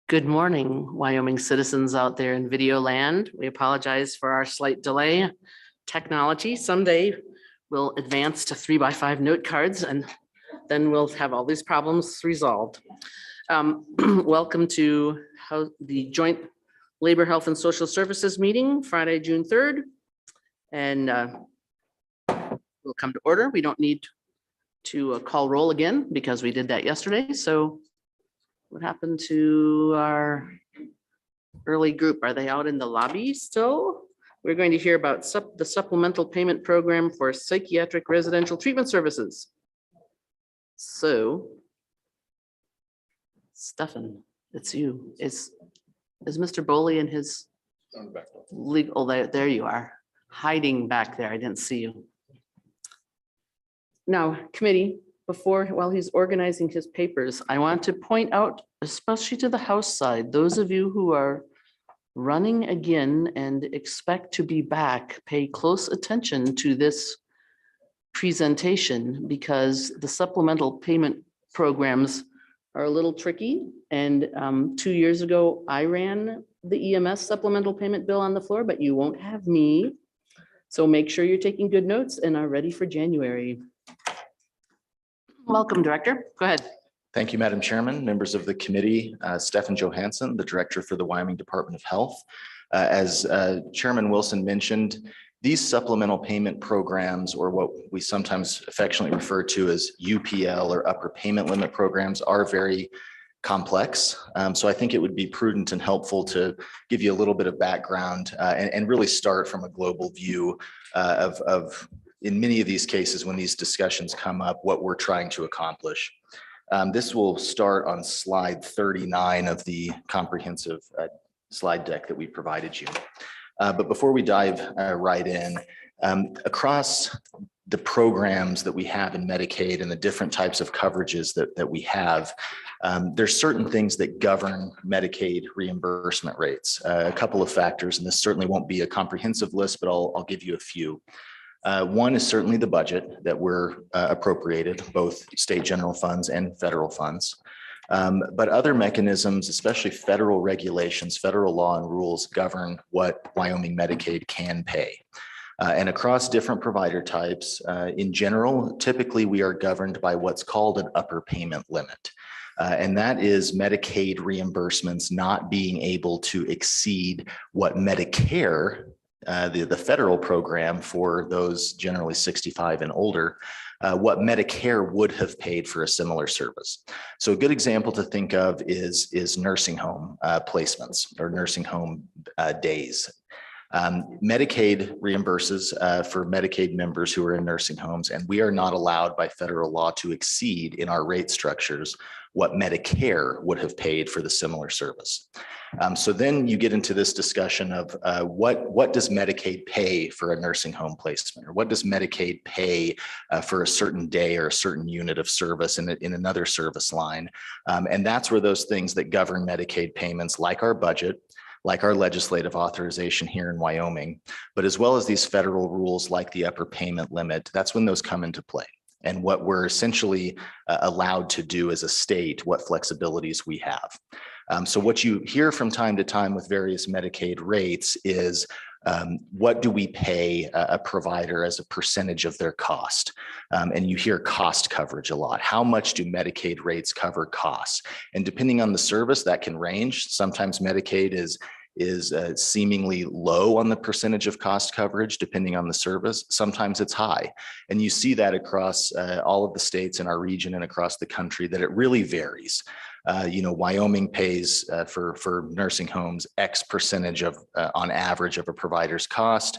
Good morning, Wyoming citizens out there in video land. We apologize for our slight delay. Technology, someday we'll advance to 3x5 note cards and then we'll have all these problems resolved. Welcome to the Joint Labor, Health and Social Services meeting, Friday, June 3rd. And we'll come to order. We don't need to call roll again because we did that yesterday. So what happened to our early group? Are they out in the lobby still? We're going to hear about the Supplemental Payment Program for Psychiatric Residential Treatment Services. So, Stefan, it's you. Is Mr. Boley in his legal? There you are, hiding back there. I didn't see you. Now, committee, while he's organizing his papers, I want to point out, especially to the House side, those of you who are running again and expect to be back, pay close attention to this presentation because the supplemental payment programs are a little tricky. And 2 years ago, I ran the EMS supplemental payment bill on the floor, but you won't have me. So make sure you're taking good notes and are ready for January. Welcome, Director. Go ahead. Thank you, Madam Chairman, members of the committee, Stefan Johansson, the Director for the Wyoming Department of Health. As Chairman Wilson mentioned, these supplemental payment programs, or what we sometimes affectionately refer to as UPL or upper payment limit programs, are very complex. So I think it would be prudent and helpful to give you a little bit of background and really start from a global view of in many of these cases, when these discussions come up, what we're trying to accomplish. This will start on slide 39 of the comprehensive slide deck that we provided you. But before we dive right in, across the programs that we have in Medicaid and the different types of coverages that we have, there's certain things that govern Medicaid reimbursement rates. A couple of factors, and this certainly won't be a comprehensive list, but I'll give you a few. One is certainly the budget that we're appropriated, both state general funds and federal funds. But other mechanisms, especially federal regulations, federal law and rules govern what Wyoming Medicaid can pay. And across different provider types, in general, typically we are governed by what's called an upper payment limit. And that is Medicaid reimbursements not being able to exceed what Medicare, the federal program for those generally 65 and older, what Medicare would have paid for a similar service. So a good example to think of is nursing home placements or nursing home days. Medicaid reimburses for Medicaid members who are in nursing homes, and we are not allowed by federal law to exceed in our rate structures what Medicare would have paid for the similar service. So then you get into this discussion of what does Medicaid pay for a nursing home placement, or what does Medicaid pay for a certain day or a certain unit of service in another service line. And that's where those things that govern Medicaid payments, like our budget, like our legislative authorization here in Wyoming, but as well as these federal rules like the upper payment limit, that's when those come into play. And what we're essentially allowed to do as a state, what flexibilities we have. So what you hear from time to time with various Medicaid rates is what do we pay a provider as a percentage of their cost? And you hear cost coverage a lot. How much do Medicaid rates cover costs? And depending on the service, that can range. Sometimes Medicaid is seemingly low on the percentage of cost coverage, depending on the service. Sometimes it's high. And you see that across all of the states in our region and across the country, that it really varies. Wyoming pays for nursing homes X percentage of on average of a provider's cost,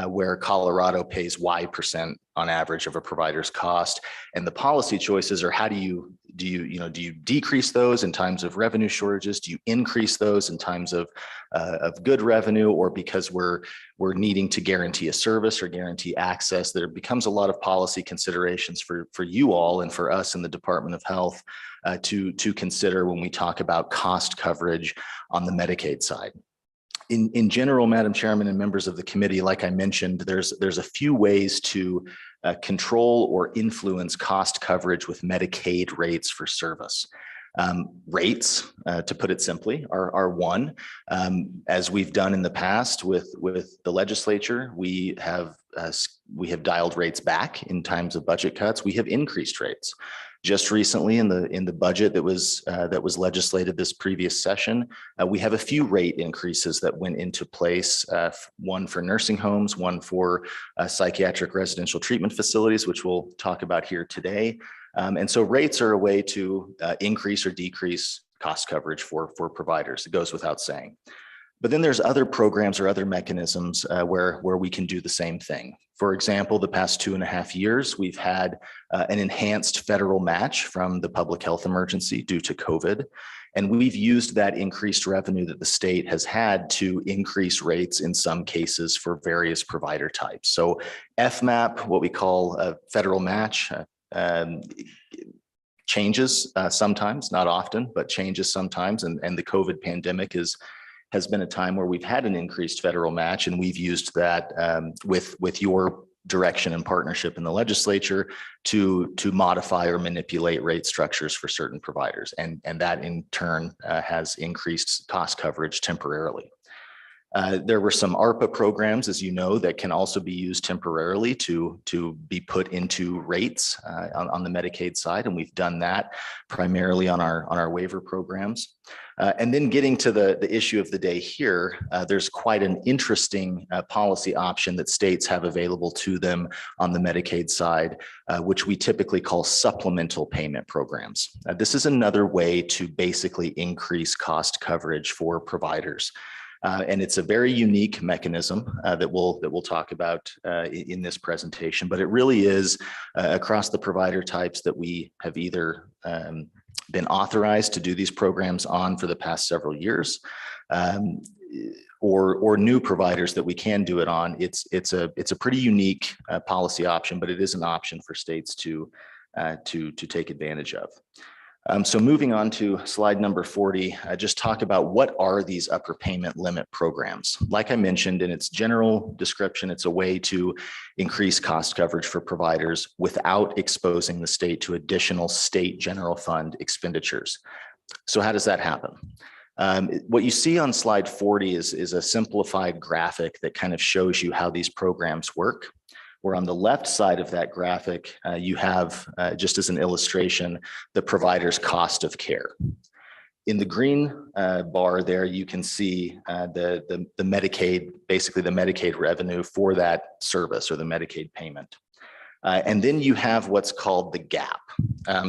where Colorado pays Y% on average of a provider's cost. And the policy choices are, how do you decrease those in times of revenue shortages? Do you increase those in times of good revenue, or because we're needing to guarantee a service or guarantee access? There becomes a lot of policy considerations for you all and for us in the Department of Health to consider when we talk about cost coverage on the Medicaid side. In general, Madam Chairman and members of the committee, like I mentioned, there's a few ways to control or influence cost coverage with Medicaid rates for service. Rates, to put it simply, are one. As we've done in the past with the legislature, we have dialed rates back in times of budget cuts. We have increased rates. Just recently, in the budget that was legislated this previous session, we have a few rate increases that went into place. One for nursing homes, one for psychiatric residential treatment facilities, which we'll talk about here today. And so rates are a way to increase or decrease cost coverage for providers. It goes without saying. But then there's other programs or other mechanisms where we can do the same thing. For example, the past 2.5 years, we've had an enhanced federal match from the public health emergency due to COVID. And we've used that increased revenue that the state has had to increase rates in some cases for various provider types. So FMAP, what we call a federal match, changes sometimes, not often, but changes sometimes. And the COVID pandemic has been a time where we've had an increased federal match, and we've used that with your direction and partnership in the legislature to modify or manipulate rate structures for certain providers. And that in turn has increased cost coverage temporarily. There were some ARPA programs, as you know, that can also be used temporarily to be put into rates on the Medicaid side, and we've done that primarily on our waiver programs. And then getting to the issue of the day here, there's quite an interesting policy option that states have available to them on the Medicaid side, which we typically call supplemental payment programs. This is another way to basically increase cost coverage for providers. And it's a very unique mechanism that we'll talk about in this presentation, but it really is across the provider types that we have either been authorized to do these programs on for the past several years, or new providers that we can do it on. It's a pretty unique policy option, but it is an option for states to take advantage of. So moving on to slide number 40, just talk about what are these upper payment limit programs. Like I mentioned in its general description, it's a way to increase cost coverage for providers without exposing the state to additional state general fund expenditures. So how does that happen? What you see on slide 40 is a simplified graphic that kind of shows you how these programs work. Where on the left side of that graphic, you have, just as an illustration, the provider's cost of care. In the green bar there, you can see the Medicaid, basically the Medicaid revenue for that service or the Medicaid payment. And then you have what's called the gap.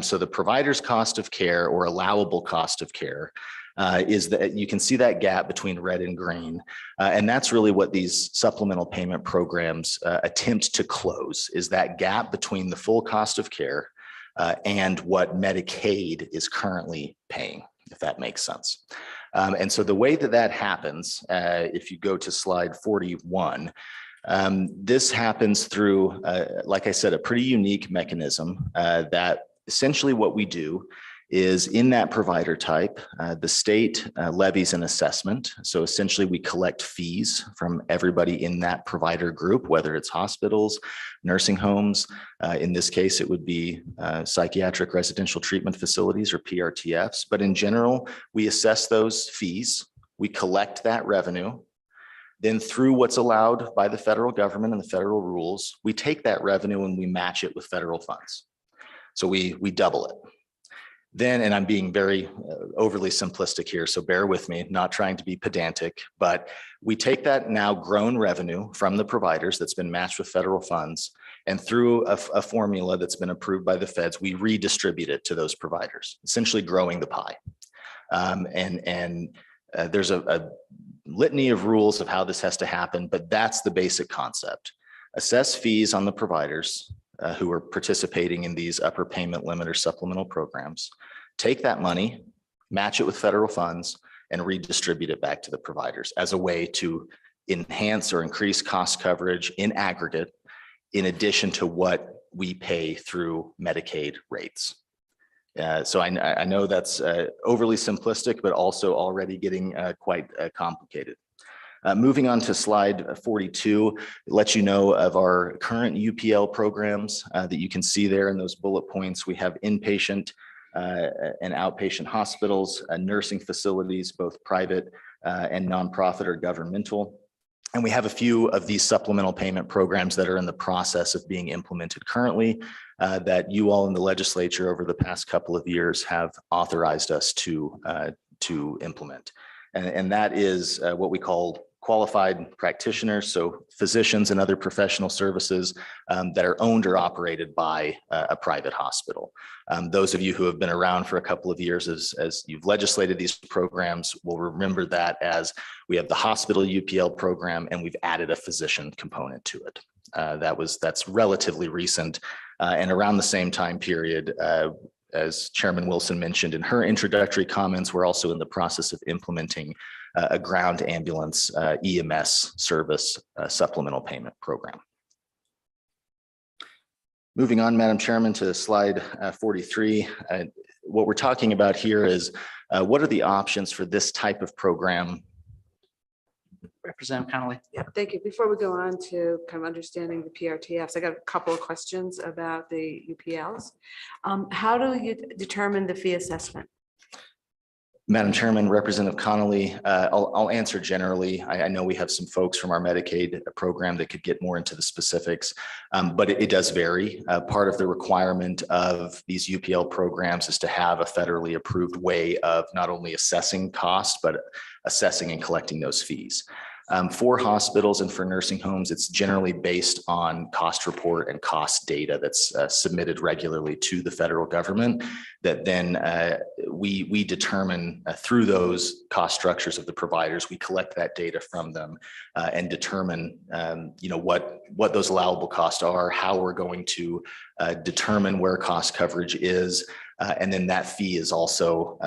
So the provider's cost of care or allowable cost of care is that you can see that gap between red and green. And that's really what these supplemental payment programs attempt to close, is that gap between the full cost of care and what Medicaid is currently paying, if that makes sense. And so the way that happens, if you go to slide 41, this happens through, like I said, a pretty unique mechanism that essentially what we do is in that provider type, the state levies an assessment. So essentially we collect fees from everybody in that provider group, whether it's hospitals, nursing homes. In this case, it would be psychiatric residential treatment facilities or PRTFs. But in general, we assess those fees, we collect that revenue. Then through what's allowed by the federal government and the federal rules, we take that revenue and we match it with federal funds. So we double it. Then, and I'm being very overly simplistic here, so bear with me, not trying to be pedantic, but we take that now grown revenue from the providers that's been matched with federal funds, and through a formula that's been approved by the feds, we redistribute it to those providers, essentially growing the pie. There's a litany of rules of how this has to happen, but that's the basic concept. Assess fees on the providers who are participating in these upper payment limit or supplemental programs, take that money, match it with federal funds, and redistribute it back to the providers as a way to enhance or increase cost coverage in aggregate, in addition to what we pay through Medicaid rates. So I know that's overly simplistic, but also already getting quite complicated. Moving on to slide 42, it lets you know of our current UPL programs that you can see there in those bullet points. We have inpatient and outpatient hospitals, nursing facilities, both private and nonprofit or governmental. And we have a few of these supplemental payment programs that are in the process of being implemented currently that you all in the legislature over the past couple of years have authorized us to implement. And that is what we call qualified practitioners, so physicians and other professional services that are owned or operated by a private hospital. Those of you who have been around for a couple of years as you've legislated these programs will remember that as we have the hospital UPL program and we've added a physician component to it. That's relatively recent and around the same time period. As Chairman Wilson mentioned in her introductory comments, we're also in the process of implementing a ground ambulance EMS service supplemental payment program. Moving on, Madam Chairman, to slide 43. What we're talking about here is what are the options for this type of program? Representative Connolly. Yeah, thank you. Before we go on to kind of understanding the PRTFs, I got a couple of questions about the UPLs. How do you determine the fee assessment? Madam Chairman, Representative Connolly, I'll answer generally. I know we have some folks from our Medicaid program that could get more into the specifics, but it does vary. Part of the requirement of these UPL programs is to have a federally approved way of not only assessing cost, but assessing and collecting those fees. For hospitals and for nursing homes, it's generally based on cost report and cost data that's submitted regularly to the federal government that then we determine through those cost structures of the providers. We collect that data from them and determine what those allowable costs are, how we're going to determine where cost coverage is. And then that fee is also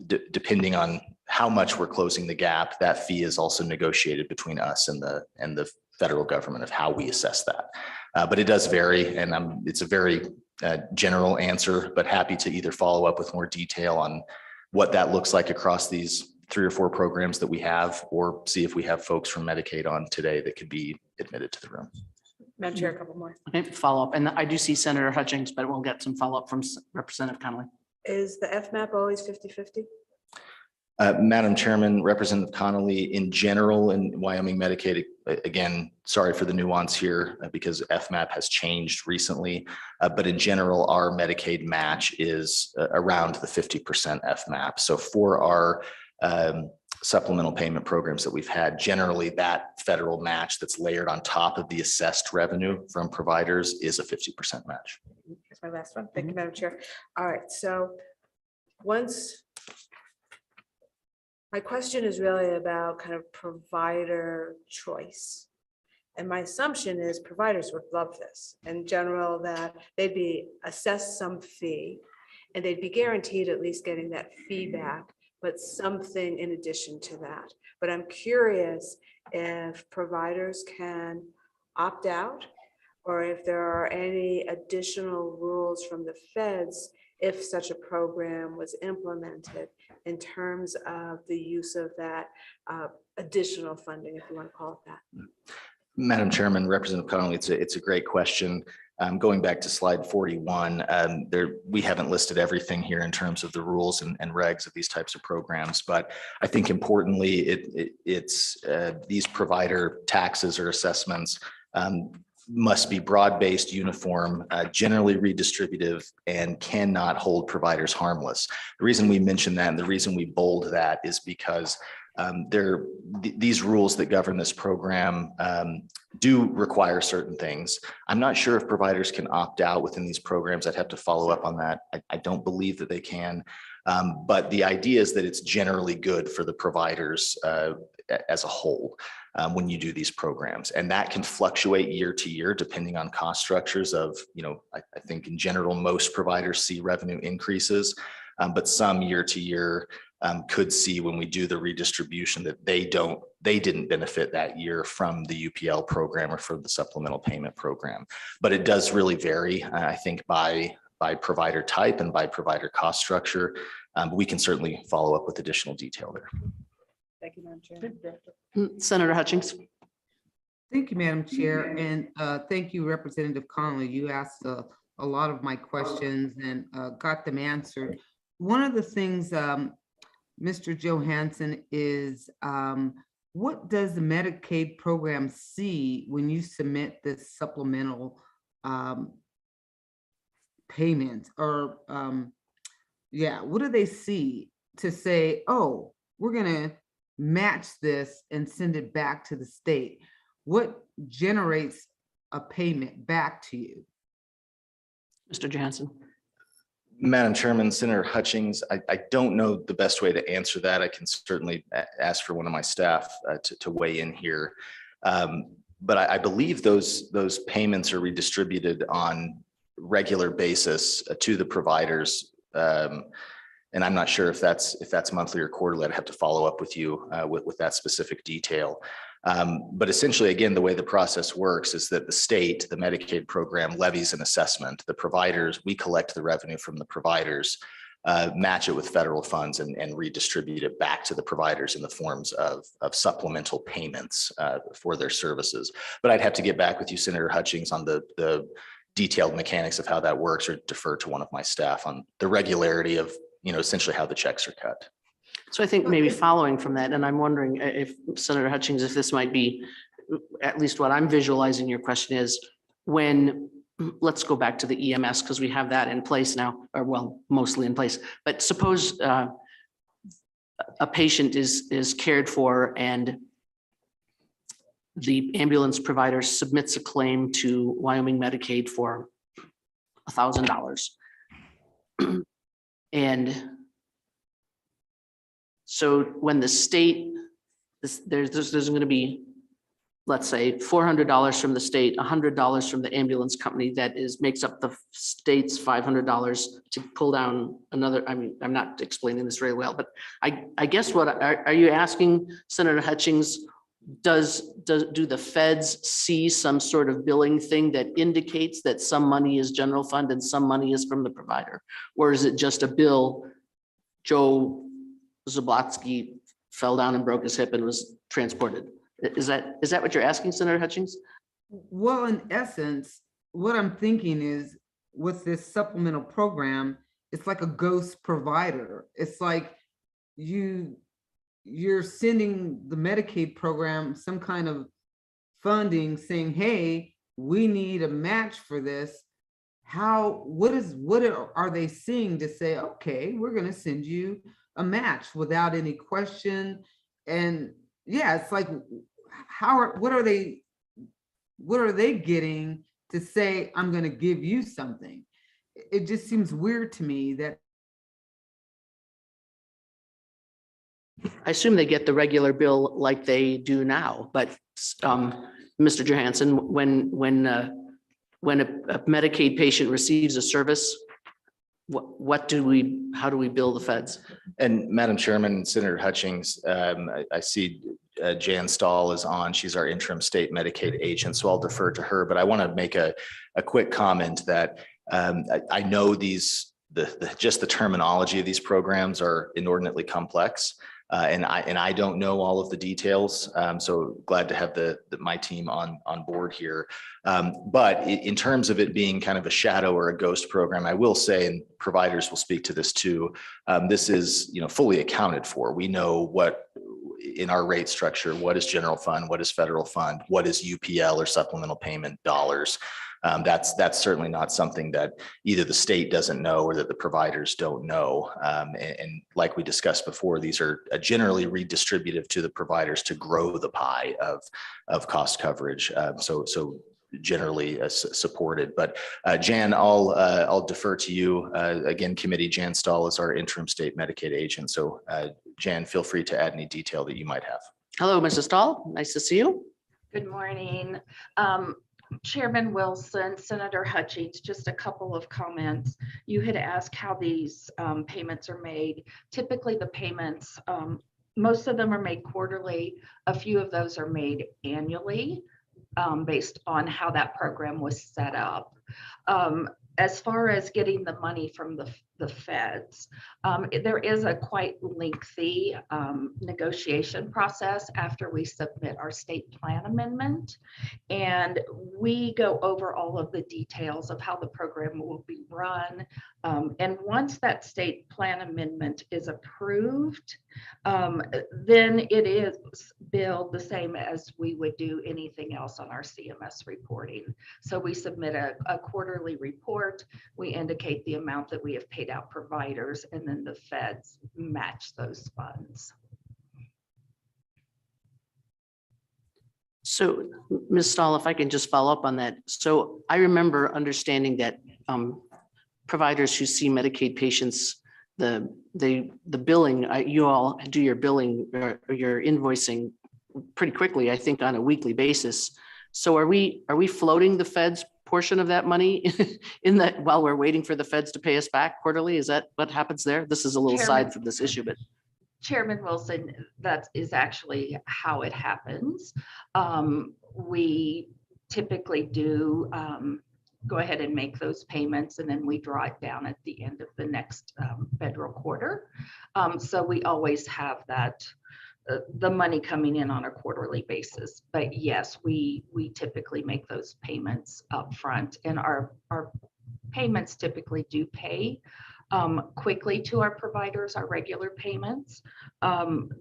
depending on how much we're closing the gap, that fee is also negotiated between us and the federal government of how we assess that. But it does vary, and it's a very general answer, but happy to either follow up with more detail on what that looks like across these 3 or 4 programs that we have, or see if we have folks from Medicaid on today that could be admitted to the room. Madam Chair, a couple more. Okay, follow up. And I do see Senator Hutchings, but we'll get some follow up from Representative Connolly. Is the FMAP always 50-50? Madam Chairman, Representative Connolly, in general in Wyoming Medicaid, again, sorry for the nuance here because FMAP has changed recently, but in general, our Medicaid match is around the 50% FMAP. So for our supplemental payment programs that we've had, generally that federal match that's layered on top of the assessed revenue from providers is a 50% match. Here's my last one. Thank you, Madam Chair. All right, so my question is really about kind of provider choice. And my assumption is providers would love this in general, that they'd be assessed some fee and they'd be guaranteed at least getting that feedback, but something in addition to that. But I'm curious if providers can opt out or if there are any additional rules from the feds if such a program was implemented in terms of the use of that additional funding, if you want to call it that. Madam Chairman, Representative Connolly, it's a great question. Going back to slide 41, we haven't listed everything here in terms of the rules and regs of these types of programs, but I think importantly, it's these provider taxes or assessments must be broad-based, uniform, generally redistributive, and cannot hold providers harmless. The reason we mention that and the reason we bold that is because these rules that govern this program do require certain things. I'm not sure if providers can opt out within these programs. I'd have to follow up on that. I don't believe that they can. But the idea is that it's generally good for the providers as a whole when you do these programs. And that can fluctuate year to year depending on cost structures of, I think in general, most providers see revenue increases, but some year to year could see when we do the redistribution that they didn't benefit that year from the UPL program or from the supplemental payment program. But it does really vary, I think, by provider type and by provider cost structure. We can certainly follow up with additional detail there. Thank you, Madam Chair. Senator Hutchings. Thank you, Madam Chair, and thank you, Representative Conley. You asked a lot of my questions and got them answered. One of the things, Mr. Johansson, is what does the Medicaid program see when you submit this supplemental payment? Or yeah, what do they see to say, oh, we're gonna match this and send it back to the state? What generates a payment back to you? Mr. Johansson. Madam Chairman, Senator Hutchings, I don't know the best way to answer that. I can certainly ask for one of my staff to weigh in here. But I believe those payments are redistributed on regular basis to the providers. And I'm not sure if that's monthly or quarterly. I'd have to follow up with you with that specific detail. But essentially, again, the way the process works is that the state, the Medicaid program, levies an assessment. The providers, we collect the revenue from the providers, match it with federal funds, and redistribute it back to the providers in the forms of supplemental payments for their services. But I'd have to get back with you, Senator Hutchings, on the detailed mechanics of how that works, or defer to one of my staff on the regularity of, essentially how the checks are cut. So I think maybe following from that, and I'm wondering if Senator Hutchings, if this might be, at least what I'm visualizing your question is, when, let's go back to the EMS, because we have that in place now, or well, mostly in place. But suppose a patient is cared for and the ambulance provider submits a claim to Wyoming Medicaid for $1,000. And so when the state, there's going to be, let's say, $400 from the state, $100 from the ambulance company that makes up the state's $500 to pull down another. I mean, I'm not explaining this very well, but I guess what are you asking, Senator Hutchings? Do the feds see some sort of billing thing that indicates that some money is general fund and some money is from the provider? Or is it just a bill? Joe Zablotsky fell down and broke his hip and was transported. Is that what you're asking, Senator Hutchings? Well, in essence, what I'm thinking is with this supplemental program, it's like a ghost provider. It's like you're sending the Medicaid program some kind of funding saying, hey, we need a match for this. What are they seeing to say, okay, we're going to send you a match without any question? And yeah, it's like, what are they getting to say, I'm going to give you something? It just seems weird to me that. I assume they get the regular bill like they do now, but Mr. Johansson, when a Medicaid patient receives a service, how do we bill the feds? And Madam Chairman, Senator Hutchings, I see Jan Stahl is on. She's our interim state Medicaid agent, so I'll defer to her. But I want to make a quick comment that I know just the terminology of these programs are inordinately complex. And I don't know all of the details, so glad to have my team on board here. But in terms of it being kind of a shadow or a ghost program, I will say, and providers will speak to this too, this is fully accounted for. We know what in our rate structure, what is general fund, what is federal fund, what is UPL or supplemental payment dollars. That's certainly not something that either the state doesn't know or that the providers don't know. And like we discussed before, these are generally redistributive to the providers to grow the pie of cost coverage. So generally supported. But Jan, I'll defer to you. Again, committee, Jan Stahl is our interim state Medicaid agent. So Jan, feel free to add any detail that you might have. Hello, Mrs. Stahl. Nice to see you. Good morning. Chairman Wilson, Senator Hutchings, just a couple of comments. You had asked how these payments are made. Typically the payments, most of them are made quarterly. A few of those are made annually based on how that program was set up. As far as getting the money from the feds. There is a quite lengthy negotiation process after we submit our state plan amendment. And we go over all of the details of how the program will be run. And once that state plan amendment is approved, then it is billed the same as we would do anything else on our CMS reporting. So we submit a quarterly report. We indicate the amount that we have paid out providers, and then the feds match those funds. So, Ms. Stahl, if I can just follow up on that. So I remember understanding that providers who see Medicaid patients, the billing, you all do your billing or your invoicing pretty quickly, I think on a weekly basis. So are we floating the feds portion of that money in that while we're waiting for the feds to pay us back quarterly? Is that what happens there? This is a little Chairman, side from this issue, but. Chairman Wilson, that is actually how it happens. We typically do go ahead and make those payments, and then we draw it down at the end of the next federal quarter. So we always have that the money coming in on a quarterly basis. But yes, we typically make those payments up front, and our payments typically do pay quickly to our providers, our regular payments.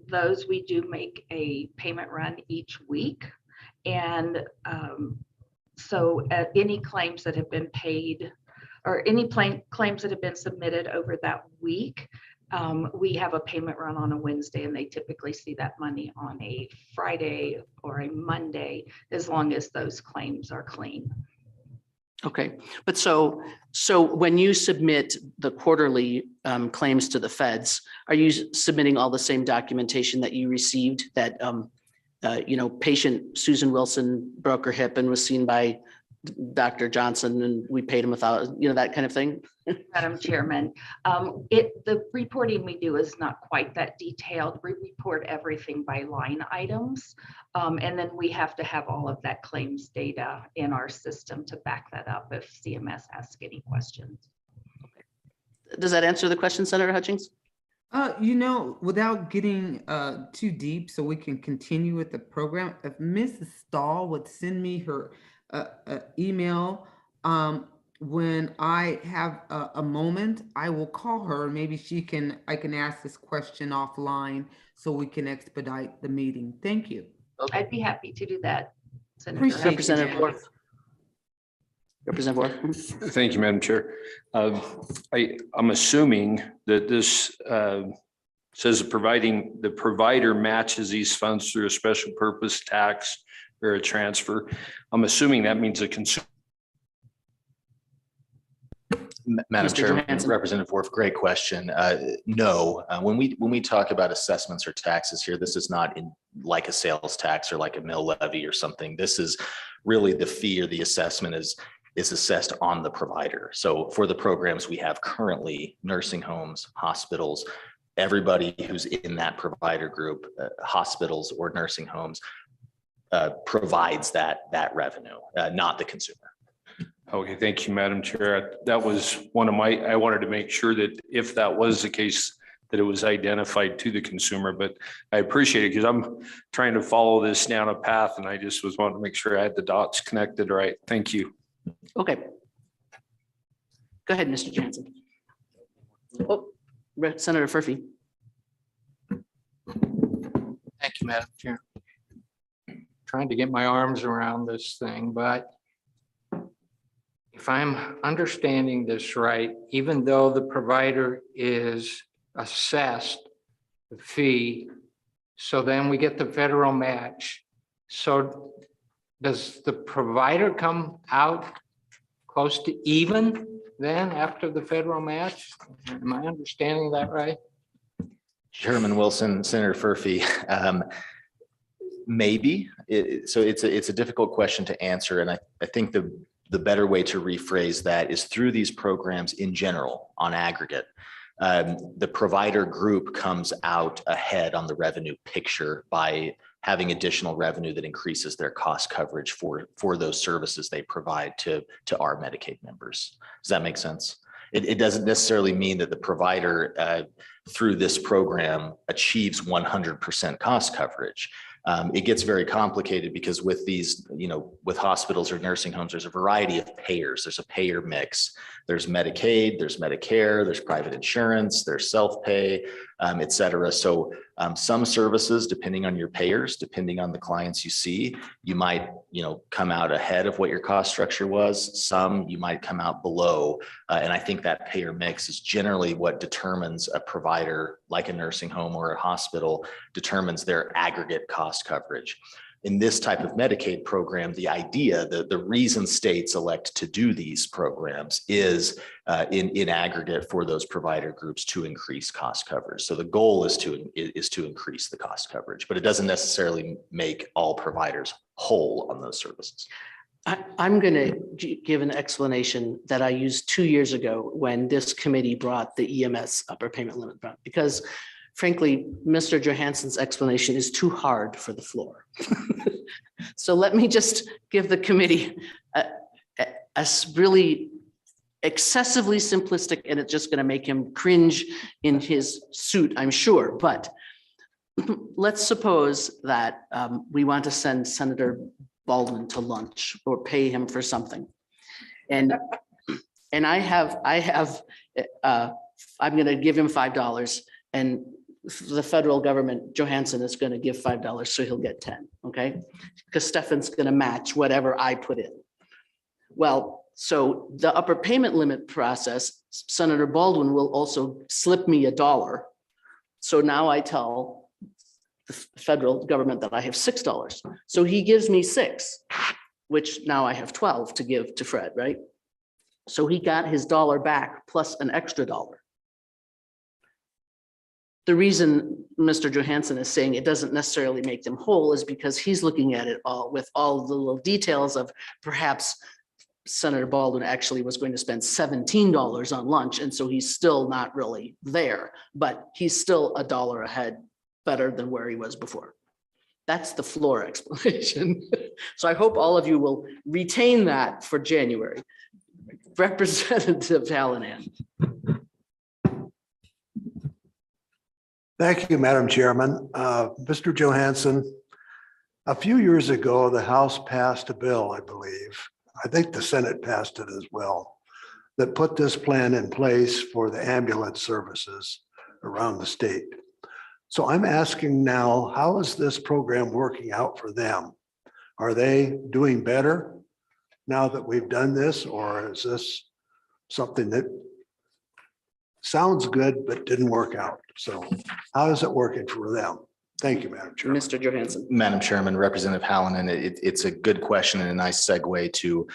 Those we do make a payment run each week. And so any claims that have been paid or any claims that have been submitted over that week, we have a payment run on a Wednesday, and they typically see that money on a Friday or a Monday, as long as those claims are clean. Okay, but so when you submit the quarterly claims to the feds, are you submitting all the same documentation that you received that, patient Susan Wilson broke her hip and was seen by Dr. Johnson and we paid him that kind of thing? Madam Chairman, the reporting we do is not quite that detailed. We report everything by line items. And then we have to have all of that claims data in our system to back that up if CMS asks any questions. Does that answer the question, Senator Hutchings? Without getting too deep, so we can continue with the program, if Mrs. Stahl would send me her email, when I have a moment, I will call her. Maybe I can ask this question offline so we can expedite the meeting. Thank you. Okay. I'd be happy to do that. Appreciate Representative Worth. Representative Worth. Thank you, Madam Chair. I'm assuming that this says the provider matches these funds through a special purpose tax or a transfer. I'm assuming that means a consumer. Madam Mr. Chair, Johansson. Representative Worf, great question. No, when we talk about assessments or taxes here, this is not like a sales tax or like a mill levy or something. This is really the fee or the assessment is assessed on the provider. So for the programs we have currently, nursing homes, hospitals, everybody who's in that provider group, hospitals or nursing homes, provides that revenue, not the consumer. Okay, thank you, Madam Chair. That was I wanted to make sure that if that was the case, that it was identified to the consumer, but I appreciate it because I'm trying to follow this down a path and I just was wanting to make sure I had the dots connected right. Thank you. Okay. Go ahead, Mr. Johnson. Oh, Senator Furphy. Thank you, Madam Chair. Trying to get my arms around this thing, but if I'm understanding this right, even though the provider is assessed the fee, so then we get the federal match. So does the provider come out close to even then after the federal match? Am I understanding that right? Chairman Wilson, Senator Furphy, maybe. So it's a difficult question to answer. And I think the better way to rephrase that is through these programs in general, on aggregate, the provider group comes out ahead on the revenue picture by having additional revenue that increases their cost coverage for those services they provide to our Medicaid members. Does that make sense? It doesn't necessarily mean that the provider through this program achieves 100% cost coverage. It gets very complicated because with these, with hospitals or nursing homes, there's a variety of payers. There's a payer mix. There's Medicaid, there's Medicare, there's private insurance, there's self-pay, et cetera. So some services, depending on your payers, depending on the clients you see, you might, come out ahead of what your cost structure was. Some you might come out below. And I think that payer mix is generally what determines a provider like a nursing home or a hospital determines their aggregate cost coverage. In this type of Medicaid program, the idea, the reason states elect to do these programs is in aggregate for those provider groups to increase cost coverage. So the goal is to increase the cost coverage, but it doesn't necessarily make all providers whole on those services. I'm going to give an explanation that I used 2 years ago when this committee brought the EMS upper payment limit, because frankly, Mr. Johansson's explanation is too hard for the floor. So let me just give the committee a really excessively simplistic, and it's just going to make him cringe in his suit, I'm sure. But let's suppose that we want to send Senator Baldwin to lunch or pay him for something. And I'm going to give him $5, and the federal government, Johansson, is going to give $5, so he'll get 10, okay? Because Stefan's going to match whatever I put in. Well, so the upper payment limit process, Senator Baldwin will also slip me $1. So now I tell the federal government that I have $6. So he gives me $6, which now I have 12 to give to Fred, right? So he got his $1 back plus an extra $1. The reason Mr. Johansson is saying it doesn't necessarily make them whole is because he's looking at it all with all the little details of perhaps Senator Baldwin actually was going to spend $17 on lunch. And so he's still not really there, but he's still $1 ahead, better than where he was before. That's the floor explanation. So I hope all of you will retain that for January. Representative Hallinan. Thank you, Madam Chairman. Mr. Johansson, a few years ago, the House passed a bill, I believe. I think the Senate passed it as well, that put this plan in place for the ambulance services around the state. So I'm asking now, how is this program working out for them? Are they doing better now that we've done this, or is this something that sounds good but didn't work out? So how is it working for them? Thank you, Madam Chairman. Mr. Johansson. Madam Chairman, Representative Hallinan, it's a good question and a nice segue to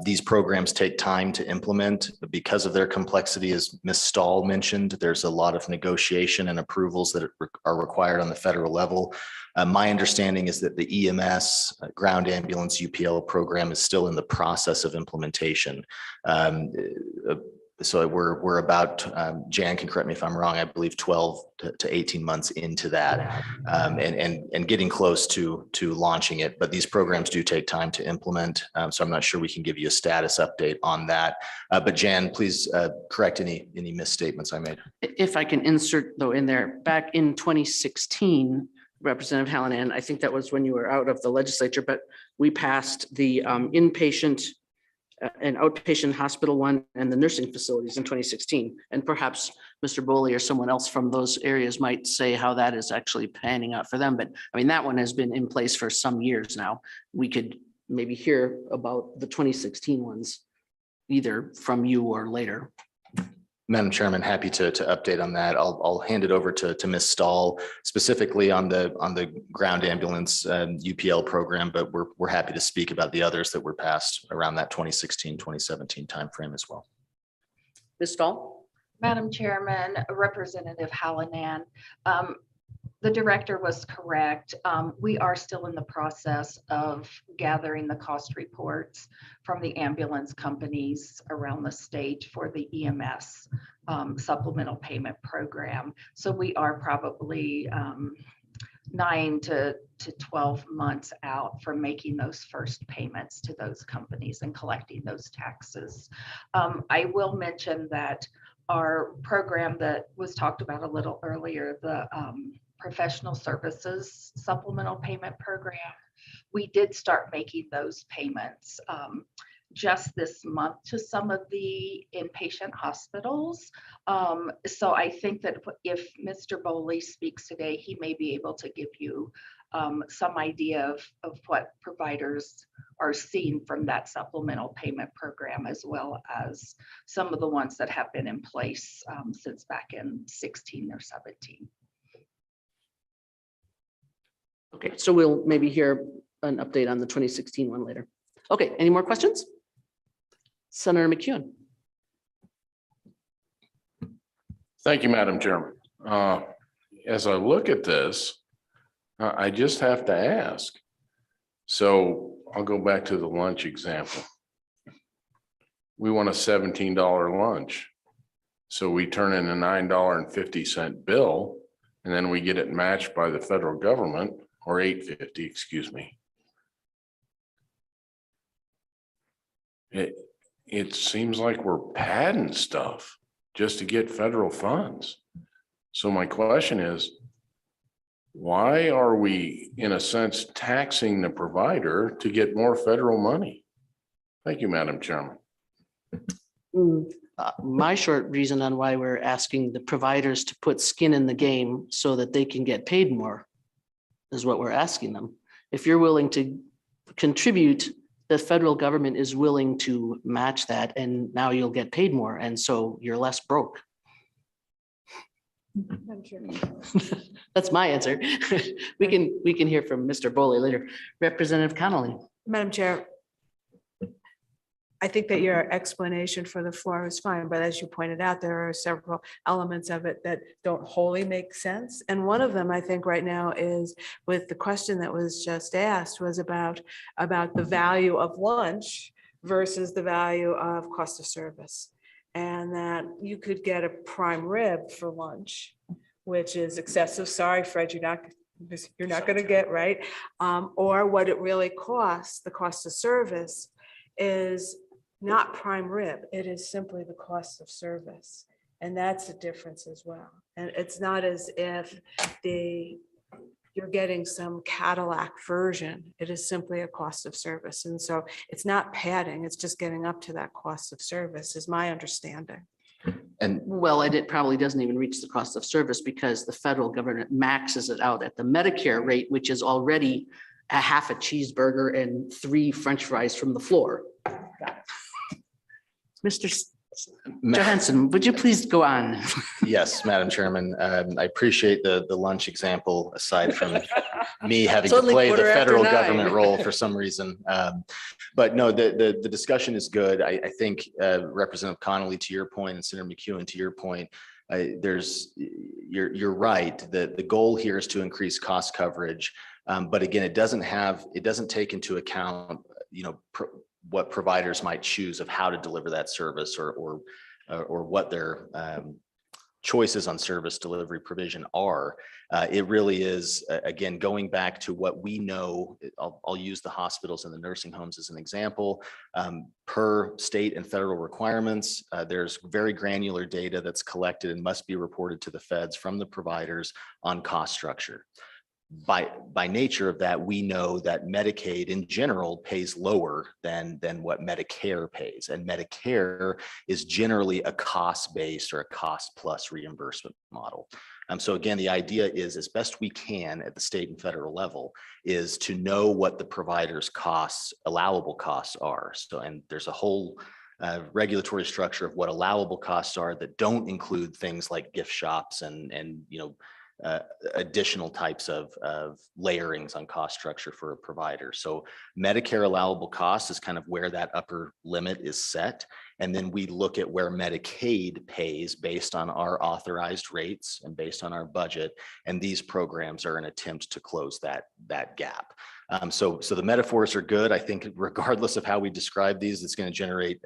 these programs take time to implement because of their complexity. As Ms. Stahl mentioned, there's a lot of negotiation and approvals that are required on the federal level. My understanding is that the EMS ground ambulance UPL program is still in the process of implementation. So we're about, Jan can correct me if I'm wrong, I believe 12 to 18 months into that, and getting close to launching it. But these programs do take time to implement. So I'm not sure we can give you a status update on that. But Jan, please correct any misstatements I made. If I can insert though in there, back in 2016, Representative Hallinan, I think that was when you were out of the legislature, but we passed the inpatient and outpatient hospital one and the nursing facilities in 2016. And perhaps Mr. Boley or someone else from those areas might say how that is actually panning out for them. But I mean, that one has been in place for some years now. We could maybe hear about the 2016 ones, either from you or later. Madam Chairman, happy to update on that. I'll hand it over to Ms. Stahl specifically on the ground ambulance UPL program, but we're happy to speak about the others that were passed around that 2016, 2017 timeframe as well. Ms. Stahl? Madam Chairman, Representative Hallinan, the director was correct. We are still in the process of gathering the cost reports from the ambulance companies around the state for the EMS supplemental payment program. So we are probably 9 to 12 months out from making those first payments to those companies and collecting those taxes. I will mention that our program that was talked about a little earlier, the professional services supplemental payment program, we did start making those payments just this month to some of the inpatient hospitals. So I think that if Mr. Boley speaks today, he may be able to give you some idea of what providers are seeing from that supplemental payment program, as well as some of the ones that have been in place since back in 16 or 17. Okay, so we'll maybe hear an update on the 2016 one later. Okay, any more questions? Senator McEwen. Thank you, Madam Chairman. As I look at this, I just have to ask. So I'll go back to the lunch example. We want a $17 lunch. So we turn in a $9.50 bill, and then we get it matched by the federal government, or $8.50, excuse me. It seems like we're padding stuff just to get federal funds. So my question is, why are we, in a sense, taxing the provider to get more federal money? Thank you, Madam Chairman. My short reason on why we're asking the providers to put skin in the game so that they can get paid more is what we're asking them. If you're willing to contribute, the federal government is willing to match that, and now you'll get paid more, and so you're less broke. That's my answer. We can hear from Mr. Boley later. Representative Connolly. Madam Chair, I think that your explanation for the floor is fine, but as you pointed out, there are several elements of it that don't wholly make sense. And one of them, I think right now, is with the question that was just asked was about the value of lunch versus the value of cost of service. And that you could get a prime rib for lunch, which is excessive. Sorry, Fred, you're not going to get right. Or what it really costs, the cost of service, is not prime rib. It is simply the cost of service. And that's the difference as well. And it's not as if you're getting some Cadillac version. It is simply a cost of service. And so it's not padding, it's just getting up to that cost of service is my understanding. And Well, and it probably doesn't even reach the cost of service because the federal government maxes it out at the Medicare rate, which is already a half a cheeseburger and 3 French fries from the floor. Mr. Johansson, would you please go on? yes, Madam Chairman, I appreciate the lunch example, aside from me having It's to only play the 9:15. federal government role for some reason. But no, the discussion is good. I think Representative Connolly, to your point, and Senator McEwen, to your point, you're right. The goal here is to increase cost coverage. But again, it doesn't take into account, what providers might choose of how to deliver that service or what their choices on service delivery provision are. It really is, again, going back to what we know. I'll use the hospitals and the nursing homes as an example. Per state and federal requirements, there's very granular data that's collected and must be reported to the feds from the providers on cost structure. By nature of that, we know that Medicaid in general pays lower than what Medicare pays, and Medicare is generally a cost-based or a cost-plus reimbursement model. So again, the idea is, as best we can at the state and federal level, is to know what the provider's costs, allowable costs are. So, and there's a whole regulatory structure of what allowable costs are that don't include things like gift shops and additional types of layerings on cost structure for a provider. So Medicare allowable cost is kind of where that upper limit is set. And then we look at where Medicaid pays based on our authorized rates and based on our budget. And these programs are an attempt to close that gap. So the metaphors are good. I think regardless of how we describe these, it's going to generate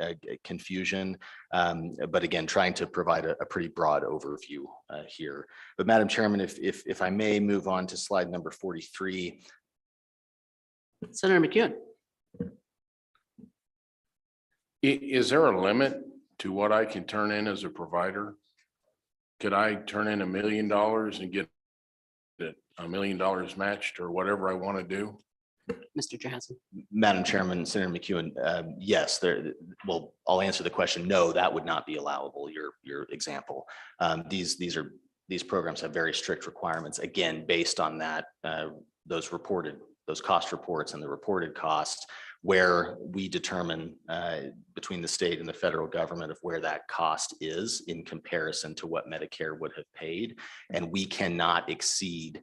confusion. But again, trying to provide a pretty broad overview here. But Madam Chairman, if I may move on to slide number 43. Senator McEwen. Is there a limit to what I can turn in as a provider? Could I turn in $1 million and get $1 million matched or whatever I want to do? Mr. Johansson. Madam Chairman, Senator McEwen, yes, well, I'll answer the question. No, that would not be allowable. Your example. These programs have very strict requirements, again, based on that, those cost reports and the reported costs, where we determine between the state and the federal government of where that cost is in comparison to what Medicare would have paid. And we cannot exceed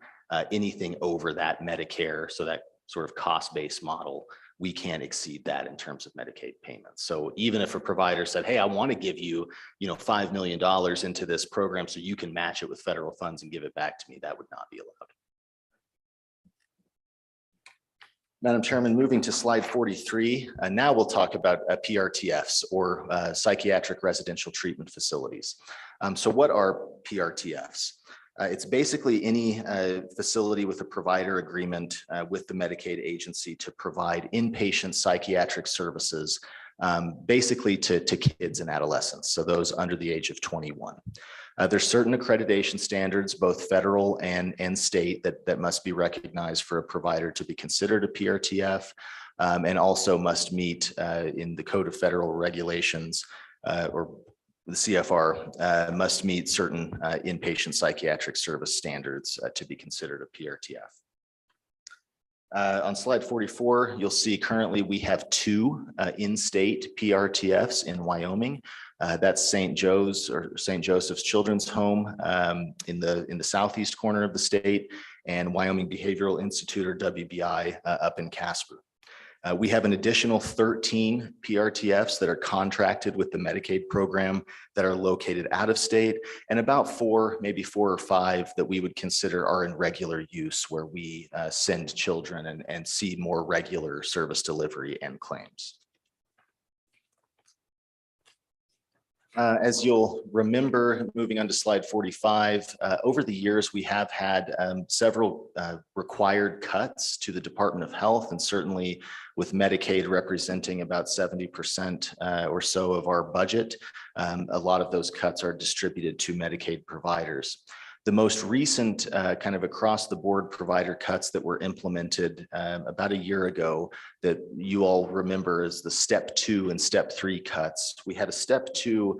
anything over that Medicare. So that sort of cost-based model, we can't exceed that in terms of Medicaid payments. So even if a provider said, hey, I want to give you, $5 million into this program so you can match it with federal funds and give it back to me, that would not be allowed. Madam Chairman, moving to slide 43, now we'll talk about PRTFs, or psychiatric residential treatment facilities. So what are PRTFs? It's basically any facility with a provider agreement with the Medicaid agency to provide inpatient psychiatric services, basically to kids and adolescents, so those under the age of 21. There's certain accreditation standards, both federal and state, that must be recognized for a provider to be considered a PRTF, and also must meet in the Code of Federal Regulations, or the CFR, must meet certain inpatient psychiatric service standards to be considered a PRTF. On slide 44, you'll see currently we have 2 in-state PRTFs in Wyoming. That's St. Joseph's Children's Home in the southeast corner of the state, and Wyoming Behavioral Institute, or WBI, up in Casper. We have an additional 13 PRTFs that are contracted with the Medicaid program that are located out of state, and about 4, maybe 4 or 5 that we would consider are in regular use, where we send children and see more regular service delivery and claims. As you'll remember, moving on to slide 45, over the years, we have had several required cuts to the Department of Health, and certainly with Medicaid representing about 70% or so of our budget, a lot of those cuts are distributed to Medicaid providers. The most recent kind of across the board provider cuts that were implemented about a year ago that you all remember as the step 2 and step 3 cuts. We had a step 2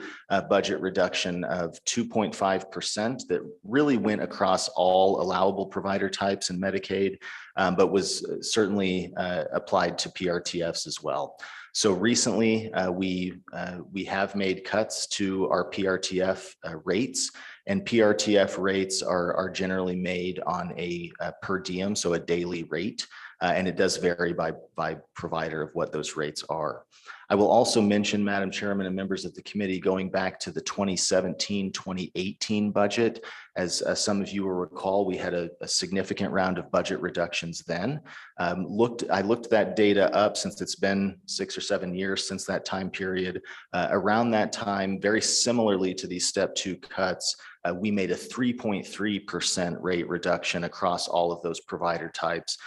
budget reduction of 2.5% that really went across all allowable provider types in Medicaid, but was certainly applied to PRTFs as well. So recently, we have made cuts to our PRTF rates, and PRTF rates are generally made on a per diem, so a daily rate, and it does vary by provider of what those rates are. I will also mention, Madam Chairman and members of the committee, going back to the 2017-2018 budget, as some of you will recall, we had a significant round of budget reductions then. I looked that data up since it's been 6 or 7 years since that time period. Around that time, very similarly to these step 2 cuts, we made a 3.3% rate reduction across all of those provider types,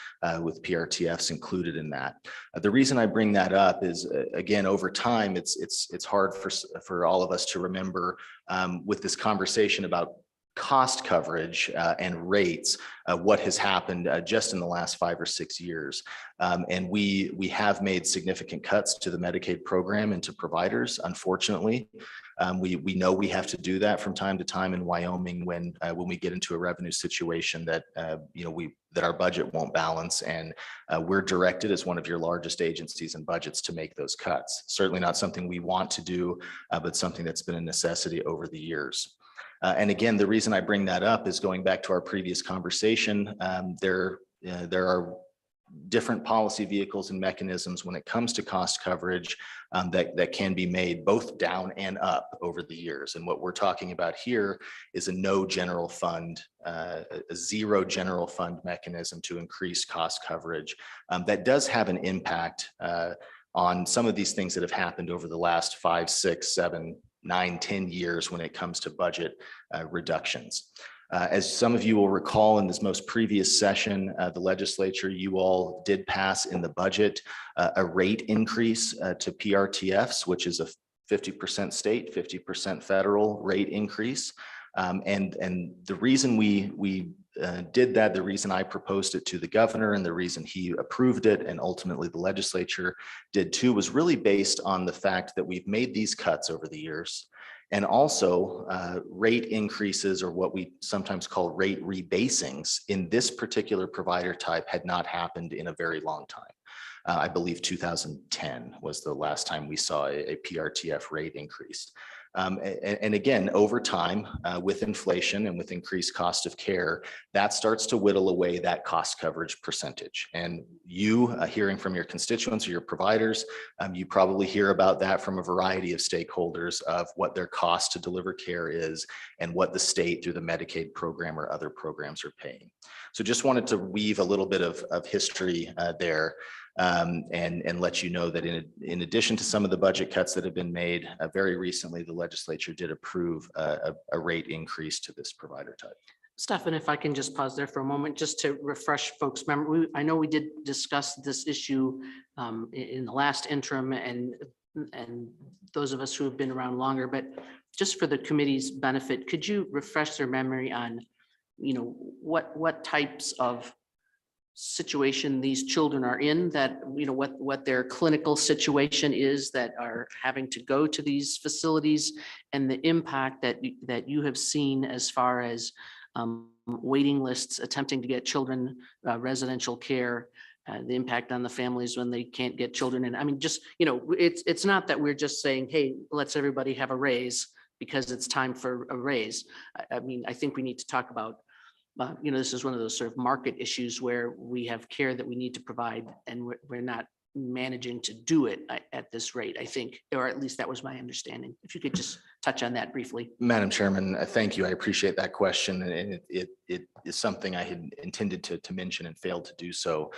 with PRTFs included in that. The reason I bring that up is, again, over time, it's hard for all of us to remember with this conversation about cost coverage and rates, what has happened just in the last 5 or 6 years. And we have made significant cuts to the Medicaid program and to providers, unfortunately. We know we have to do that from time to time in Wyoming when we get into a revenue situation that that our budget won't balance, and we're directed as one of your largest agencies and budgets to make those cuts. Certainly not something we want to do, but something that's been a necessity over the years. And again, the reason I bring that up is going back to our previous conversation. There are different policy vehicles and mechanisms when it comes to cost coverage that can be made both down and up over the years. And what we're talking about here is a no general fund, a zero general fund mechanism to increase cost coverage that does have an impact on some of these things that have happened over the last 5, 6, 7, 9, 10 years when it comes to budget reductions. As some of you will recall in this most previous session, the legislature, you all did pass in the budget a rate increase to PRTFs, which is a 50% state, 50% federal rate increase. And the reason we did that, the reason I proposed it to the governor and the reason he approved it and ultimately the legislature did too, was really based on the fact that we've made these cuts over the years. And also rate increases, or what we sometimes call rate rebasings, in this particular provider type had not happened in a very long time. I believe 2010 was the last time we saw a PRTF rate increase. And again, over time, with inflation and with increased cost of care, that starts to whittle away that cost coverage percentage. And you, hearing from your constituents or your providers, you probably hear about that from a variety of stakeholders of what their cost to deliver care is and what the state through the Medicaid program or other programs are paying. So just wanted to weave a little bit of history there. And let you know that in addition to some of the budget cuts that have been made, very recently, the legislature did approve a rate increase to this provider type. Stefan, if I can just pause there for a moment, just to refresh folks' memory. I know we did discuss this issue in the last interim, and those of us who have been around longer, but just for the committee's benefit, could you refresh their memory on, what types of situation these children are in, that what their clinical situation is that are having to go to these facilities, and the impact that you have seen as far as waiting lists attempting to get children residential care, the impact on the families when they can't get children in. I mean, just it's not that we're just saying, hey, let's everybody have a raise because it's time for a raise. I mean, I think we need to talk about this is one of those sort of market issues where we have care that we need to provide, and we're not managing to do it at this rate, I think, or at least that was my understanding. If you could just touch on that briefly. Madam Chairman, thank you. I appreciate that question. And it is something I had intended to mention and failed to do so.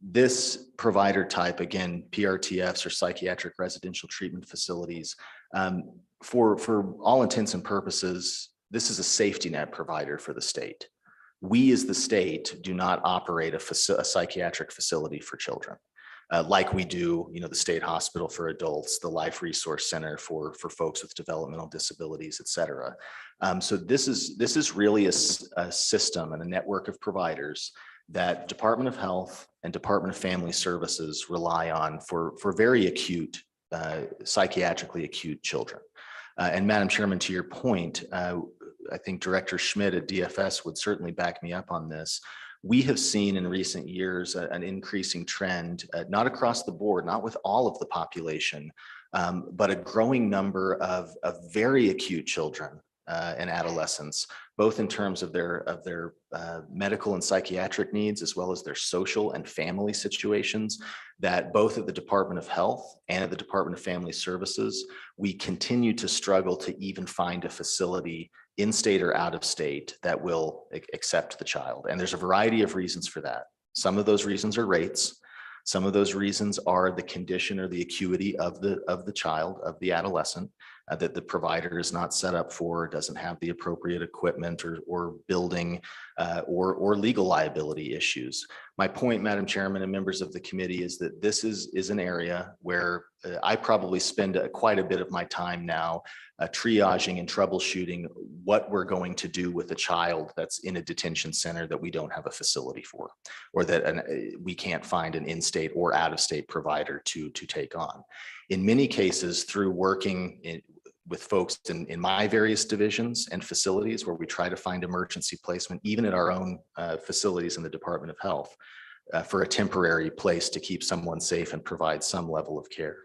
This provider type, again, PRTFs or psychiatric residential treatment facilities, for all intents and purposes, this is a safety net provider for the state. We as the state do not operate a psychiatric facility for children like we do, the state hospital for adults, the Life Resource Center for folks with developmental disabilities, et cetera. So this is really a system and a network of providers that Department of Health and Department of Family Services rely on for very acute, psychiatrically acute children. And Madam Chairman, to your point, I think Director Schmidt at DFS would certainly back me up on this. We have seen in recent years an increasing trend, not across the board, not with all of the population, but a growing number of very acute children and adolescents, both in terms of their medical and psychiatric needs, as well as their social and family situations, that both at the Department of Health and at the Department of Family Services, we continue to struggle to even find a facility in state or out of state that will accept the child. And there's a variety of reasons for that. Some of those reasons are rates. Some of those reasons are the condition or the acuity of the child, of the adolescent, that the provider is not set up for, doesn't have the appropriate equipment or building or legal liability issues. My point, Madam Chairman and members of the committee, is that this is an area where I probably spend quite a bit of my time now triaging and troubleshooting what we're going to do with a child that's in a detention center that we don't have a facility for, or that we can't find an in-state or out-of-state provider to take on. In many cases, through working with folks in my various divisions and facilities where we try to find emergency placement, even at our own facilities in the Department of Health, for a temporary place to keep someone safe and provide some level of care.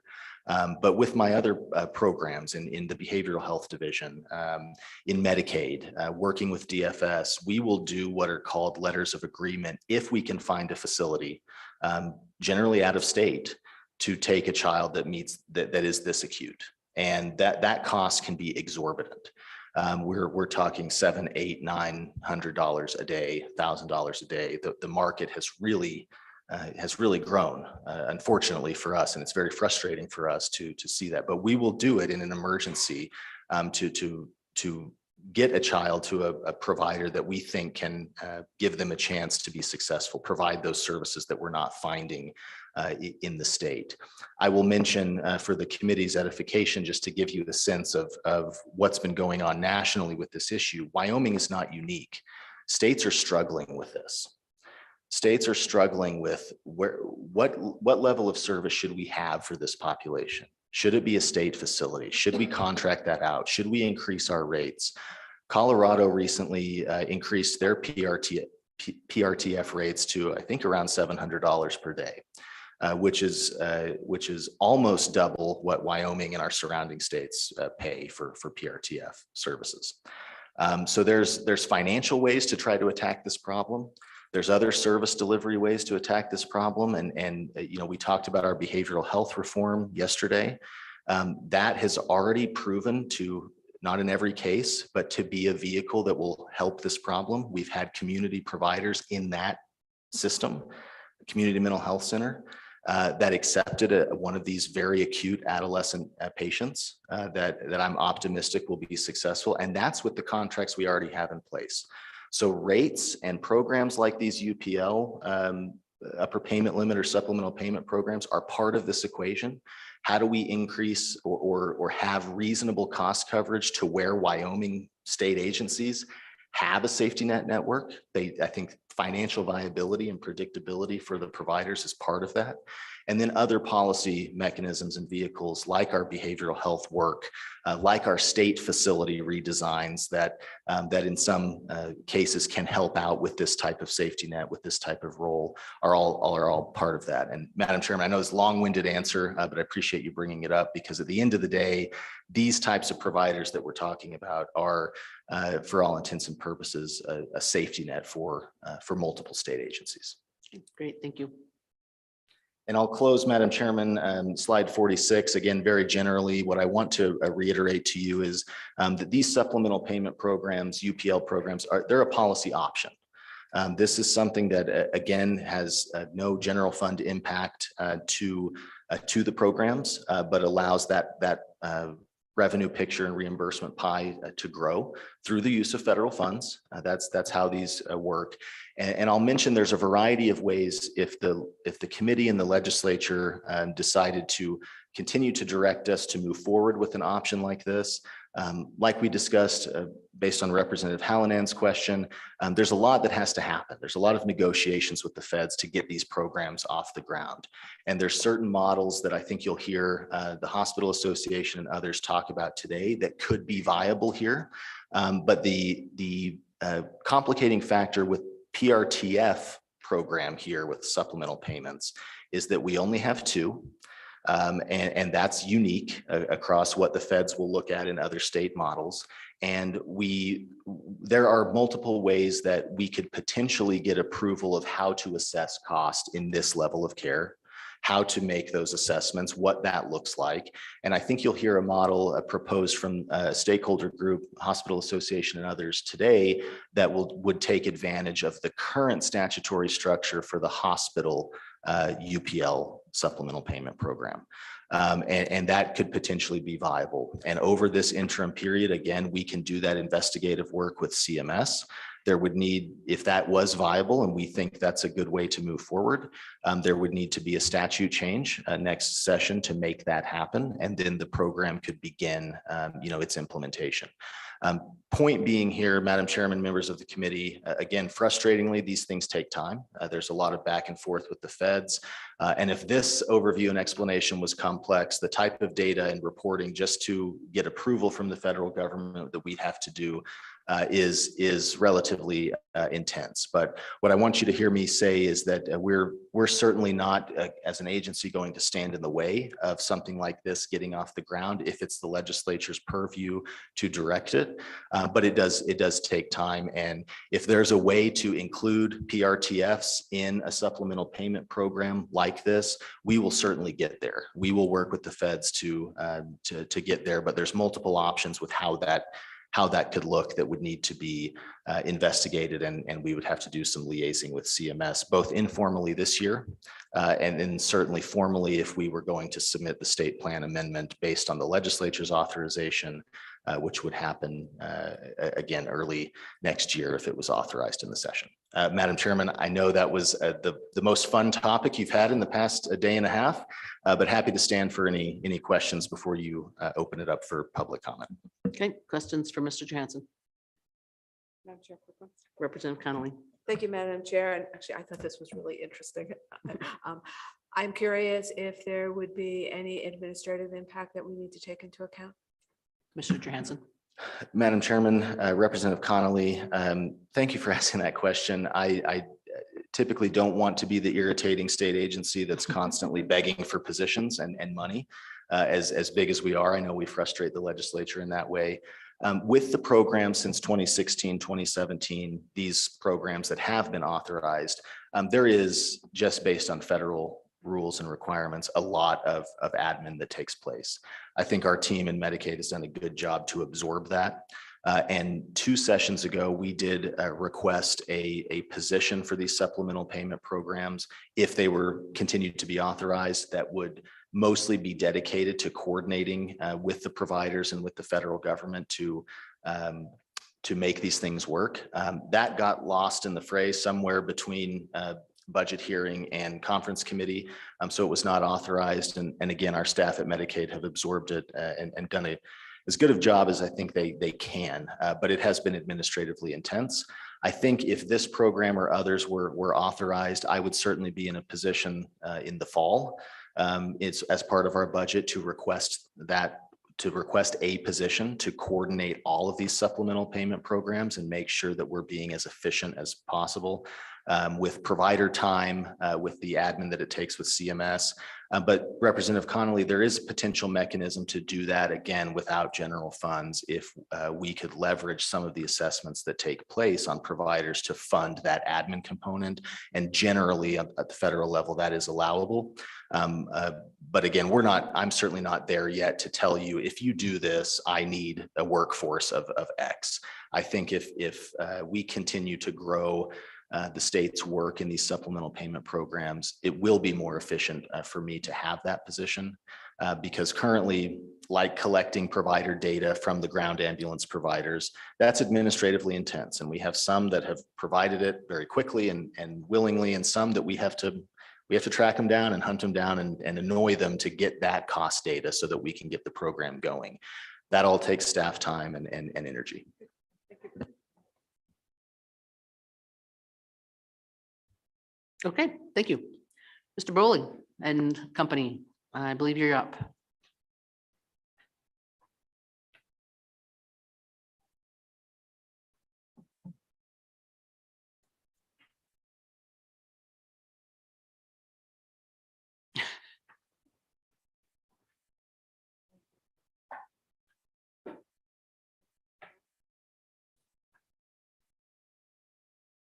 But with my other programs in the behavioral health division, in Medicaid, working with DFS, we will do what are called letters of agreement if we can find a facility, generally out of state, to take a child that meets that is this acute. And that cost can be exorbitant. We're talking $700, $800, $900 a day, $1,000 a day. The market has really grown, unfortunately for us, and it's very frustrating for us to see that. But we will do it in an emergency to get a child to a provider that we think can give them a chance to be successful, provide those services that we're not finding in the state. I will mention for the committee's edification, just to give you the sense of what's been going on nationally with this issue, Wyoming is not unique. States are struggling with this. States are struggling with what level of service should we have for this population? Should it be a state facility? Should we contract that out? Should we increase our rates? Colorado recently increased their PRTF rates to, I think, around $700 per day, which is almost double what Wyoming and our surrounding states pay for PRTF services. So there's financial ways to try to attack this problem. There's other service delivery ways to attack this problem. And we talked about our behavioral health reform yesterday. That has already proven to, not in every case, but to be a vehicle that will help this problem. We've had community providers in that system, community mental health center, that accepted one of these very acute adolescent patients that I'm optimistic will be successful. And that's with the contracts we already have in place. So rates and programs like these UPL, upper payment limit or supplemental payment programs, are part of this equation. How do we increase or have reasonable cost coverage to where Wyoming state agencies have a safety net network? I think financial viability and predictability for the providers is part of that. And then other policy mechanisms and vehicles like our behavioral health work, like our state facility redesigns that in some cases can help out with this type of safety net, with this type of role, are all part of that. And Madam Chairman, I know it's a long-winded answer, but I appreciate you bringing it up, because at the end of the day, these types of providers that we're talking about are, for all intents and purposes, a safety net for multiple state agencies. Great, thank you. And I'll close, Madam Chairman, slide 46. Again, very generally, what I want to reiterate to you is that these supplemental payment programs, UPL programs, they're a policy option. This is something that, again, has no general fund impact to the programs, but allows that revenue picture and reimbursement pie to grow through the use of federal funds. That's how these work. And I'll mention there's a variety of ways if the committee and the legislature decided to continue to direct us to move forward with an option like this. Like we discussed, based on Representative Hallinan's question, there's a lot that has to happen. There's a lot of negotiations with the feds to get these programs off the ground. And there's certain models that I think you'll hear the Hospital Association and others talk about today that could be viable here. But the complicating factor with PRTF program here with supplemental payments is that we only have two. And that's unique across what the feds will look at in other state models. And there are multiple ways that we could potentially get approval of how to assess cost in this level of care, how to make those assessments, what that looks like. And I think you'll hear a model proposed from a stakeholder group, Hospital Association and others today, that would take advantage of the current statutory structure for the hospital UPL supplemental payment program. And that could potentially be viable. And over this interim period, again, we can do that investigative work with CMS. There would need, if that was viable, and we think that's a good way to move forward, there would need to be a statute change next session to make that happen. And then the program could begin, its implementation. Point being here, Madam Chairman, members of the committee, again, frustratingly, these things take time. There's a lot of back and forth with the feds. And if this overview and explanation was complex, the type of data and reporting just to get approval from the federal government that we'd have to do is relatively intense. But what I want you to hear me say is that we're certainly not, as an agency, going to stand in the way of something like this getting off the ground if it's the legislature's purview to direct it. But it does take time. And if there's a way to include PRTFs in a supplemental payment program like this, we will certainly get there. We will work with the feds to get there, but there's multiple options with how that could look that would need to be investigated, and we would have to do some liaising with CMS, both informally this year and then certainly formally if we were going to submit the state plan amendment based on the legislature's authorization, which would happen again early next year if it was authorized in the session. Madam Chairman, I know that was the most fun topic you've had in the past day and a half, but happy to stand for any questions before you open it up for public comment. Okay, questions for Mr. Johansson? Madam Chair, quick one. Representative Connolly. Thank you, Madam Chair. And actually, I thought this was really interesting. I'm curious if there would be any administrative impact that we need to take into account. Mr. Johansson. Madam Chairman, Representative Connolly, thank you for asking that question. I typically don't want to be the irritating state agency that's constantly begging for positions and money. As big as we are, I know we frustrate the legislature in that way. With the program since 2016, 2017, these programs that have been authorized, there is, just based on federal rules and requirements, a lot of admin that takes place. I think our team in Medicaid has done a good job to absorb that. And 2 sessions ago, we did request a position for these supplemental payment programs if they were continued to be authorized, that would mostly be dedicated to coordinating with the providers and with the federal government to make these things work. That got lost in the fray somewhere between budget hearing and conference committee. So it was not authorized. And again, our staff at Medicaid have absorbed it and done as good of a job as I think they can, but it has been administratively intense. I think if this program or others were authorized, I would certainly be in a position in the fall. It's as part of our budget to request a position to coordinate all of these supplemental payment programs and make sure that we're being as efficient as possible with provider time, with the admin that it takes with CMS. But Representative Connolly, there is potential mechanism to do that again without general funds if we could leverage some of the assessments that take place on providers to fund that admin component. And generally at the federal level, that is allowable. But again, I'm certainly not there yet to tell you, if you do this, I need a workforce of X. I think if we continue to grow the state's work in these supplemental payment programs, it will be more efficient for me to have that position because currently, like collecting provider data from the ground ambulance providers, that's administratively intense. And we have some that have provided it very quickly and willingly, and some that we have to track them down and hunt them down and annoy them to get that cost data so that we can get the program going. That all takes staff time and energy. Okay, thank you. Mr. Bowling and company, I believe you're up.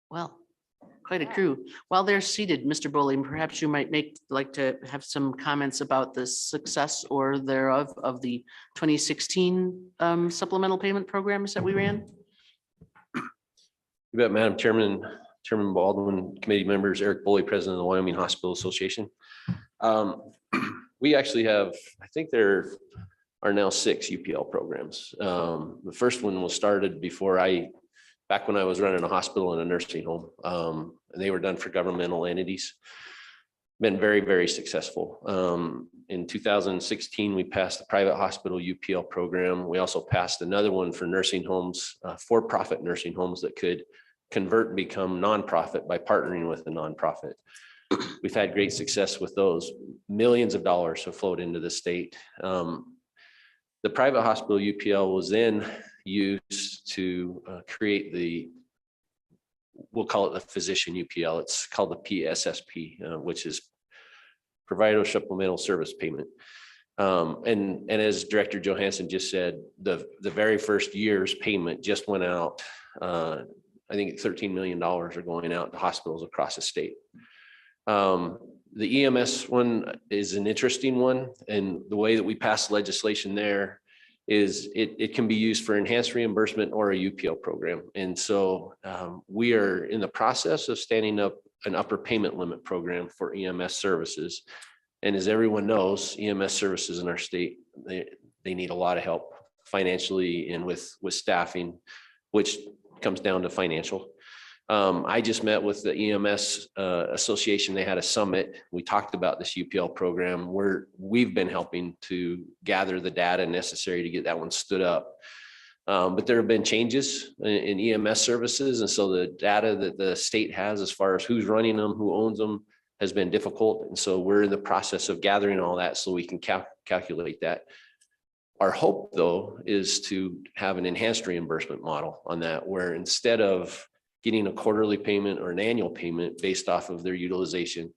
Well, quite a crew. While they're seated, Mr. Bowling, perhaps you might like to have some comments about the success or thereof of the 2016 supplemental payment programs that we ran. You bet, Madam Chairman, Chairman Baldwin, committee members, Eric Boley, President of the Wyoming Hospital Association. We actually have, I think there are now 6 UPL programs. The first one was started back when I was running a hospital and a nursing home. And they were done for governmental entities. Been very, very successful. In 2016, we passed the private hospital UPL program. We also passed another one for nursing homes, for-profit nursing homes that could convert and become nonprofit by partnering with a nonprofit. We've had great success with those. Millions of dollars have flowed into the state. The private hospital UPL was then used to create we'll call it the physician UPL. It's called the PSSP, which is Provider Supplemental Service Payment. And as Director Johansson just said, the very first year's payment just went out. I think $13 million are going out to hospitals across the state. The EMS one is an interesting one. And the way that we pass legislation there is it can be used for enhanced reimbursement or a UPL program. And so we are in the process of standing up an upper payment limit program for EMS services. And as everyone knows, EMS services in our state, they need a lot of help financially and with staffing, which comes down to financial. I just met with the EMS association. They had a summit. We talked about this UPL program where we've been helping to gather the data necessary to get that one stood up. But there have been changes in EMS services. And so the data that the state has as far as who's running them, who owns them, has been difficult. And so we're in the process of gathering all that so we can calculate that. Our hope, though, is to have an enhanced reimbursement model on that, where instead of getting a quarterly payment or an annual payment based off of their utilization,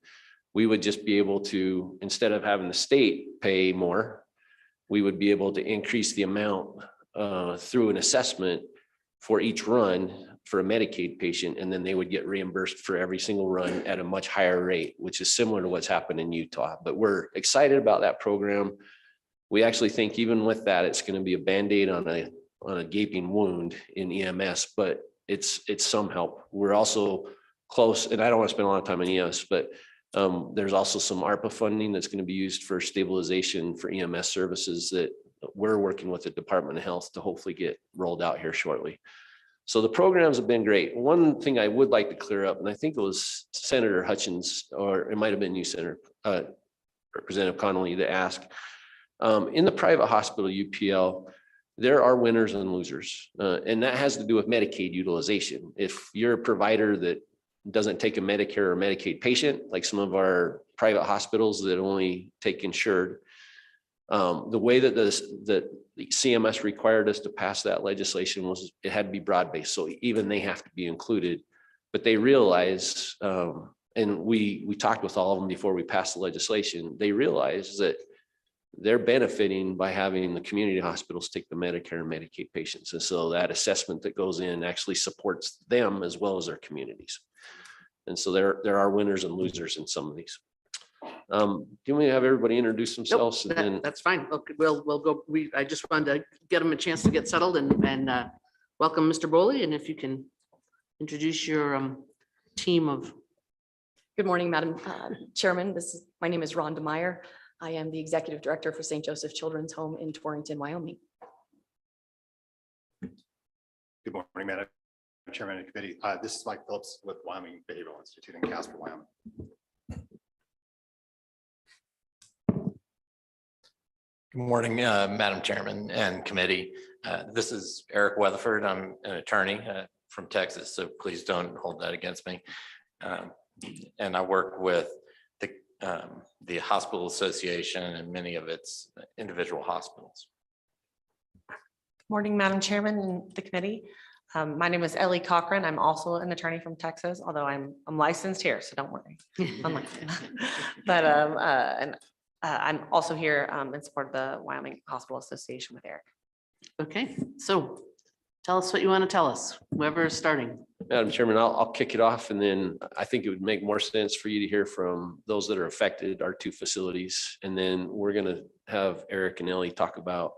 we would just be able to, instead of having the state pay more, we would be able to increase the amount through an assessment for each run for a Medicaid patient, and then they would get reimbursed for every single run at a much higher rate, which is similar to what's happened in Utah. But we're excited about that program. We actually think even with that, it's going to be a Band-Aid on a gaping wound in EMS, but it's some help. We're also close, and I don't want to spend a lot of time on EMS, but there's also some ARPA funding that's going to be used for stabilization for EMS services that we're working with the Department of Health to hopefully get rolled out here shortly. So the programs have been great. One thing I would like to clear up, and I think it was Senator Hutchins, or it might have been you, Senator Representative Connolly, that asked, in the private hospital UPL, there are winners and losers. And that has to do with Medicaid utilization. If you're a provider that doesn't take a Medicare or Medicaid patient, like some of our private hospitals that only take insured, the way that the CMS required us to pass that legislation was it had to be broad-based. So even they have to be included, but they realize, and we talked with all of them before we passed the legislation, they realize that they're benefiting by having the community hospitals take the Medicare and Medicaid patients. And so that assessment that goes in actually supports them as well as their communities. And so there are winners and losers in some of these. Do we have everybody introduce themselves? Nope, And then that's fine. Okay, we'll go. I just wanted to get them a chance to get settled and welcome Mr. Boley. And if you can introduce your team of. Good morning, Madam Chairman. My name is Rhonda Meyer. I am the Executive Director for St. Joseph Children's Home in Torrington, Wyoming. Good morning, Madam Chairman and Committee. This is Mike Phillips with Wyoming Behavioral Institute in Casper, Wyoming. Good morning, Madam Chairman and Committee. This is Eric Weatherford. I'm an attorney from Texas, so please don't hold that against me. And I work with the Hospital Association and many of its individual hospitals. Morning, Madam Chairman and the committee. My name is Ellie Cochran. I'm also an attorney from Texas, although I'm licensed here, so don't worry. But I'm also here in support of the Wyoming Hospital Association with Eric. Okay, so tell us what you want to tell us, whoever is starting. Madam Chairman, I'll kick it off, and then I think it would make more sense for you to hear from those that are affected, our two facilities. And then we're going to have Eric and Ellie talk about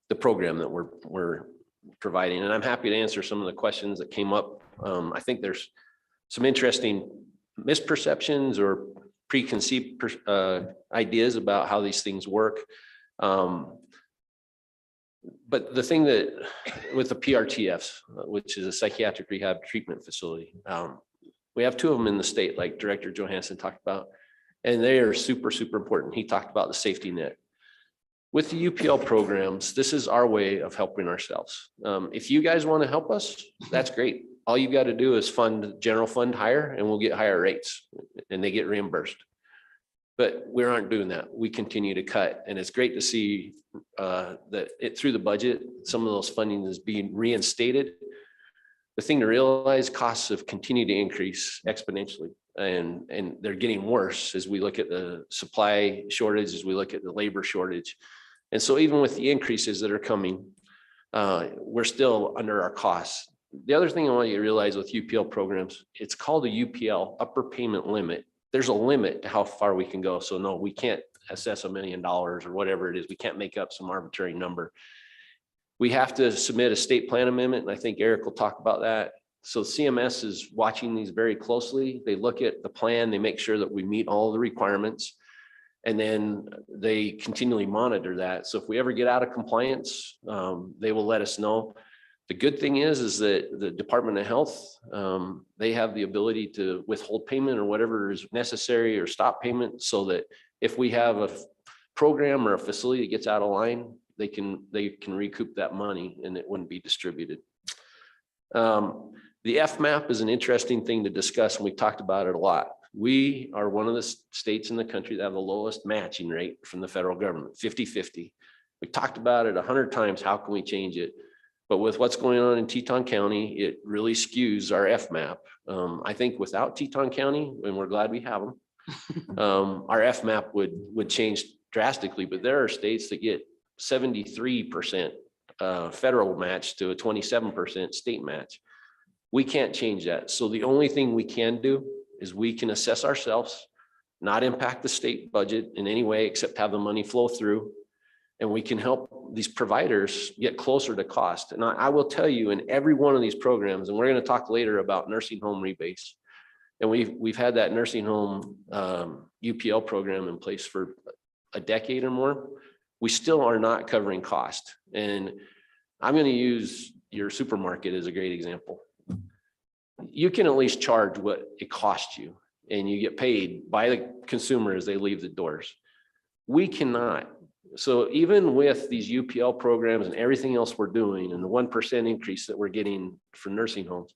the program that we're providing. And I'm happy to answer some of the questions that came up. I think there's some interesting misperceptions or preconceived ideas about how these things work. But the thing that with the PRTFs, which is a psychiatric rehab treatment facility, we have two of them in the state, like Director Johansson talked about, and they are super, super important. He talked about the safety net. With the UPL programs, this is our way of helping ourselves. If you guys want to help us, that's great. All you got to do is fund general fund higher, and we'll get higher rates, and they get reimbursed. But we aren't doing that. We continue to cut, and it's great to see that through the budget, some of those funding is being reinstated. The thing to realize, costs have continued to increase exponentially, and they're getting worse as we look at the supply shortage, as we look at the labor shortage. And so even with the increases that are coming, we're still under our costs. The other thing I want you to realize with UPL programs, it's called a UPL, upper payment limit. There's a limit to how far we can go. So no, we can't assess $1 million or whatever it is. We can't make up some arbitrary number. We have to submit a state plan amendment, and I think Eric will talk about that. So CMS is watching these very closely. They look at the plan, they make sure that we meet all the requirements, and then they continually monitor that. So if we ever get out of compliance, they will let us know. The good thing is that the Department of Health, they have the ability to withhold payment or whatever is necessary, or stop payment, so that if we have a program or a facility that gets out of line, they can recoup that money and it wouldn't be distributed. The FMAP is an interesting thing to discuss, and we talked about it a lot. We are one of the states in the country that have the lowest matching rate from the federal government, 50-50. We talked about it 100 times. How can we change it? But with what's going on in Teton County, it really skews our FMAP. I think without Teton County, and we're glad we have them, our FMAP would change drastically. But there are states that get 73% federal match to a 27% state match. We can't change that. So the only thing we can do is we can assess ourselves, not impact the state budget in any way except have the money flow through. And we can help these providers get closer to cost. And I will tell you, in every one of these programs, and we're going to talk later about nursing home rebates, and we've had that nursing home UPL program in place for a decade or more, we still are not covering cost. And I'm going to use your supermarket as a great example. You can at least charge what it costs you, and you get paid by the consumer as they leave the doors. We cannot. So even with these UPL programs and everything else we're doing, and the 1% increase that we're getting for nursing homes,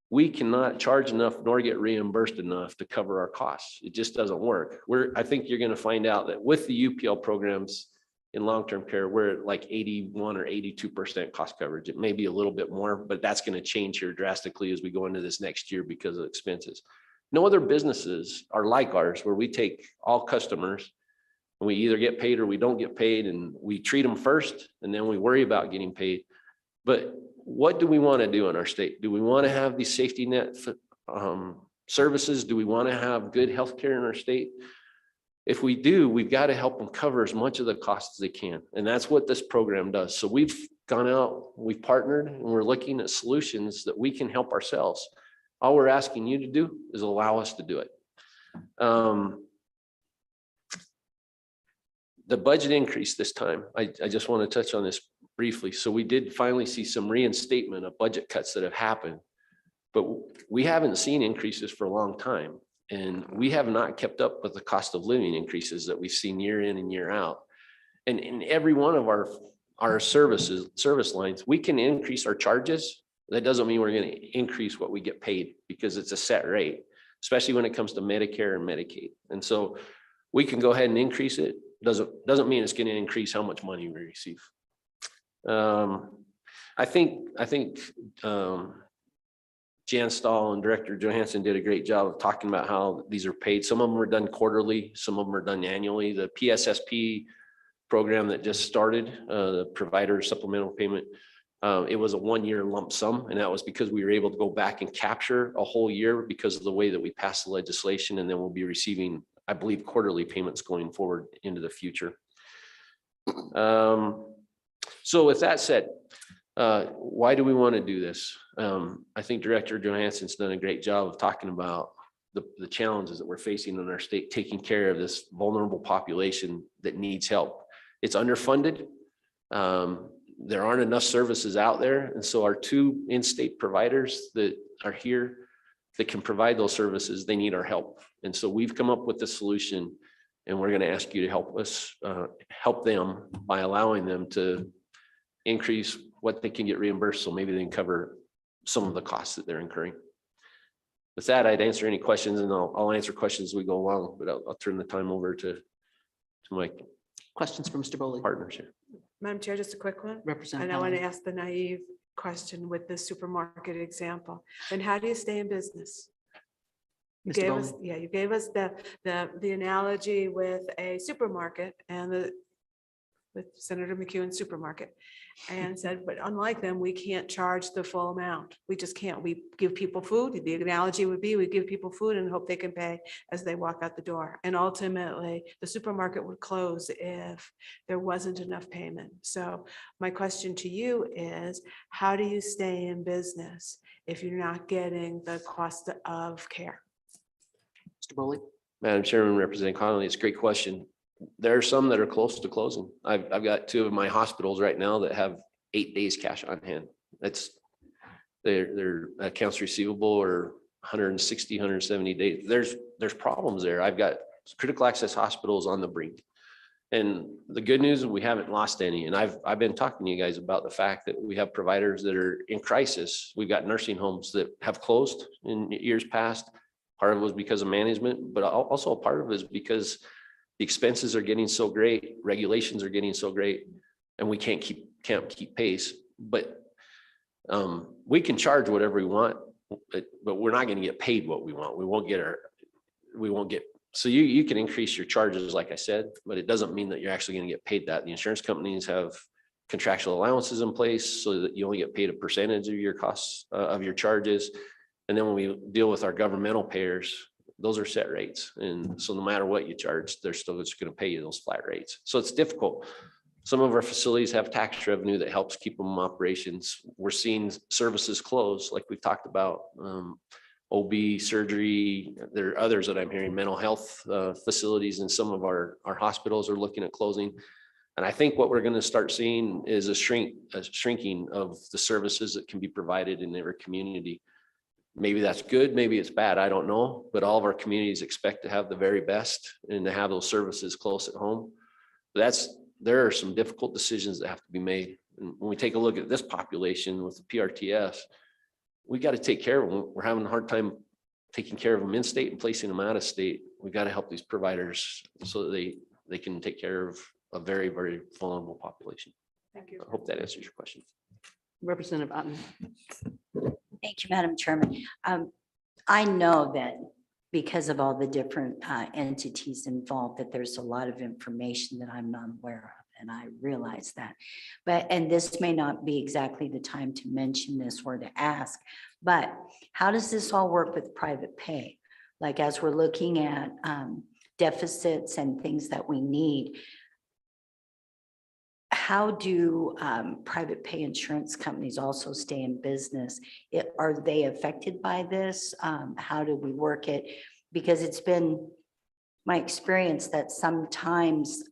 we cannot charge enough nor get reimbursed enough to cover our costs. It just doesn't work. I think you're going to find out that with the UPL programs in long-term care, we're at like 81 or 82% cost coverage. It may be a little bit more, but that's going to change here drastically as we go into this next year because of expenses. No other businesses are like ours, where we take all customers and we either get paid or we don't get paid, and we treat them first and then we worry about getting paid. But what do we want to do in our state? Do we want to have these safety net services? Do we want to have good healthcare in our state? If we do, we've got to help them cover as much of the cost as they can. And that's what this program does. So we've gone out, we've partnered, and we're looking at solutions that we can help ourselves. All we're asking you to do is allow us to do it. The budget increase this time, I just want to touch on this briefly. So we did finally see some reinstatement of budget cuts that have happened, but we haven't seen increases for a long time. And we have not kept up with the cost of living increases that we've seen year in and year out. And in every one of our service lines, we can increase our charges. That doesn't mean we're going to increase what we get paid, because it's a set rate, especially when it comes to Medicare and Medicaid. And so we can go ahead and increase it. Doesn't mean it's going to increase how much money we receive. I think Jan Stahl and Director Johansson did a great job of talking about how these are paid. Some of them are done quarterly, some of them are done annually. The PSSP program that just started, the provider supplemental payment, it was a 1-year lump sum, and that was because we were able to go back and capture a whole year because of the way that we passed the legislation, and then we'll be receiving, I believe, quarterly payments going forward into the future. So with that said, why do we want to do this? I think Director Johansson's done a great job of talking about the challenges that we're facing in our state, taking care of this vulnerable population that needs help. It's underfunded. There aren't enough services out there. And so our 2 in-state providers that are here that can provide those services, they need our help. And so we've come up with a solution, and we're going to ask you to help us, help them by allowing them to increase what they can get reimbursed, so maybe they can cover some of the costs that they're incurring. with that, I'd answer any questions, and I'll answer questions as we go along, but I'll turn the time over to my Questions for Mr. Bowley? partners here. Madam Chair, just a quick one. Representative And I want to Allen. ask the naive question with the supermarket example. Then how do you stay in business? You Mr. gave us, Bowley. yeah, you gave us the analogy with a supermarket and with Senator McEwen's supermarket, and said, but unlike them, we can't charge the full amount. We just can't. We give people food. The analogy would be we give people food and hope they can pay as they walk out the door. And ultimately, the supermarket would close if there wasn't enough payment. So my question to you is, how do you stay in business if you're not getting the cost of care? Mr. Bowley. Madam Chairman, Representative Connolly, it's a great question. There are some that are close to closing. I've got 2 of my hospitals right now that have 8 days cash on hand. That's their accounts receivable or 160, 170 days. There's problems there. I've got critical access hospitals on the brink. And the good news is we haven't lost any. And I've been talking to you guys about the fact that we have providers that are in crisis. We've got nursing homes that have closed in years past. Part of it was because of management, but also a part of it is because the expenses are getting so great, regulations are getting so great, and we can't keep pace. But we can charge whatever we want, but we're not going to get paid what we want. We won't get. So you can increase your charges, like I said, but it doesn't mean that you're actually going to get paid that. The insurance companies have contractual allowances in place so that you only get paid a percentage of your costs of your charges. And then when we deal with our governmental payers, those are set rates. And so no matter what you charge, they're still just going to pay you those flat rates. So it's difficult. Some of our facilities have tax revenue that helps keep them in operations. We're seeing services close, like we've talked about, OB, surgery. There are others that I'm hearing, mental health facilities, and some of our hospitals are looking at closing. And I think what we're going to start seeing is a shrinking of the services that can be provided in every community. Maybe that's good, maybe it's bad, I don't know, but all of our communities expect to have the very best and to have those services close at home. There are some difficult decisions that have to be made. And when we take a look at this population with the PRTS, we got to take care of them. We're having a hard time taking care of them in state and placing them out of state. We got to help these providers so that they can take care of a very, very vulnerable population. Thank you. I hope that answers your question. Representative Otten. Thank you, Madam Chairman. I know that because of all the different entities involved, that there's a lot of information that I'm not aware of, and I realize that. And this may not be exactly the time to mention this or to ask, but how does this all work with private pay? Like, as we're looking at deficits and things that we need, how do private pay insurance companies also stay in business? Are they affected by this? How do we work it? Because it's been my experience that sometimes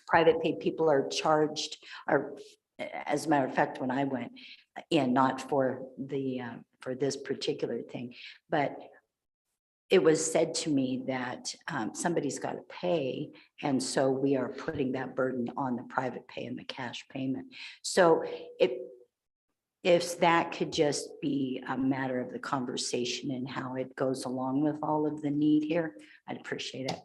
private pay people are charged, or as a matter of fact, when I went in, not for this particular thing, but it was said to me that somebody's got to pay, and so we are putting that burden on the private pay and the cash payment. So if that could just be a matter of the conversation and how it goes along with all of the need here, I'd appreciate it.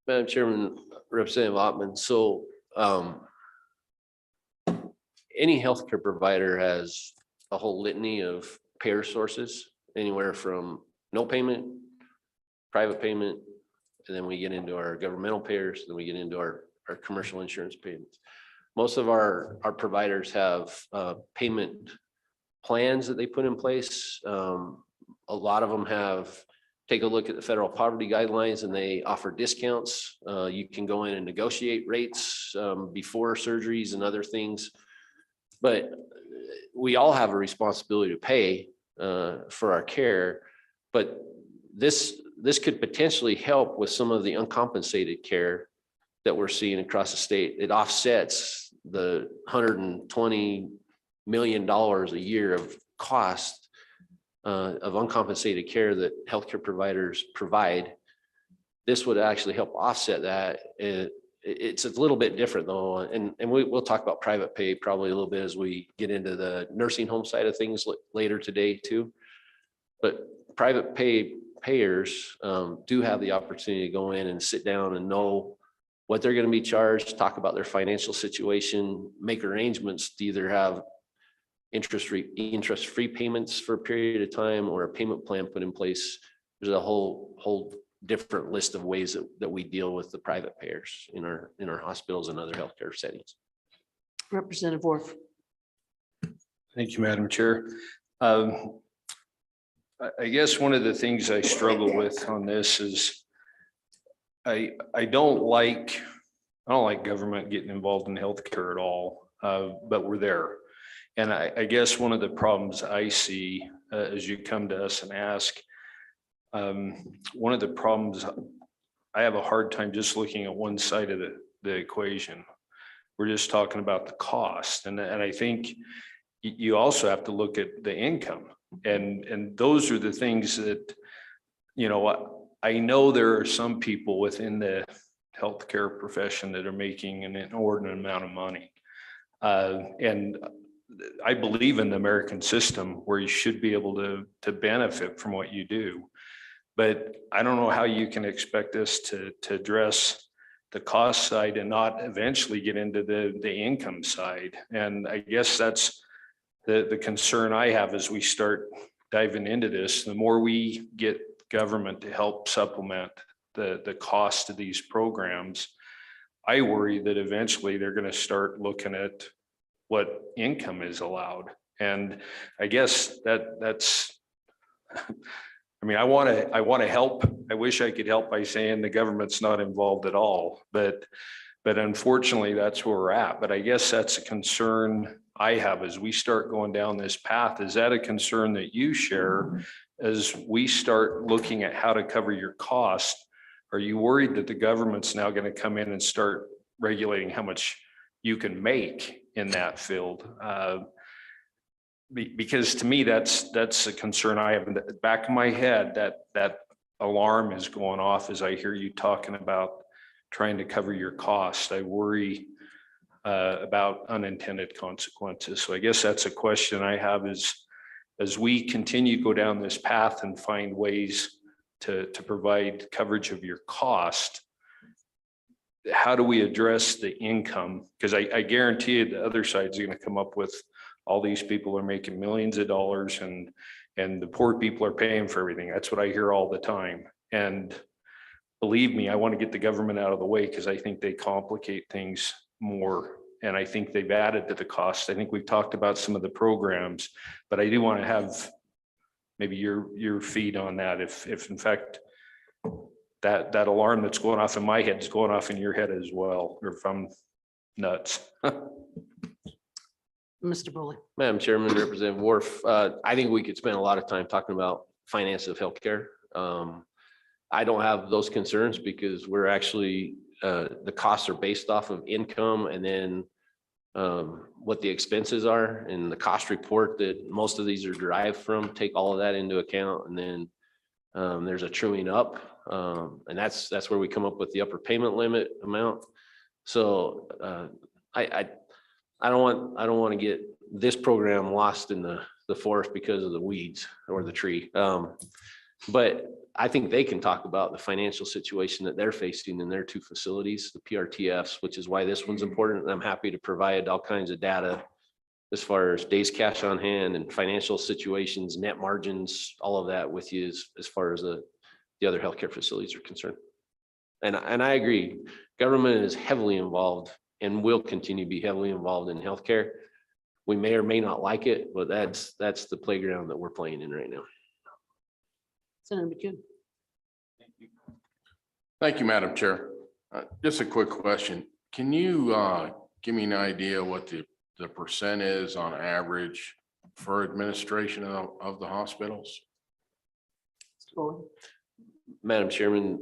Madam Chairman, Representative Ottman, so any healthcare provider has a whole litany of payer sources, anywhere from no payment, private payment, and then we get into our governmental payers, then we get into our commercial insurance payments. Most of our providers have payment plans that they put in place. A lot of them take a look at the federal poverty guidelines, and they offer discounts. You can go in and negotiate rates before surgeries and other things. But we all have a responsibility to pay for our care. But this could potentially help with some of the uncompensated care that we're seeing across the state. It offsets the $120 million a year of cost of uncompensated care that healthcare providers provide. This would actually help offset that. It's a little bit different though, and we'll talk about private pay probably a little bit as we get into the nursing home side of things later today too. But private payers do have the opportunity to go in and sit down and know what they're going to be charged, talk about their financial situation, make arrangements to either have interest-free payments for a period of time or a payment plan put in place. There's a whole different list of ways that we deal with the private payers in our hospitals and other healthcare settings. Representative Worf. Thank you, Madam Chair. I guess one of the things I struggle with on this is I don't like government getting involved in healthcare at all, but we're there. And I guess one of the problems I see as you come to us and ask, one of the problems, I have a hard time just looking at one side of the equation. We're just talking about the cost. And I think you also have to look at the income. And those are the things that, you know, I know there are some people within the healthcare profession that are making an inordinate amount of money. And I believe in the American system where you should be able to benefit from what you do. But I don't know how you can expect us to address the cost side and not eventually get into the income side. And I guess that's the concern I have as we start diving into this. The more we get government to help supplement the cost of these programs, I worry that eventually they're going to start looking at what income is allowed. And I guess that's, I mean, I want to help. I wish I could help by saying the government's not involved at all, but unfortunately that's where we're at. But I guess that's a concern I have as we start going down this path. Is that a concern that you share as we start looking at how to cover your cost? Are you worried that the government's now going to come in and start regulating how much you can make in that field? Because to me, that's a concern I have in the back of my head, that alarm is going off as I hear you talking about trying to cover your cost. I worry about unintended consequences. So I guess that's a question I have is, as we continue to go down this path and find ways to provide coverage of your cost, how do we address the income? Because I guarantee you the other side's going to come up with all these people are making millions of dollars and the poor people are paying for everything. That's what I hear all the time. And believe me, I want to get the government out of the way because I think they complicate things more. And I think they've added to the cost. I think we've talked about some of the programs, but I do want to have maybe your feed on that. If in fact that alarm that's going off in my head is going off in your head as well, or if I'm nuts. Mr. Bowley. Madam Chairman, Representative Worf, I think we could spend a lot of time talking about finance of healthcare. I don't have those concerns because we're actually, the costs are based off of income and then what the expenses are, and the cost report that most of these are derived from, take all of that into account. And then there's a truing up, and that's where we come up with the upper payment limit amount. So I don't want to get this program lost in the forest because of the weeds or the tree. But I think they can talk about the financial situation that they're facing in their two facilities, the PRTFs, which is why this one's important. And I'm happy to provide all kinds of data as far as days cash on hand and financial situations, net margins, all of that with you as far as the other healthcare facilities are concerned. And I agree, government is heavily involved and will continue to be heavily involved in healthcare. We may or may not like it, but that's the playground that we're playing in right now. Senator McCune. Thank you, Madam Chair. Just a quick question. Can you give me an idea what the percent is on average for administration of the hospitals? Madam Chairman,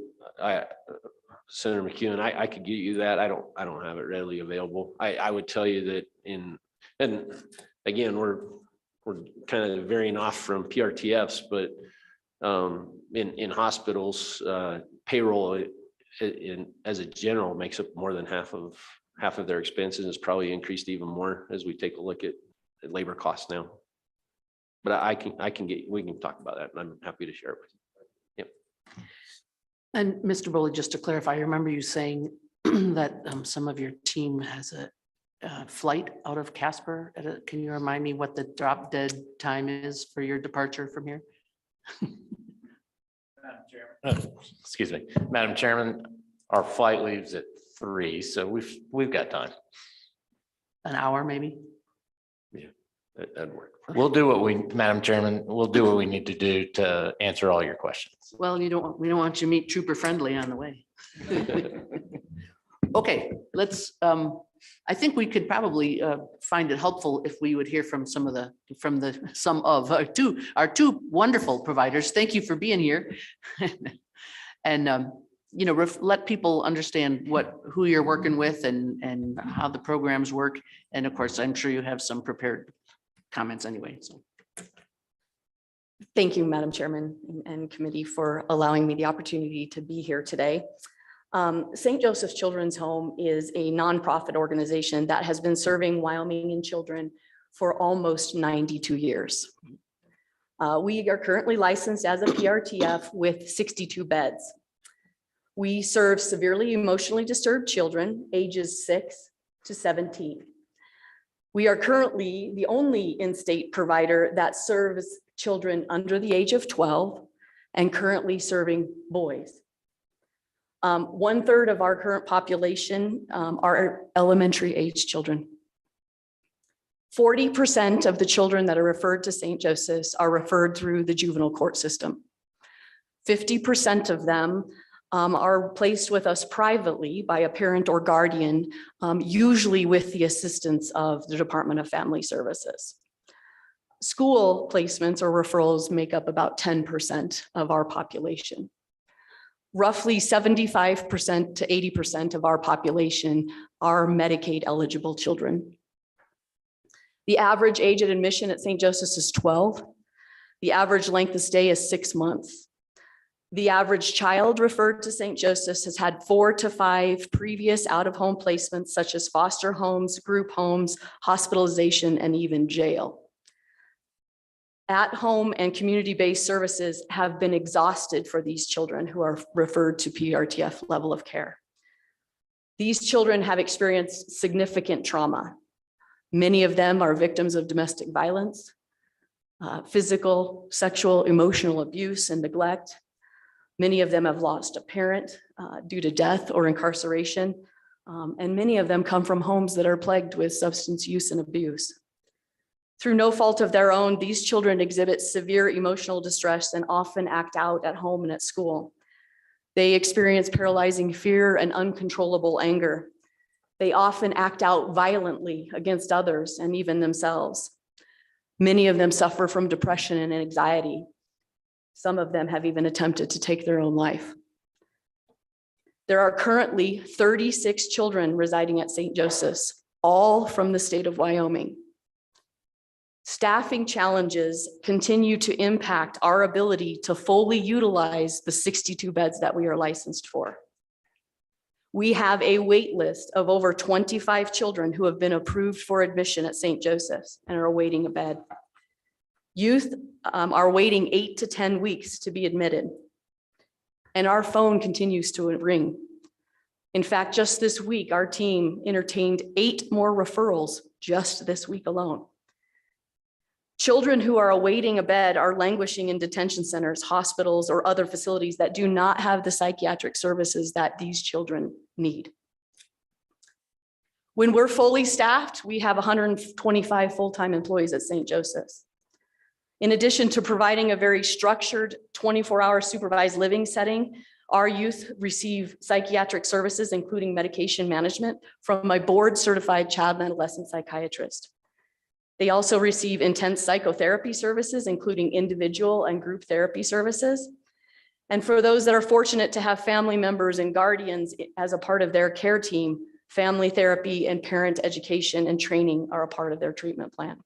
Senator McCune, I could get you that. I don't have it readily available. I would tell you that and again, we're kind of varying off from PRTFs, but in hospitals, payroll as a general makes up more than half of their expenses. It's probably increased even more as we take a look at labor costs now. But we can talk about that, and I'm happy to share it with you. Yep. And Mr. Bowley, just to clarify, I remember you saying that some of your team has a flight out of Casper. Can you remind me what the drop dead time is for your departure from here? Excuse me, Madam Chairman, our flight leaves at 3, so we've got time. An hour, maybe? That'd work. Madam Chairman, we'll do what we need to do to answer all your questions. Well, we don't want you to meet Trooper Friendly on the way. Okay, let's, I think we could probably find it helpful if we would hear from some of our two wonderful providers. Thank you for being here. And let people understand who you're working with and how the programs work. And of course, I'm sure you have some prepared comments anyway, so. Thank you, Madam Chairman and committee, for allowing me the opportunity to be here today. St. Joseph's Children's Home is a nonprofit organization that has been serving Wyomingian children for almost 92 years. We are currently licensed as a PRTF with 62 beds. We serve severely emotionally disturbed children ages 6 to 17. We are currently the only in-state provider that serves children under the age of 12 and currently serving boys. 1/3 of our current population are elementary age children. 40% of the children that are referred to St. Joseph's are referred through the juvenile court system. 50% of them are placed with us privately by a parent or guardian, usually with the assistance of the Department of Family Services. School placements or referrals make up about 10% of our population. Roughly 75% to 80% of our population are Medicaid eligible children. The average age at admission at St. Joseph's is 12. The average length of stay is 6 months. The average child referred to St. Joseph's has had 4 to 5 previous out-of-home placements, such as foster homes, group homes, hospitalization, and even jail. At-home and community-based services have been exhausted for these children who are referred to PRTF level of care. These children have experienced significant trauma. Many of them are victims of domestic violence, physical, sexual, emotional abuse, and neglect. Many of them have lost a parent due to death or incarceration, and many of them come from homes that are plagued with substance use and abuse. Through no fault of their own, these children exhibit severe emotional distress and often act out at home and at school. They experience paralyzing fear and uncontrollable anger. They often act out violently against others and even themselves. Many of them suffer from depression and anxiety. Some of them have even attempted to take their own life. There are currently 36 children residing at St. Joseph's, all from the state of Wyoming. Staffing challenges continue to impact our ability to fully utilize the 62 beds that we are licensed for. We have a wait list of over 25 children who have been approved for admission at St. Joseph's and are awaiting a bed. Youth are waiting 8 to 10 weeks to be admitted. And our phone continues to ring. In fact, just this week, our team entertained 8 more referrals just this week alone. Children who are awaiting a bed are languishing in detention centers, hospitals, or other facilities that do not have the psychiatric services that these children need. When we're fully staffed, we have 125 full-time employees at St. Joseph's. In addition to providing a very structured 24-hour supervised living setting, our youth receive psychiatric services, including medication management, from a board-certified child and adolescent psychiatrist. They also receive intense psychotherapy services, including individual and group therapy services. And for those that are fortunate to have family members and guardians as a part of their care team, family therapy and parent education and training are a part of their treatment plan.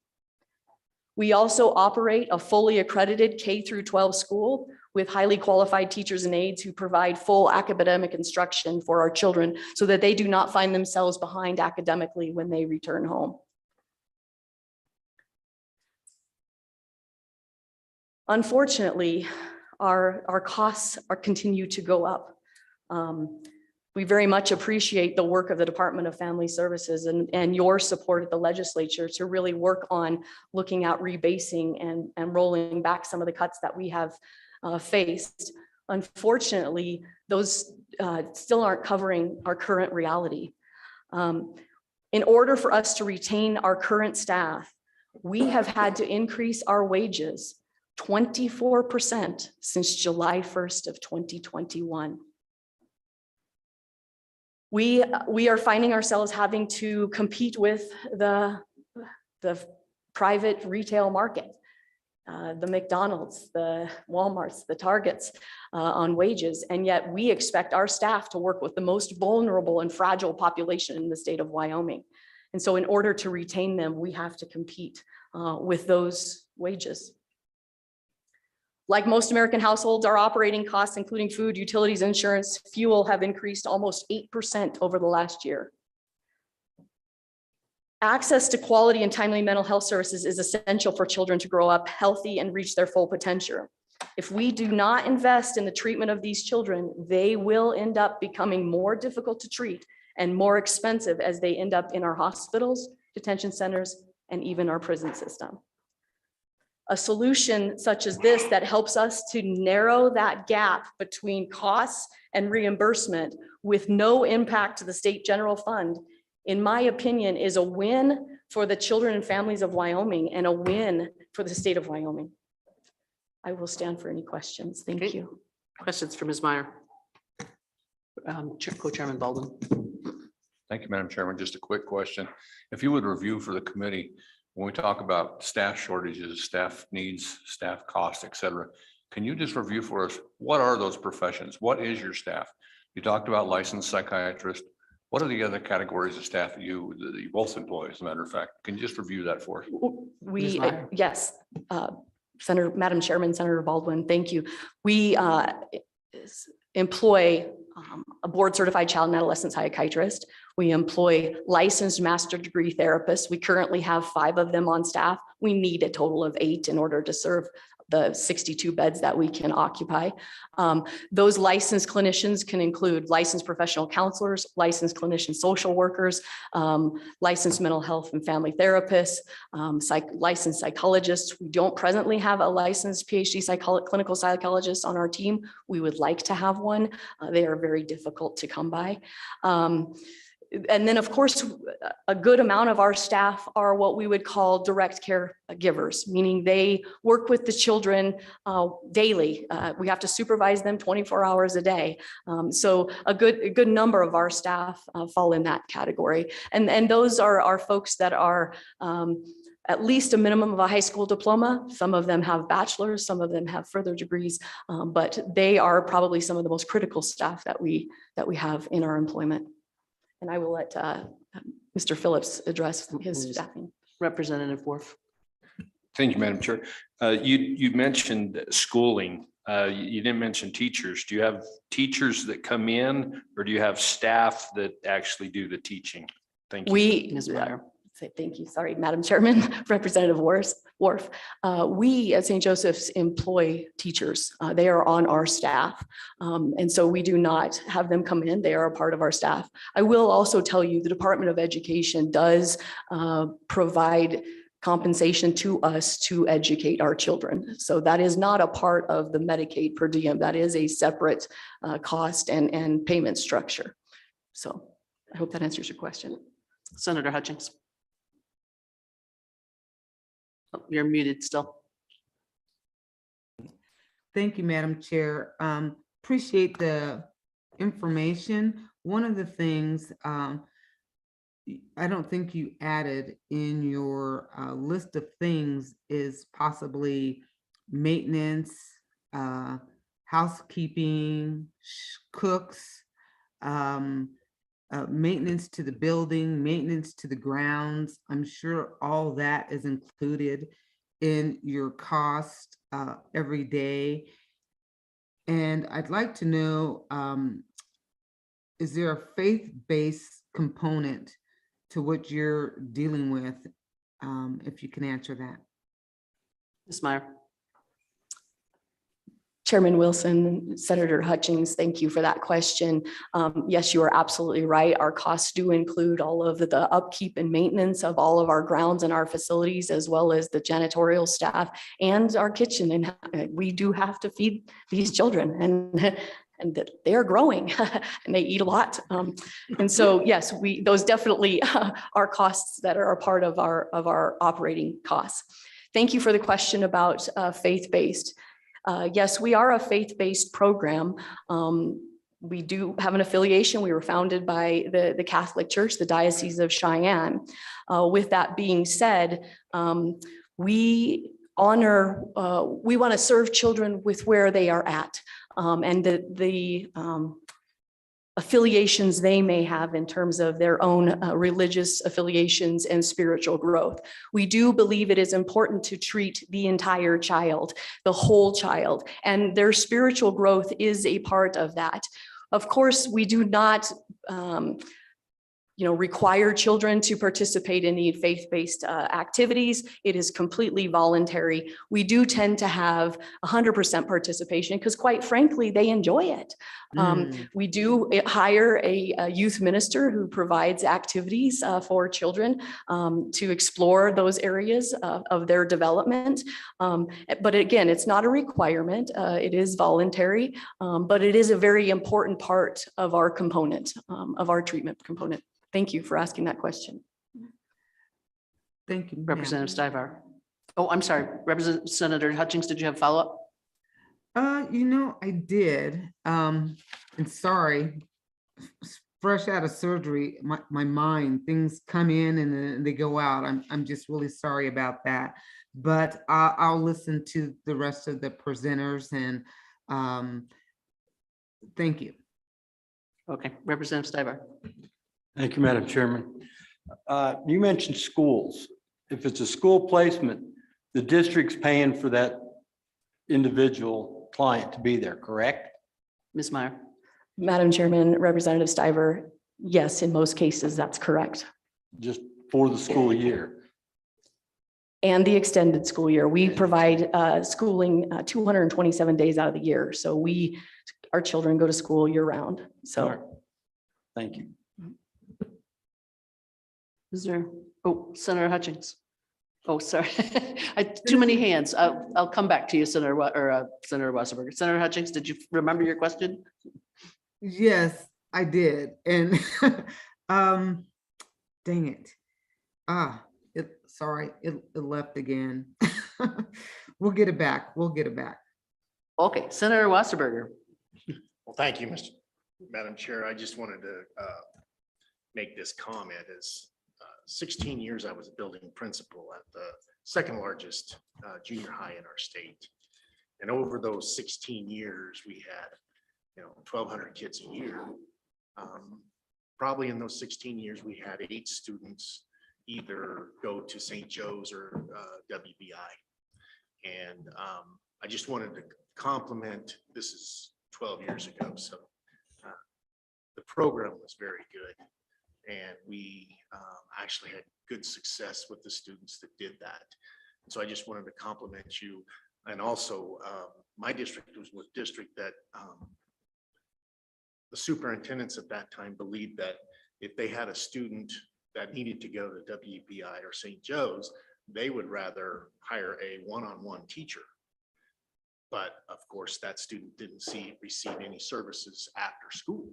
We also operate a fully accredited K-12 school with highly qualified teachers and aides who provide full academic instruction for our children so that they do not find themselves behind academically when they return home. Unfortunately, our costs continue to go up. We very much appreciate the work of the Department of Family Services and your support at the legislature to really work on looking at rebasing and rolling back some of the cuts that we have faced. Unfortunately, those still aren't covering our current reality. In order for us to retain our current staff, we have had to increase our wages 24% since July 1st of 2021. We are finding ourselves having to compete with the private retail market, the McDonald's, the Walmarts, the Targets on wages. And yet we expect our staff to work with the most vulnerable and fragile population in the state of Wyoming. And so in order to retain them, we have to compete with those wages. Like most American households, our operating costs, including food, utilities, insurance, fuel, have increased almost 8% over the last year. Access to quality and timely mental health services is essential for children to grow up healthy and reach their full potential. If we do not invest in the treatment of these children, they will end up becoming more difficult to treat and more expensive as they end up in our hospitals, detention centers, and even our prison system. A solution such as this that helps us to narrow that gap between costs and reimbursement with no impact to the state general fund, in my opinion, is a win for the children and families of Wyoming and a win for the state of Wyoming. I will stand for any questions. Thank you. Questions for Ms. Meyer? Co-Chairman Baldwin. Thank you, Madam Chairman. Just a quick question. If you would review for the committee, when we talk about staff shortages, staff needs, staff costs, et cetera, can you just review for us, what are those professions? What is your staff? You talked about licensed psychiatrist. What are the other categories of staff that you both employ, as a matter of fact? Can you just review that for us? Yes, Madam Chairman, Senator Baldwin, thank you. We employ a board certified child and adolescent psychiatrist. We employ licensed master degree therapists. We currently have 5 of them on staff. We need a total of 8 in order to serve the 62 beds that we can occupy. Those licensed clinicians can include licensed professional counselors, licensed clinician social workers, licensed mental health and family therapists, licensed psychologists. We don't presently have a licensed PhD clinical psychologist on our team. We would like to have one. They are very difficult to come by. And then, of course, a good amount of our staff are what we would call direct care givers, meaning they work with the children daily. We have to supervise them 24 hours a day. So a good number of our staff fall in that category. And those are folks that are at least a minimum of a high school diploma. Some of them have bachelors, some of them have further degrees, but they are probably some of the most critical staff that we have in our employment. And I will let Mr. Phillips address his staffing. Representative Worf. Thank you, Madam Chair. You mentioned schooling. You didn't mention teachers. Do you have teachers that come in, or do you have staff that actually do the teaching? Thank you. Ms. Meyer. Thank you. Sorry, Madam Chairman, Representative Worf. We at St. Joseph's employ teachers. They are on our staff. And so we do not have them come in. They are a part of our staff. I will also tell you the Department of Education does provide compensation to us to educate our children. So that is not a part of the Medicaid per diem. That is a separate cost and payment structure. So I hope that answers your question. Senator Hutchings. Oh, you're muted still. Thank you, Madam Chair. Appreciate the information. One of the things I don't think you added in your list of things is possibly maintenance, housekeeping, cooks, maintenance to the building, maintenance to the grounds. I'm sure all that is included in your cost every day. And I'd like to know, is there a faith-based component to what you're dealing with? If you can answer that. Ms. Meyer. Chairman Wilson, Senator Hutchings, thank you for that question. Yes, you are absolutely right. Our costs do include all of the upkeep and maintenance of all of our grounds and our facilities, as well as the janitorial staff and our kitchen. And we do have to feed these children, and that they are growing and they eat a lot. And so, yes, those definitely are costs that are a part of our operating costs. Thank you for the question about faith-based. Yes, we are a faith-based program. We do have an affiliation. We were founded by the Catholic Church, the Diocese of Cheyenne. With that being said, we want to serve children with where they are at, and the affiliations they may have in terms of their own religious affiliations and spiritual growth. We do believe it is important to treat the entire child, the whole child, and their spiritual growth is a part of that. Of course, we do not require children to participate in the faith-based activities. It is completely voluntary. We do tend to have 100% participation because, quite frankly, they enjoy it. We do hire a youth minister who provides activities for children to explore those areas of their development. But again, it's not a requirement. It is voluntary, but it is a very important part of our component, of our treatment component. Thank you for asking that question. Thank you. Representative Stivar. Oh, I'm sorry. Senator Hutchings, did you have follow-up? I did. And sorry, fresh out of surgery, my mind, things come in and then they go out. I'm just really sorry about that. But I'll listen to the rest of the presenters and thank you. Okay, Representative Stivar. Thank you, Madam Chairman. You mentioned schools. If it's a school placement, the district's paying for that individual client to be there, correct? Ms. Meyer. Madam Chairman, Representative Stiver, yes, in most cases, that's correct. Just for the school year? And the extended school year. We provide schooling 227 days out of the year. So our children go to school year round. So. Right. Thank you. Is there, Senator Hutchings? Oh, sorry. Too many hands. I'll come back to you, Senator Wasserberger. Senator Hutchings, did you remember your question? Yes, I did. And dang it. Sorry, it left again. We'll get it back. Okay, Senator Wasserberger. Well, thank you, Madam Chair. I just wanted to make this comment. As 16 years I was a building principal at the second largest junior high in our state. And over those 16 years, we had 1,200 kids a year. Probably in those 16 years, we had 8 students either go to St. Joe's or WBI. And I just wanted to compliment, this is 12 years ago, so the program was very good. And we actually had good success with the students that did that. So I just wanted to compliment you. And also my district was a district that the superintendents at that time believed that if they had a student that needed to go to WBI or St. Joe's, they would rather hire a one-on-one teacher. But of course, that student didn't receive any services after school.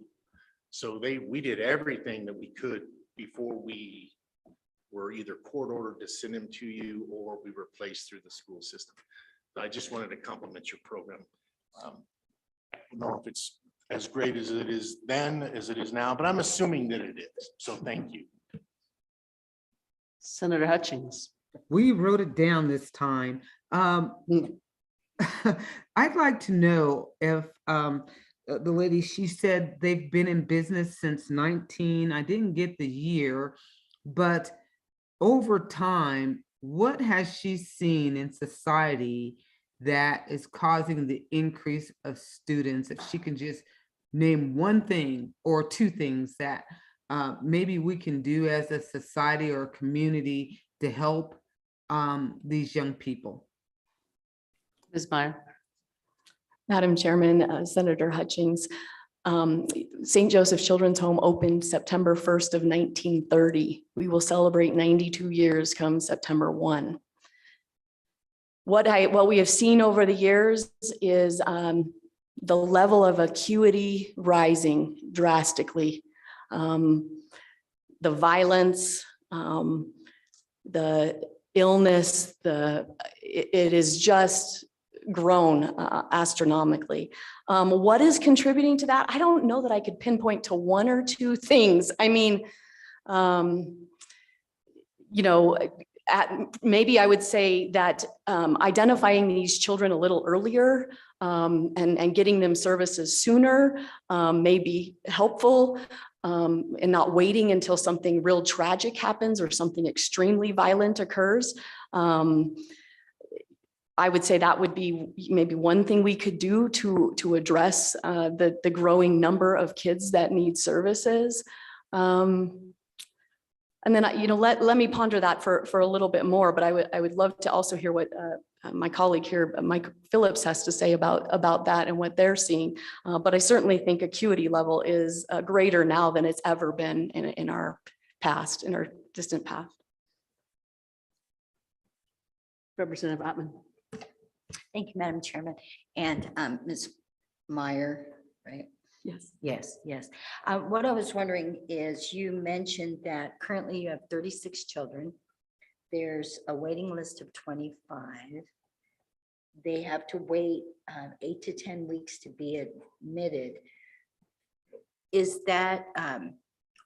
So we did everything that we could before we were either court ordered to send them to you or we were placed through the school system. But I just wanted to compliment your program. I don't know if it's as great as it is then as it is now, but I'm assuming that it is. So thank you. Senator Hutchings. We wrote it down this time. I'd like to know if the lady, she said they've been in business since 19. I didn't get the year, but over time, what has she seen in society that is causing the increase of students? If she can just name one thing or two things that maybe we can do as a society or a community to help these young people. Ms. Meyer. Madam Chairman, Senator Hutchings, St. Joseph Children's Home opened September 1st of 1930. We will celebrate 92 years come September 1. What we have seen over the years is the level of acuity rising drastically. The violence, the illness, it is just grown astronomically. What is contributing to that? I don't know that I could pinpoint to one or two things. I mean, maybe I would say that identifying these children a little earlier and getting them services sooner may be helpful, and not waiting until something real tragic happens or something extremely violent occurs. I would say that would be maybe one thing we could do to address the growing number of kids that need services. And then, let me ponder that for a little bit more, but I would love to also hear what my colleague here, Mike Phillips, has to say about that and what they're seeing. But I certainly think acuity level is greater now than it's ever been in our past, in our distant past. Representative Ottman. Thank you, Madam Chairman. And Ms. Meyer, right? Yes. Yes. What I was wondering is you mentioned that currently you have 36 children. There's a waiting list of 25. They have to wait 8 to 10 weeks to be admitted. Is that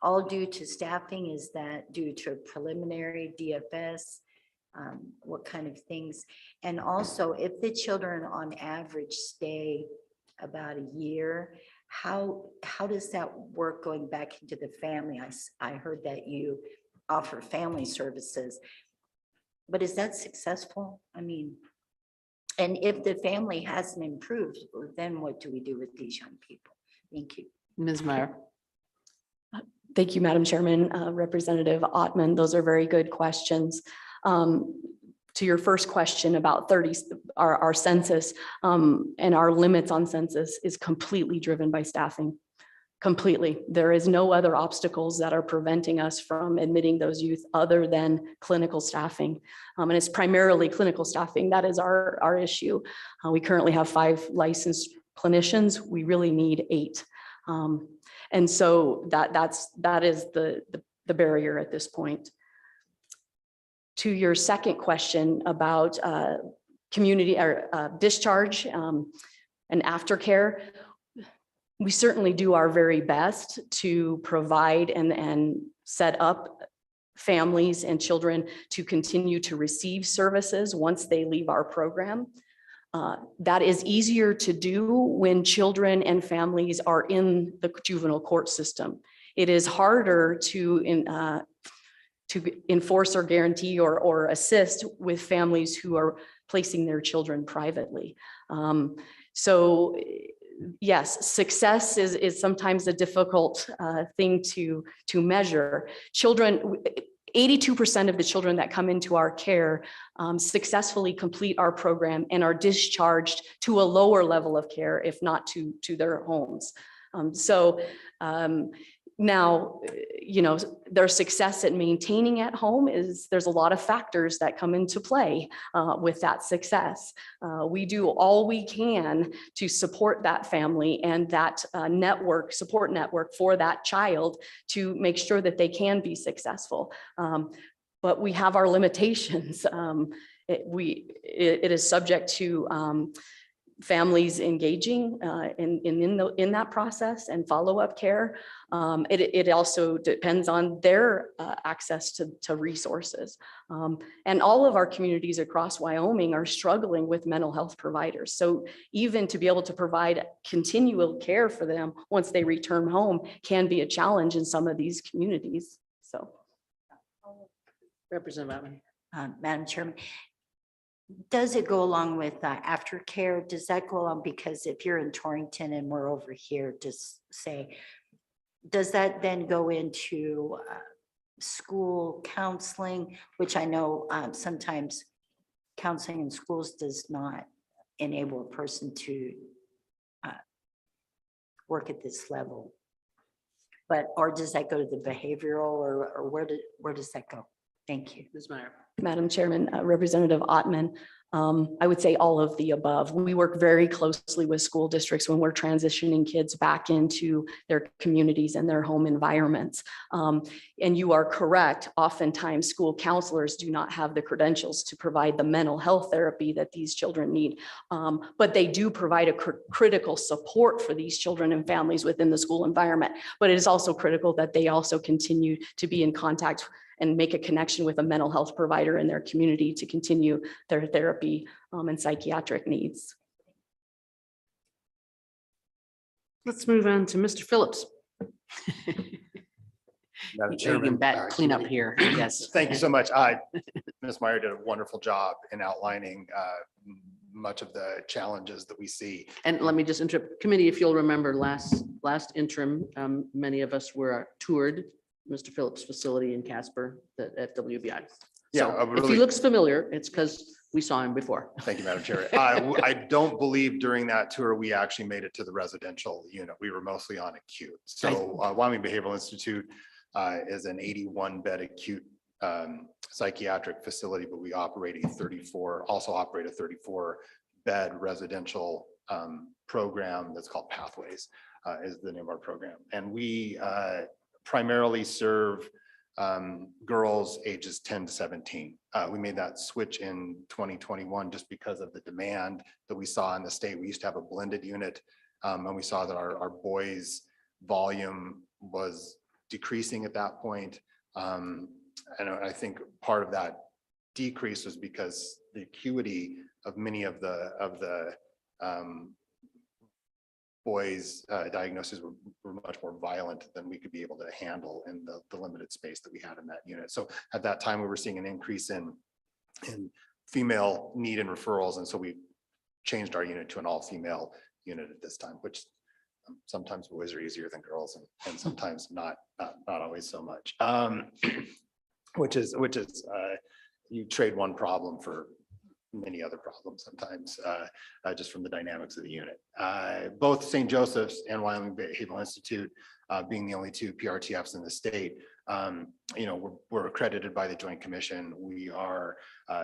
all due to staffing? Is that due to preliminary DFS? What kind of things? And also, if the children on average stay about a year, how does that work going back into the family? I heard that you offer family services, but is that successful? I mean, and if the family hasn't improved, then what do we do with these young people? Thank you. Ms. Meyer. Thank you, Madam Chairman, Representative Ottman. Those are very good questions. To your first question about our census and our limits on census is completely driven by staffing. Completely. There is no other obstacles that are preventing us from admitting those youth other than clinical staffing. And it's primarily clinical staffing. That is our issue. We currently have 5 licensed clinicians. We really need 8. And so that is the barrier at this point. To your second question about community or discharge and aftercare, we certainly do our very best to provide and set up families and children to continue to receive services once they leave our program. That is easier to do when children and families are in the juvenile court system. It is harder to enforce or guarantee or assist with families who are placing their children privately. So yes, success is sometimes a difficult thing to measure. 82% of the children that come into our care successfully complete our program and are discharged to a lower level of care, if not to their homes. Now, their success at maintaining at home there's a lot of factors that come into play with that success. We do all we can to support that family and that support network for that child to make sure that they can be successful. But we have our limitations. It is subject to families engaging in that process and follow-up care. It also depends on their access to resources. And all of our communities across Wyoming are struggling with mental health providers. So even to be able to provide continual care for them once they return home can be a challenge in some of these communities. So. Representative Ottman. Madam Chairman, does it go along with aftercare? Does that go along? Because if you're in Torrington and we're over here, just say, does that then go into school counseling, which I know sometimes counseling in schools does not enable a person to work at this level. But, or does that go to the behavioral or where does that go? Thank you. Ms. Meyer. Madam Chairman, Representative Ottman, I would say all of the above. We work very closely with school districts when we're transitioning kids back into their communities and their home environments. And you are correct, oftentimes school counselors do not have the credentials to provide the mental health therapy that these children need. But they do provide a critical support for these children and families within the school environment. But it is also critical that they also continue to be in contact and make a connection with a mental health provider in their community to continue their therapy and psychiatric needs. Let's move on to Mr. Phillips. Madam You Chairman, can clean up committee. here, yes. Thank you so much. Ms. Meyer did a wonderful job in outlining much of the challenges that we see. And let me just interrupt, committee, if you'll remember last interim, many of us were toured Mr. Phillips' facility in Casper at WBI. Yeah, So I if really- he looks familiar, it's because we saw him before. Thank you, Madam Chair. I don't believe during that tour, we actually made it to the residential unit. We were mostly on acute. So Wyoming Behavioral Institute is an 81 bed acute psychiatric facility, but we operate a 34 bed residential program that's called Pathways is the name of our program. And we primarily serve girls ages 10 to 17. We made that switch in 2021 just because of the demand that we saw in the state. We used to have a blended unit and we saw that our boys volume was decreasing at that point. And I think part of that decrease was because the acuity of many of the boys' diagnoses were much more violent than we could be able to handle in the limited space that we had in that unit. So at that time, we were seeing an increase in female need and referrals. And so we changed our unit to an all-female unit at this time, which sometimes boys are easier than girls and sometimes not always so much. Which is you trade one problem for many other problems sometimes, just from the dynamics of the unit. Both St. Joseph's and Wyoming Behavioral Institute, being the only two PRTFs in the state, we're accredited by the Joint Commission. We are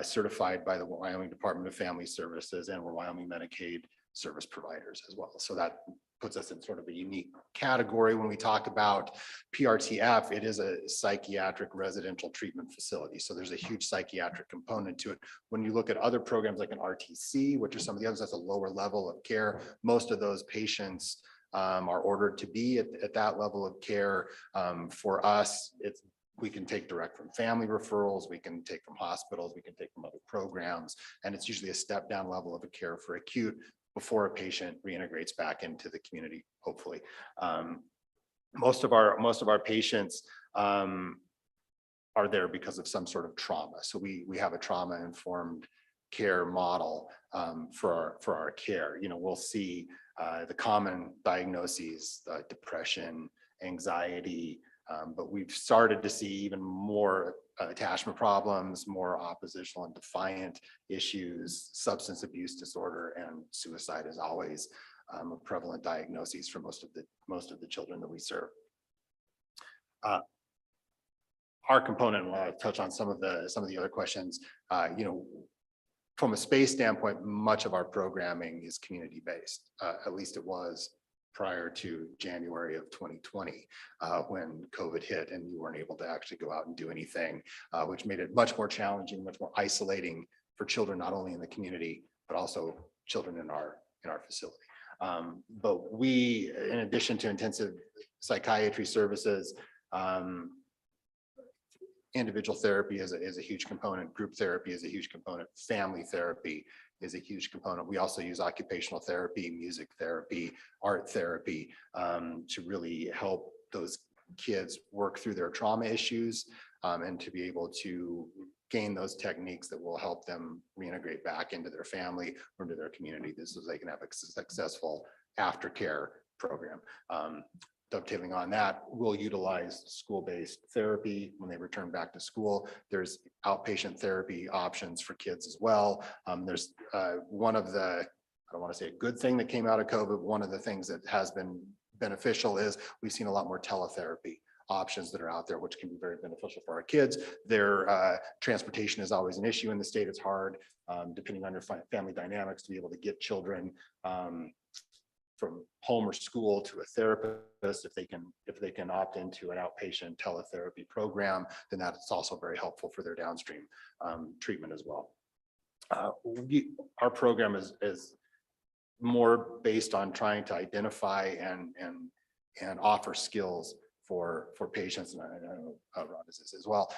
certified by the Wyoming Department of Family Services, and we're Wyoming Medicaid service providers as well. So that puts us in sort of a unique category. When we talk about PRTF, it is a psychiatric residential treatment facility. So there's a huge psychiatric component to it. When you look at other programs like an RTC, which are some of the others, that's a lower level of care. Most of those patients are ordered to be at that level of care. For us, we can take direct from family referrals, we can take from hospitals, we can take from other programs, and it's usually a step down level of a care for acute before a patient reintegrates back into the community, hopefully. Most of our patients are there because of some sort of trauma. So we have a trauma-informed care model for our care. We'll see the common diagnoses, depression, anxiety, but we've started to see even more attachment problems, more oppositional and defiant issues, substance abuse disorder, and suicide is always a prevalent diagnoses for most of the children that we serve. Our component, and I'll touch on some of the other questions. From a space standpoint, much of our programming is community-based. At least it was prior to January of 2020, when COVID hit and you weren't able to actually go out and do anything, which made it much more challenging, much more isolating for children, not only in the community, but also children in our facility. But we, in addition to intensive psychiatry services, individual therapy is a huge component, group therapy is a huge component, family therapy is a huge component. We also use occupational therapy, music therapy, art therapy, to really help those kids work through their trauma issues, and to be able to gain those techniques that will help them reintegrate back into their family or into their community. This is they can have a successful aftercare program. Dovetailing on that, we'll utilize school-based therapy when they return back to school. There's outpatient therapy options for kids as well. There's one of the, I don't want to say a good thing that came out of COVID, one of the things that has been beneficial is we've seen a lot more teletherapy options that are out there, which can be very beneficial for our kids. Their transportation is always an issue in the state. It's hard, depending on your family dynamics, to be able to get children from home or school to a therapist. If they can opt into an outpatient teletherapy program, then that's also very helpful for their downstream treatment as well. Our program is more based on trying to identify and offer skills for patients, and I know Rod is this as well,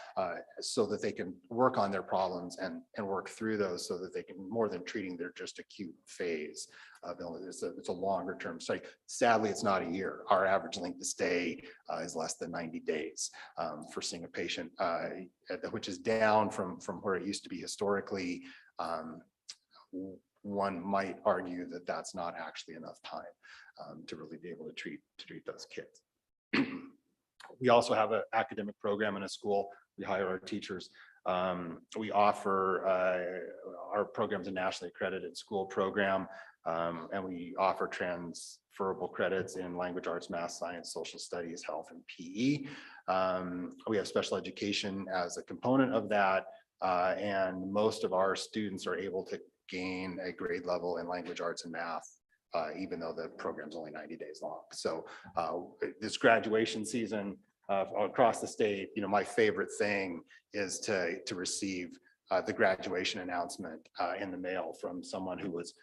so that they can work on their problems and work through those, so that they can, more than treating their just acute phase of illness. It's a longer term study. Sadly, it's not a year. Our average length of stay is less than 90 days for seeing a patient, which is down from where it used to be historically. One might argue that that's not actually enough time to really be able to treat those kids. We also have an academic program in a school. We hire our teachers. We offer our program's a nationally accredited school program, and we offer transferable credits in language arts, math, science, social studies, health, and PE. We have special education as a component of that, and most of our students are able to gain a grade level in language arts and math, even though the program's only 90 days long. So this graduation season across the state, my favorite thing is to receive the graduation announcement in the mail from someone who was,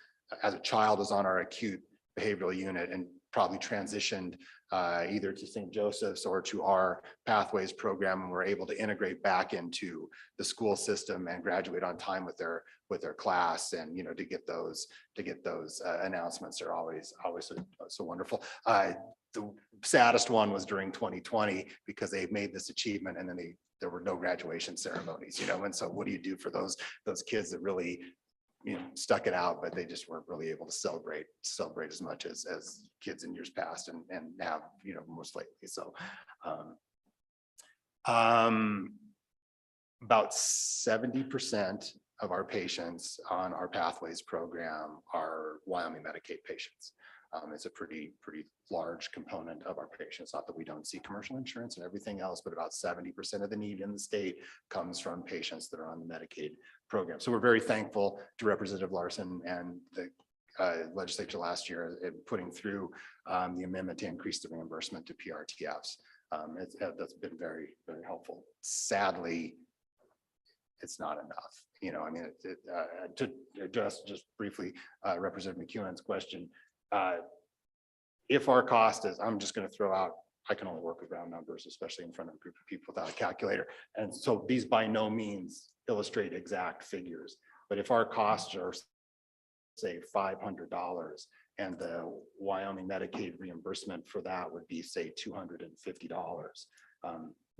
as a child, was on our acute behavioral unit and probably transitioned either to St. Joseph's or to our Pathways program, and were able to integrate back into the school system and graduate on time with their class. And to get those announcements are always so wonderful. The saddest one was during 2020, because they made this achievement and then there were no graduation ceremonies, and so what do you do for those kids that really stuck it out, but they just weren't really able to celebrate as much as kids in years past and have, most lately. So about 70% of our patients on our Pathways program are Wyoming Medicaid patients. It's a pretty large component of our patients. Not that we don't see commercial insurance and everything else, but about 70% of the need in the state comes from patients that are on the Medicaid program. So we're very thankful to Representative Larson and the legislature last year in putting through the amendment to increase the reimbursement to PRTFs. That's been very, very helpful. Sadly, it's not enough. To address just briefly Representative McEwen's question, if our cost is, I'm just going to throw out, I can only work with round numbers, especially in front of a group of people without a calculator. And so these by no means illustrate exact figures, but if our costs are, say, $500 and the Wyoming Medicaid reimbursement for that would be, say, $250,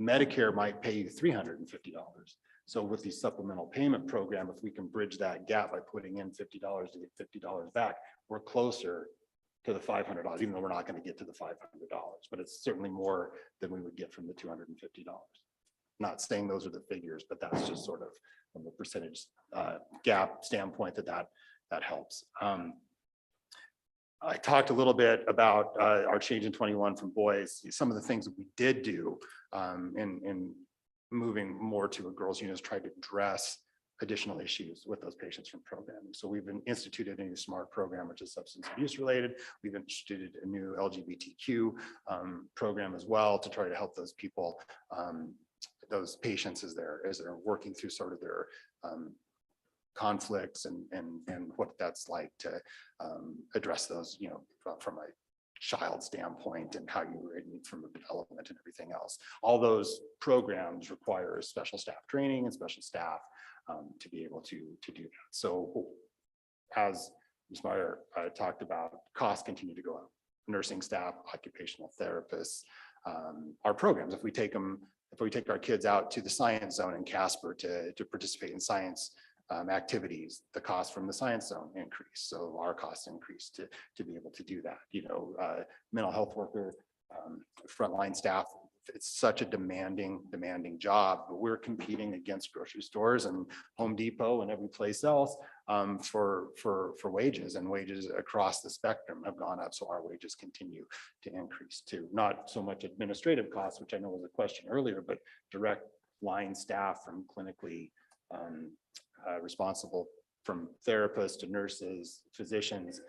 Medicare might pay you $350. So with the supplemental payment program, if we can bridge that gap by putting in $50 to get $50 back, we're closer to the $500, even though we're not going to get to the $500, but it's certainly more than we would get from the $250. Not saying those are the figures, but that's just sort of from the percentage gap standpoint that helps. I talked a little bit about our change in 21 from boys. Some of the things that we did do in moving more to a girls' unit is try to address additional issues with those patients from programming. So we've instituted a new SMART program, which is substance abuse related. We've instituted a new LGBTQ program as well to try to help those people, those patients as they're working through sort of their conflicts and what that's like to address those, from a child standpoint and how you need from a development and everything else. All those programs require special staff training and special staff to be able to do that. So as Ms. Meyer talked about, costs continue to go up. Nursing staff, occupational therapists, our programs, if we take our kids out to the science zone in Casper to participate in science activities, the cost from the science zone increase. So our costs increase to be able to do that. Mental health worker, frontline staff it's such a demanding job, but we're competing against grocery stores and Home Depot and every place else for wages, and wages across the spectrum have gone up. So our wages continue to increase too. Not so much administrative costs, which I know was a question earlier, but direct line staff from clinically responsible, from therapists to nurses, physicians.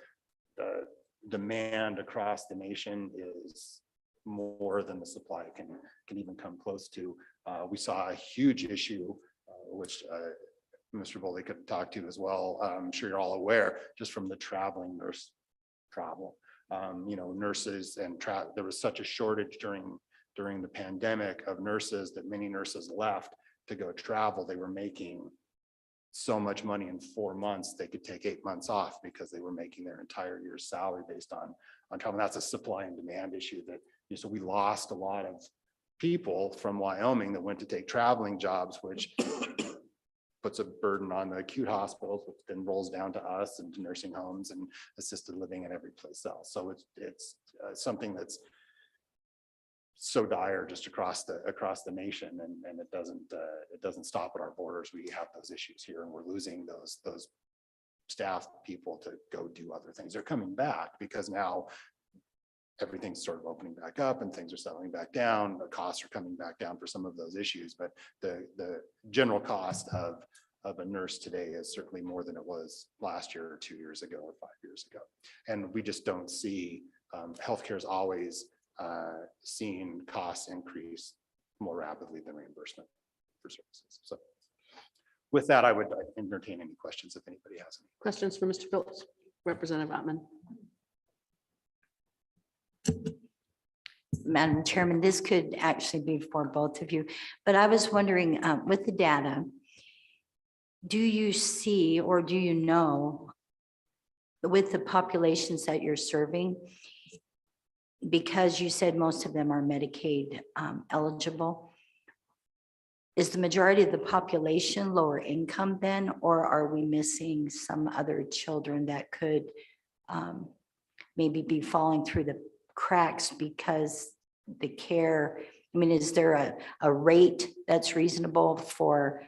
The demand across the nation is more than the supply can even come close to. We saw a huge issue, which Mr. Boley could talk to as well. I'm sure you're all aware, just from the traveling nurse problem. Nurses and there was such a shortage during the pandemic of nurses that many nurses left to go travel. They were making so much money in 4 months, they could take 8 months off because they were making their entire year's salary based on travel. That's a supply and demand issue that, so we lost a lot of people from Wyoming that went to take traveling jobs, which puts a burden on the acute hospitals, which then rolls down to us and to nursing homes and assisted living and every place else. So it's something that's so dire just across the nation, and it doesn't stop at our borders. We have those issues here, and we're losing those staff people to go do other things. They're coming back because now everything's sort of opening back up and things are settling back down. The costs are coming back down for some of those issues, but the general cost of a nurse today is certainly more than it was last year or 2 years ago or 5 years ago. And we just don't see, healthcare is always seeing costs increase more rapidly than reimbursement for services. So with that, I would entertain any questions if anybody has any. Questions for Mr. Phillips, Representative Ottman. Madam Chairman, this could actually be for both of you, but I was wondering, with the data, do you see or do you know, with the populations that you're serving, because you said most of them are Medicaid eligible, is the majority of the population lower income then, or are we missing some other children that could maybe be falling through the cracks because the care, I mean, is there a rate that's reasonable for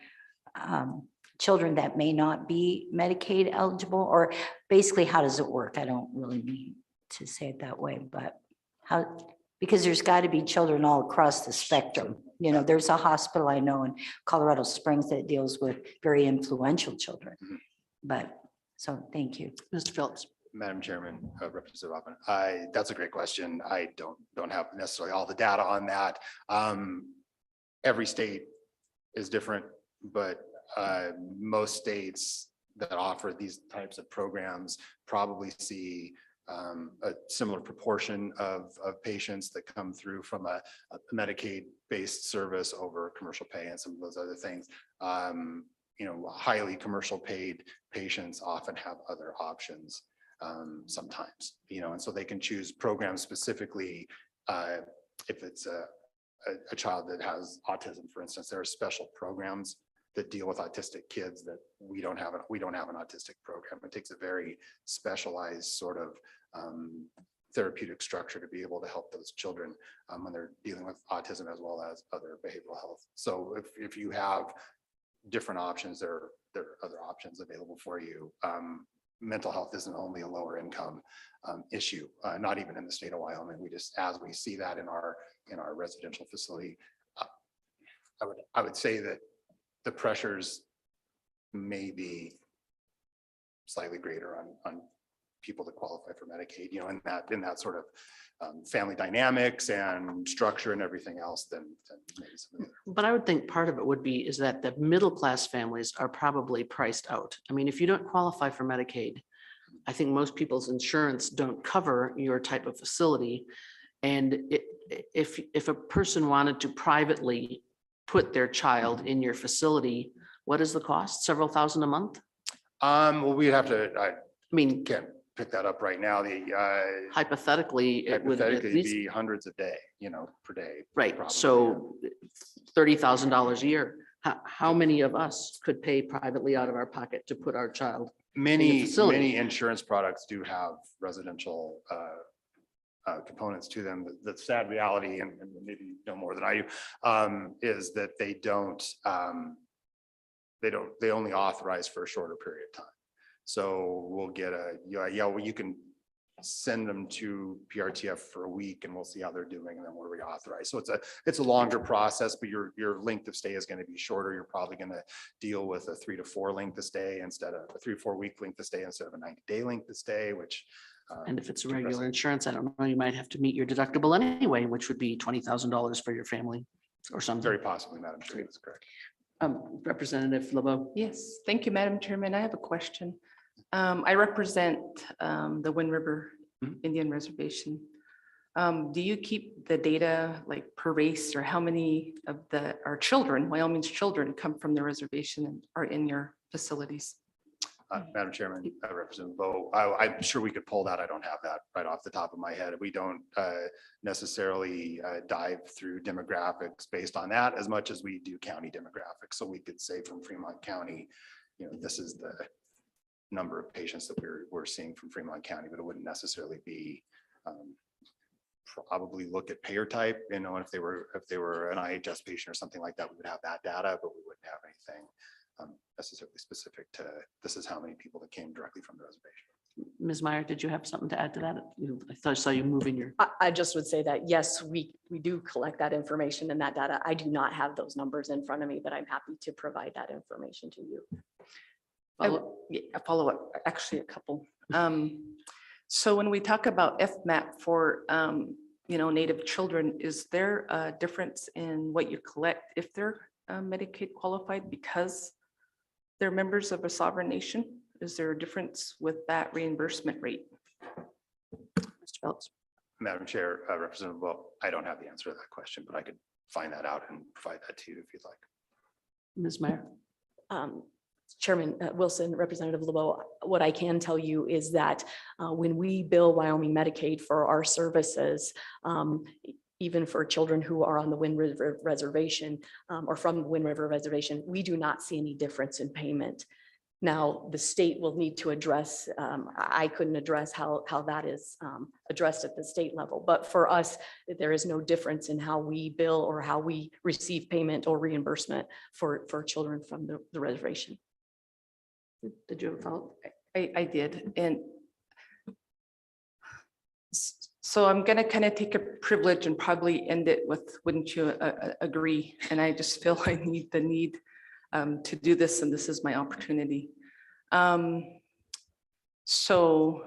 children that may not be Medicaid eligible? Or basically, how does it work? I don't really mean to say it that way, but how, because there's got to be children all across the spectrum. There's a hospital I know in Colorado Springs that deals with very influential children. But so thank you. Mr. Phillips. Madam Chairman, Representative Ottman, that's a great question. I don't have necessarily all the data on that. Every state is different, but most states that offer these types of programs probably see a similar proportion of patients that come through from a Medicaid-based service over commercial pay and some of those other things. Highly commercial paid patients often have other options sometimes, and so they can choose programs specifically if it's a child that has autism, for instance. There are special programs that deal with autistic kids that we don't have an autistic program. It takes a very specialized sort of therapeutic structure to be able to help those children when they're dealing with autism as well as other behavioral health. So if you have different options, there are other options available for you. Mental health isn't only a lower income issue, not even in the state of Wyoming. As we see that in our residential facility, I would say that the pressures may be slightly greater on people that qualify for Medicaid, in that sort of family dynamics and structure and everything else than maybe some of the other. But I would think part of it is that the middle class families are probably priced out. I mean, if you don't qualify for Medicaid, I think most people's insurance don't cover your type of facility. And if a person wanted to privately put their child in your facility, what is the cost? Several thousand a month? Well, we'd have to, I mean, can't pick that up right now. Hypothetically, it would at least be hundreds a day, per day. Right. probably, So $30,000 a year. How many of us could pay privately out of our pocket to put our child in the facility? Many insurance products do have residential components to them. The sad reality, and maybe you know more than I do, is that they only authorize for a shorter period of time. So we'll get well, you can send them to PRTF for a week and we'll see how they're doing and then we'll reauthorize. So it's a longer process, but your length of stay is going to be shorter. You're probably going to deal with a 3 to 4 length of stay instead of a 3 to 4 week length of stay instead of a 90-day length of stay, which. And if it's a regular insurance, I don't know, you might have to meet your deductible anyway, which would be $20,000 for your family or something. Very possibly, Madam Chair, that's correct. Representative LeBeau. Yes, thank you, Madam Chairman. I have a question. I represent the Wind River Indian Reservation. Do you keep the data like per race, or how many of our children, Wyoming's children, come from the reservation and are in your facilities? Madam Chairman, Representative Bo, I'm sure we could pull that. I don't have that right off the top of my head. We don't necessarily dive through demographics based on that as much as we do county demographics. So we could say from Fremont County, you know, this is the number of patients that we're seeing from Fremont County, but it wouldn't necessarily be probably look at payer type, you know, if they were an IHS patient or something like that, we would have that data, but we wouldn't have anything necessarily specific to this is how many people that came directly from the reservation. Ms. Meyer, did you have something to add to that? I saw you moving your. I just would say that, yes, we do collect that information and that data. I do not have those numbers in front of me, but I'm happy to provide that information to you. A follow-up, actually a couple. So when we talk about FMAP for Native children, is there a difference in what you collect if they're Medicaid qualified because they're members of a sovereign nation? Is there a difference with that reimbursement rate? Mr. Phillips. Madam Chair, Representative Bo, I don't have the answer to that question, but I could find that out and provide that to you if you'd like. Ms. Meyer. Chairman Wilson, Representative LeBeau, what I can tell you is that when we bill Wyoming Medicaid for our services, even for children who are on the Wind River Reservation or from the Wind River Reservation, we do not see any difference in payment. Now, the state will need to address, I couldn't address how that is addressed at the state level, but for us, there is no difference in how we bill or how we receive payment or reimbursement for children from the reservation. Did you have a follow-up? I did. And so I'm going to kind of take a privilege and probably end it with, wouldn't you agree? And I just feel I need to do this, and this is my opportunity. So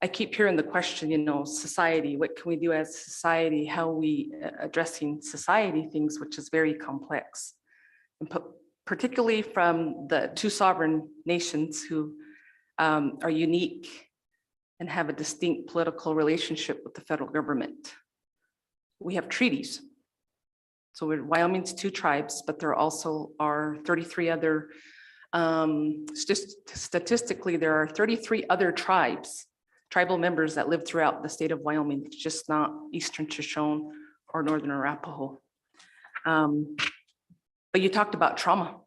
I keep hearing the question, society, what can we do as society? How are we addressing society things, which is very complex. And particularly from the 2 sovereign nations who are unique and have a distinct political relationship with the federal government. We have treaties. So Wyoming's 2 tribes, but there also are 33 other, statistically, there are 33 other tribal members that live throughout the state of Wyoming. It's just not Eastern Shoshone or Northern Arapaho. But you talked about trauma.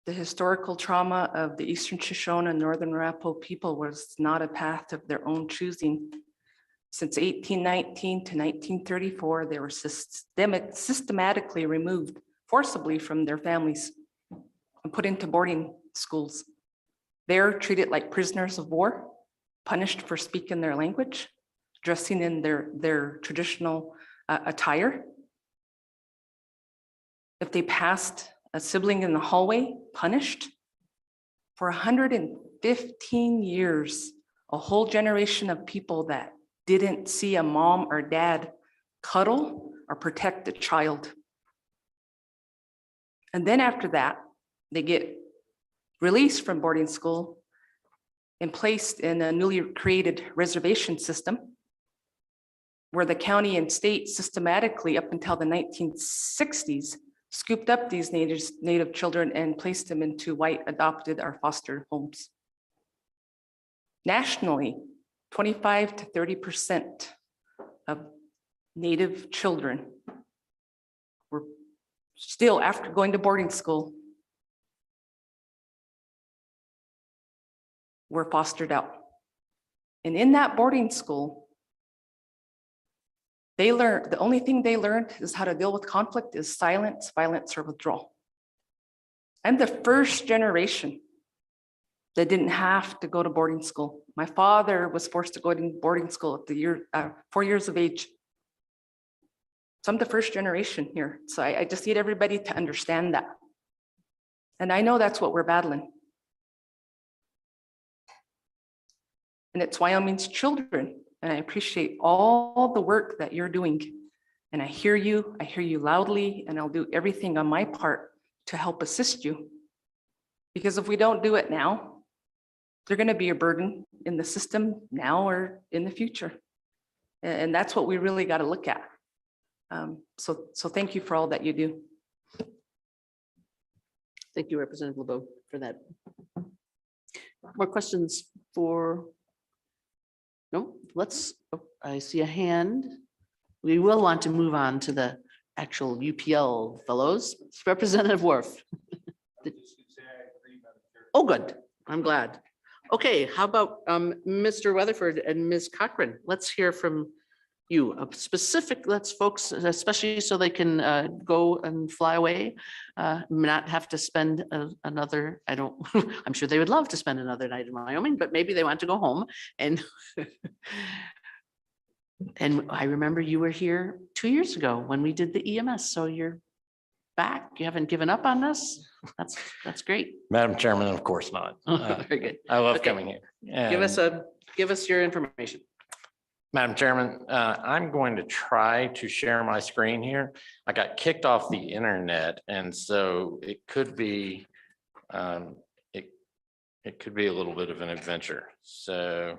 The historical trauma of the Eastern Shoshone and Northern Arapaho people was not a path of their own choosing. Since 1819 to 1934, they were systematically removed forcibly from their families and put into boarding schools. They're treated like prisoners of war, punished for speaking their language, dressing in their traditional attire. If they passed a sibling in the hallway, punished. For 115 years, a whole generation of people that didn't see a mom or dad cuddle or protect a child. And then after that, they get released from boarding school and placed in a newly created reservation system where the county and state systematically, up until the 1960s, scooped up these native children and placed them into white adopted or foster homes. Nationally, 25 to 30% of Native children were still, after going to boarding school, were fostered out And in that boarding school, they learned, the only thing they learned is how to deal with conflict is silence, violence, or withdrawal. I'm the first generation that didn't have to go to boarding school. My father was forced to go to boarding school at the 4 years of age. So I'm the first generation here. So I just need everybody to understand that. And I know that's what we're battling. And it's Wyoming's children. And I appreciate all the work that you're doing. And I hear you loudly, and I'll do everything on my part to help assist you. Because if we don't do it now, they're going to be a burden in the system now or in the future. And that's what we really got to look at. So thank you for all that you do. Thank you, Representative LeBeau, for that. More questions for? No, I see a hand. We will want to move on to the actual UPL fellows. Representative Worf. Oh, good. I'm glad. Okay, how about Mr. Weatherford and Ms. Cochran? Let's hear from you. A specific, let's folks, especially so they can go and fly away, not have to spend another, I'm sure they would love to spend another night in Wyoming, but maybe they want to go home. And and I remember you were here 2 years ago when we did the EMS. So you're back. You haven't given up on us. That's great. Madam Chairman, of course not. Very good. I love Okay. coming here. Give us your information. Madam Chairman, I'm going to try to share my screen here. I got kicked off the internet, and so it could be it could be a little bit of an adventure. So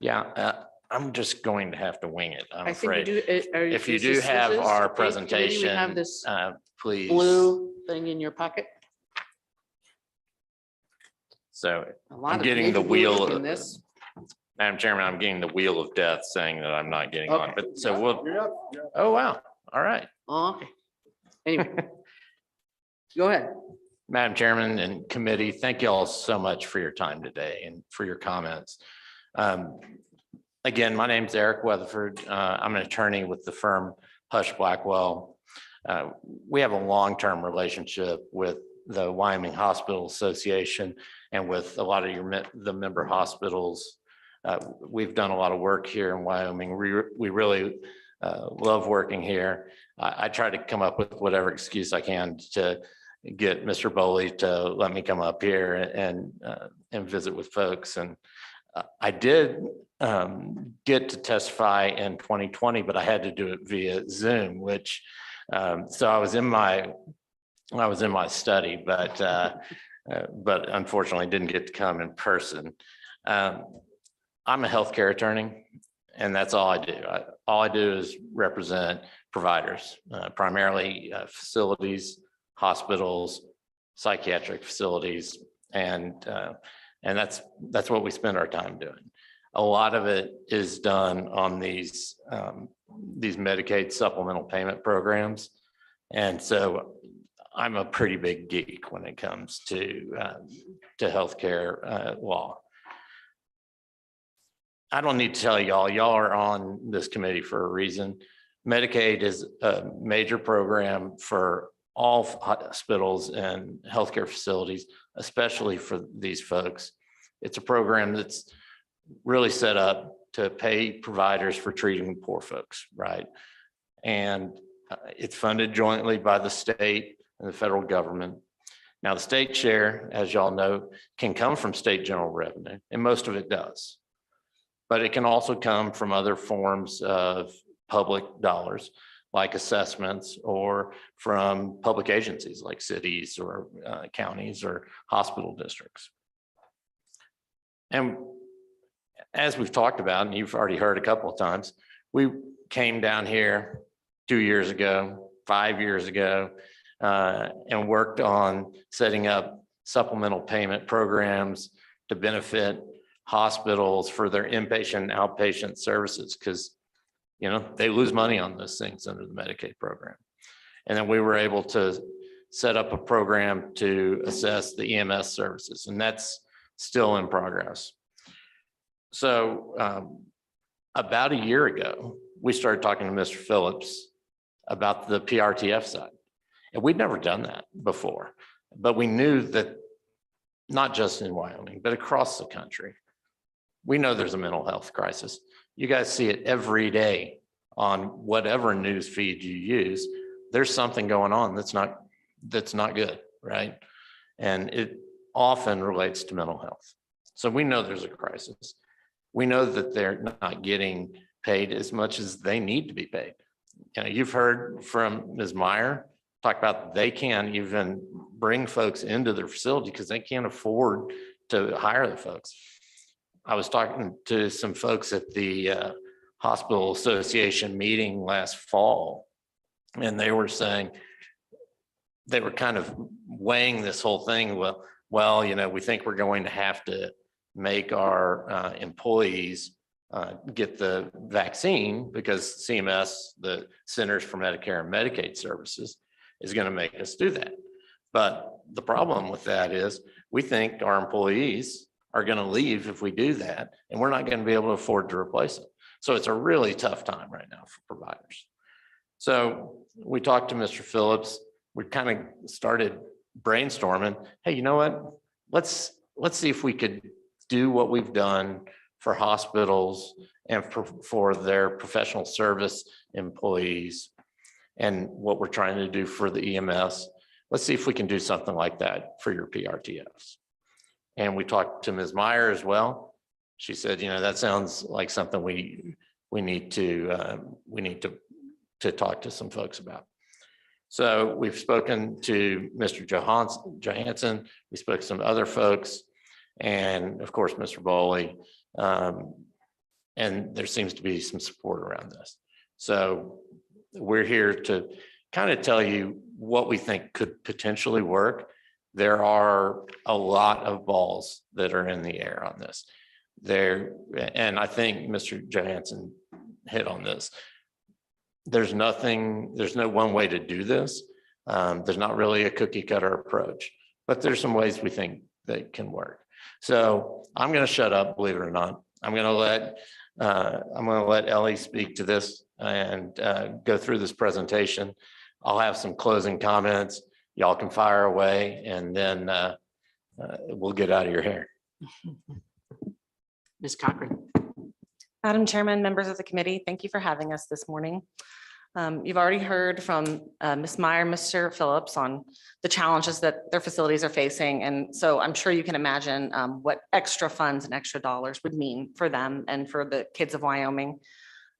yeah, I'm just going to have to wing it, I'm afraid. If you do have our presentation, please. Blue thing in your pocket. So A lot I'm of getting the major blue wheel. in this. Madam Chairman, I'm getting the wheel of death saying that I'm not getting on, Okay. but so we'll, oh, wow. All right. Oh, okay. Anyway. Go ahead. Madam Chairman and committee, thank you all so much for your time today and for your comments. Again, my name is Eric Weatherford. I'm an attorney with the firm Hush Blackwell. We have a long-term relationship with the Wyoming Hospital Association and with a lot of the member hospitals. We've done a lot of work here in Wyoming. We really love working here. I try to come up with whatever excuse I can to get Mr. Bowley to let me come up here and visit with folks. And I did get to testify in 2020, but I had to do it via Zoom, which so I was in my study, but unfortunately didn't get to come in person. I'm a healthcare attorney, and that's all I do. All I do is represent providers, primarily facilities, hospitals, psychiatric facilities, and that's what we spend our time doing. A lot of it is done on these Medicaid supplemental payment programs, and so I'm a pretty big geek when it comes to healthcare law. I don't need to tell y'all are on this committee for a reason. Medicaid is a major program for all hospitals and healthcare facilities, especially for these folks. It's a program that's really set up to pay providers for treating poor folks, right? And it's funded jointly by the state and the federal government. Now, the state share, as y'all know, can come from state general revenue, and most of it does. But it can also come from other forms of public dollars, like assessments, or from public agencies like cities or counties or hospital districts. And as we've talked about, and you've already heard a couple of times, we came down here 2 years ago, 5 years ago, and worked on setting up supplemental payment programs to benefit hospitals for their inpatient and outpatient services, because they lose money on those things under the Medicaid program. And then we were able to set up a program to assess the EMS services, and that's still in progress. So about a year ago, we started talking to Mr. Phillips about the PRTF side. And we'd never done that before, but we knew that not just in Wyoming, but across the country, we know there's a mental health crisis. You guys see it every day on whatever news feed you use. There's something going on that's not good, right? And it often relates to mental health. So we know there's a crisis. We know that they're not getting paid as much as they need to be paid. You know, you've heard from Ms. Meyer talk about they can't even bring folks into their facility because they can't afford to hire the folks. I was talking to some folks at the Hospital Association meeting last fall, and they were saying, they were kind of weighing this whole thing. Well, you know, we think we're going to have to make our employees get the vaccine because CMS, the Centers for Medicare and Medicaid Services, is going to make us do that. But the problem with that is we think our employees are going to leave if we do that, and we're not going to be able to afford to replace it. So it's a really tough time right now for providers. So we talked to Mr. Phillips. We kind of started brainstorming. Hey, you know what? Let's see if we could do what we've done for hospitals and for their professional service employees and what we're trying to do for the EMS. Let's see if we can do something like that for your PRTFs. And we talked to Ms. Meyer as well. She said, you know, that sounds like something we need to talk to some folks about. So we've spoken to Mr. Johansson. We spoke to some other folks, and of course, Mr. Bowley. And there seems to be some support around this. So we're here to kind of tell you what we think could potentially work. There are a lot of balls that are in the air on this. And I think Mr. Johansson hit on this. There's no one way to do this. There's not really a cookie cutter approach, but there's some ways we think that can work. So I'm going to shut up, believe it or not. I'm going to let Ellie speak to this and go through this presentation. I'll have some closing comments. Y'all can fire away, and then we'll get out of your hair. Ms. Cochran. Madam Chairman, members of the committee, thank you for having us this morning. You've already heard from Ms. Meyer, Mr. Phillips on the challenges that their facilities are facing. And so I'm sure you can imagine what extra funds and extra dollars would mean for them and for the kids of Wyoming.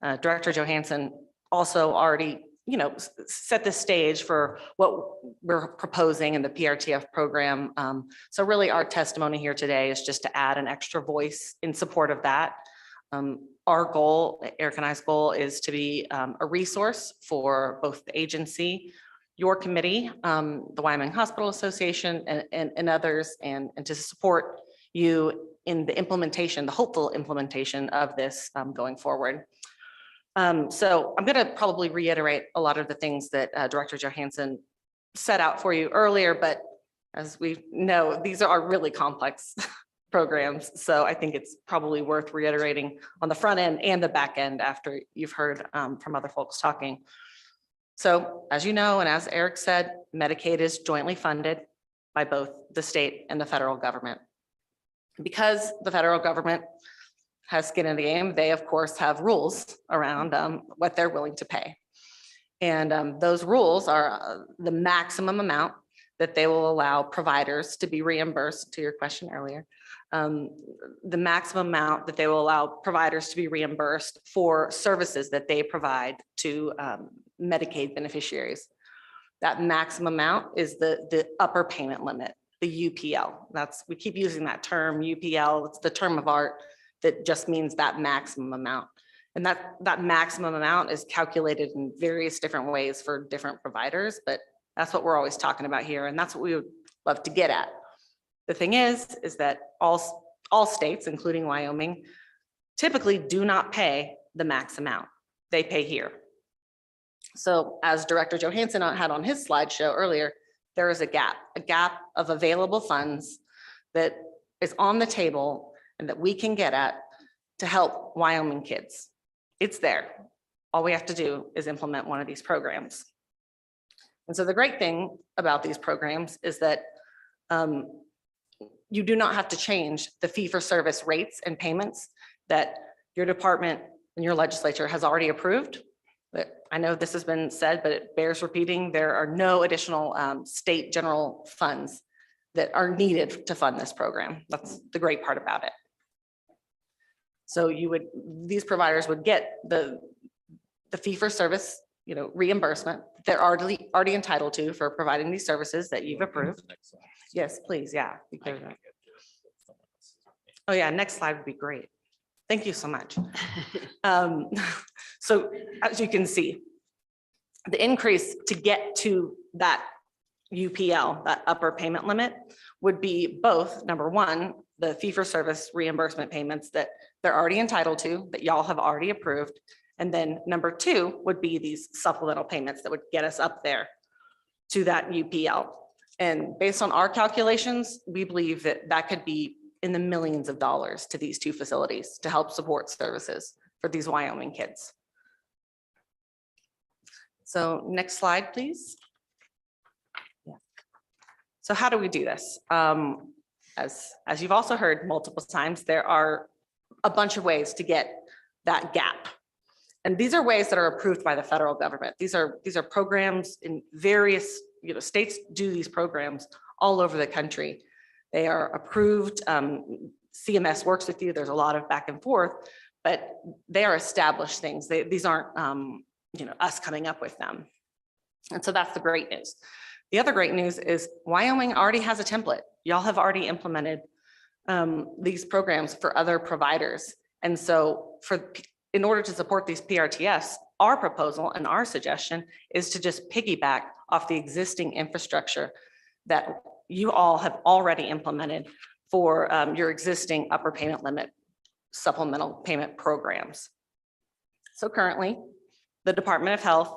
Director Johansson also already, you know, set the stage for what we're proposing in the PRTF program. So really our testimony here today is just to add an extra voice in support of that. Our goal, Eric and I's goal, is to be a resource for both the agency, your committee, the Wyoming Hospital Association, and others, and to support you in the implementation, the hopeful implementation of this going forward. So I'm going to probably reiterate a lot of the things that Director Johansson set out for you earlier, but as we know, these are really complex programs. So I think it's probably worth reiterating on the front end and the back end after you've heard from other folks talking. So as you know, and as Eric said, Medicaid is jointly funded by both the state and the federal government. Because the federal government has skin in the game, they of course have rules around what they're willing to pay. And those rules are the maximum amount that they will allow providers to be reimbursed, to your question earlier, the maximum amount that they will allow providers to be reimbursed for services that they provide to Medicaid beneficiaries. That maximum amount is the upper payment limit, the UPL. We keep using that term, UPL. It's the term of art that just means that maximum amount. And that maximum amount is calculated in various different ways for different providers, but that's what we're always talking about here. And that's what we would love to get at. The thing is that all states, including Wyoming, typically do not pay the max amount. They pay here. So as Director Johansson had on his slideshow earlier, there is a gap of available funds that is on the table and that we can get at to help Wyoming kids. It's there. All we have to do is implement one of these programs. And so the great thing about these programs is that you do not have to change the fee-for-service rates and payments that your department and your legislature has already approved. But I know this has been said, but it bears repeating. There are no additional state general funds that are needed to fund this program. That's the great part about it. So these providers would get the fee-for-service, reimbursement they're already entitled to for providing these services that you've approved. Yes, please, yeah. Oh yeah, next slide would be great. Thank you so much. So as you can see, the increase to get to that UPL, that upper payment limit, would be both, number one, the fee-for-service reimbursement payments that they're already entitled to, that y'all have already approved. And then number two would be these supplemental payments that would get us up there to that UPL. And based on our calculations, we believe that that could be in the millions of dollars to these two facilities to help support services for these Wyoming kids. So next slide, please. Yeah. So how do we do this? As you've also heard multiple times, there are a bunch of ways to get that gap. And these are ways that are approved by the federal government. These are programs in various, states do these programs all over the country. They are approved. CMS works with you. There's a lot of back and forth, but they are established things. These aren't, us coming up with them. And so that's the great news. The other great news is Wyoming already has a template. Y'all have already implemented these programs for other providers. And so in order to support these PRTFs, our proposal and our suggestion is to just piggyback off the existing infrastructure that you all have already implemented for your existing upper payment limit supplemental payment programs. So currently, the Department of Health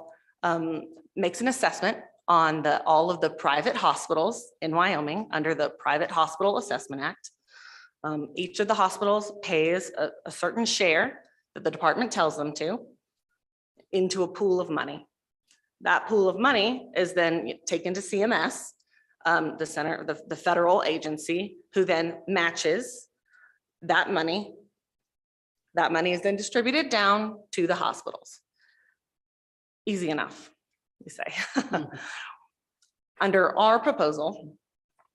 makes an assessment on all of the private hospitals in Wyoming under the Private Hospital Assessment Act. Each of the hospitals pays a certain share that the department tells them to into a pool of money. That pool of money is then taken to CMS, the federal agency, who then matches that money. That money is then distributed down to the hospitals. Easy enough, you say. Under our proposal,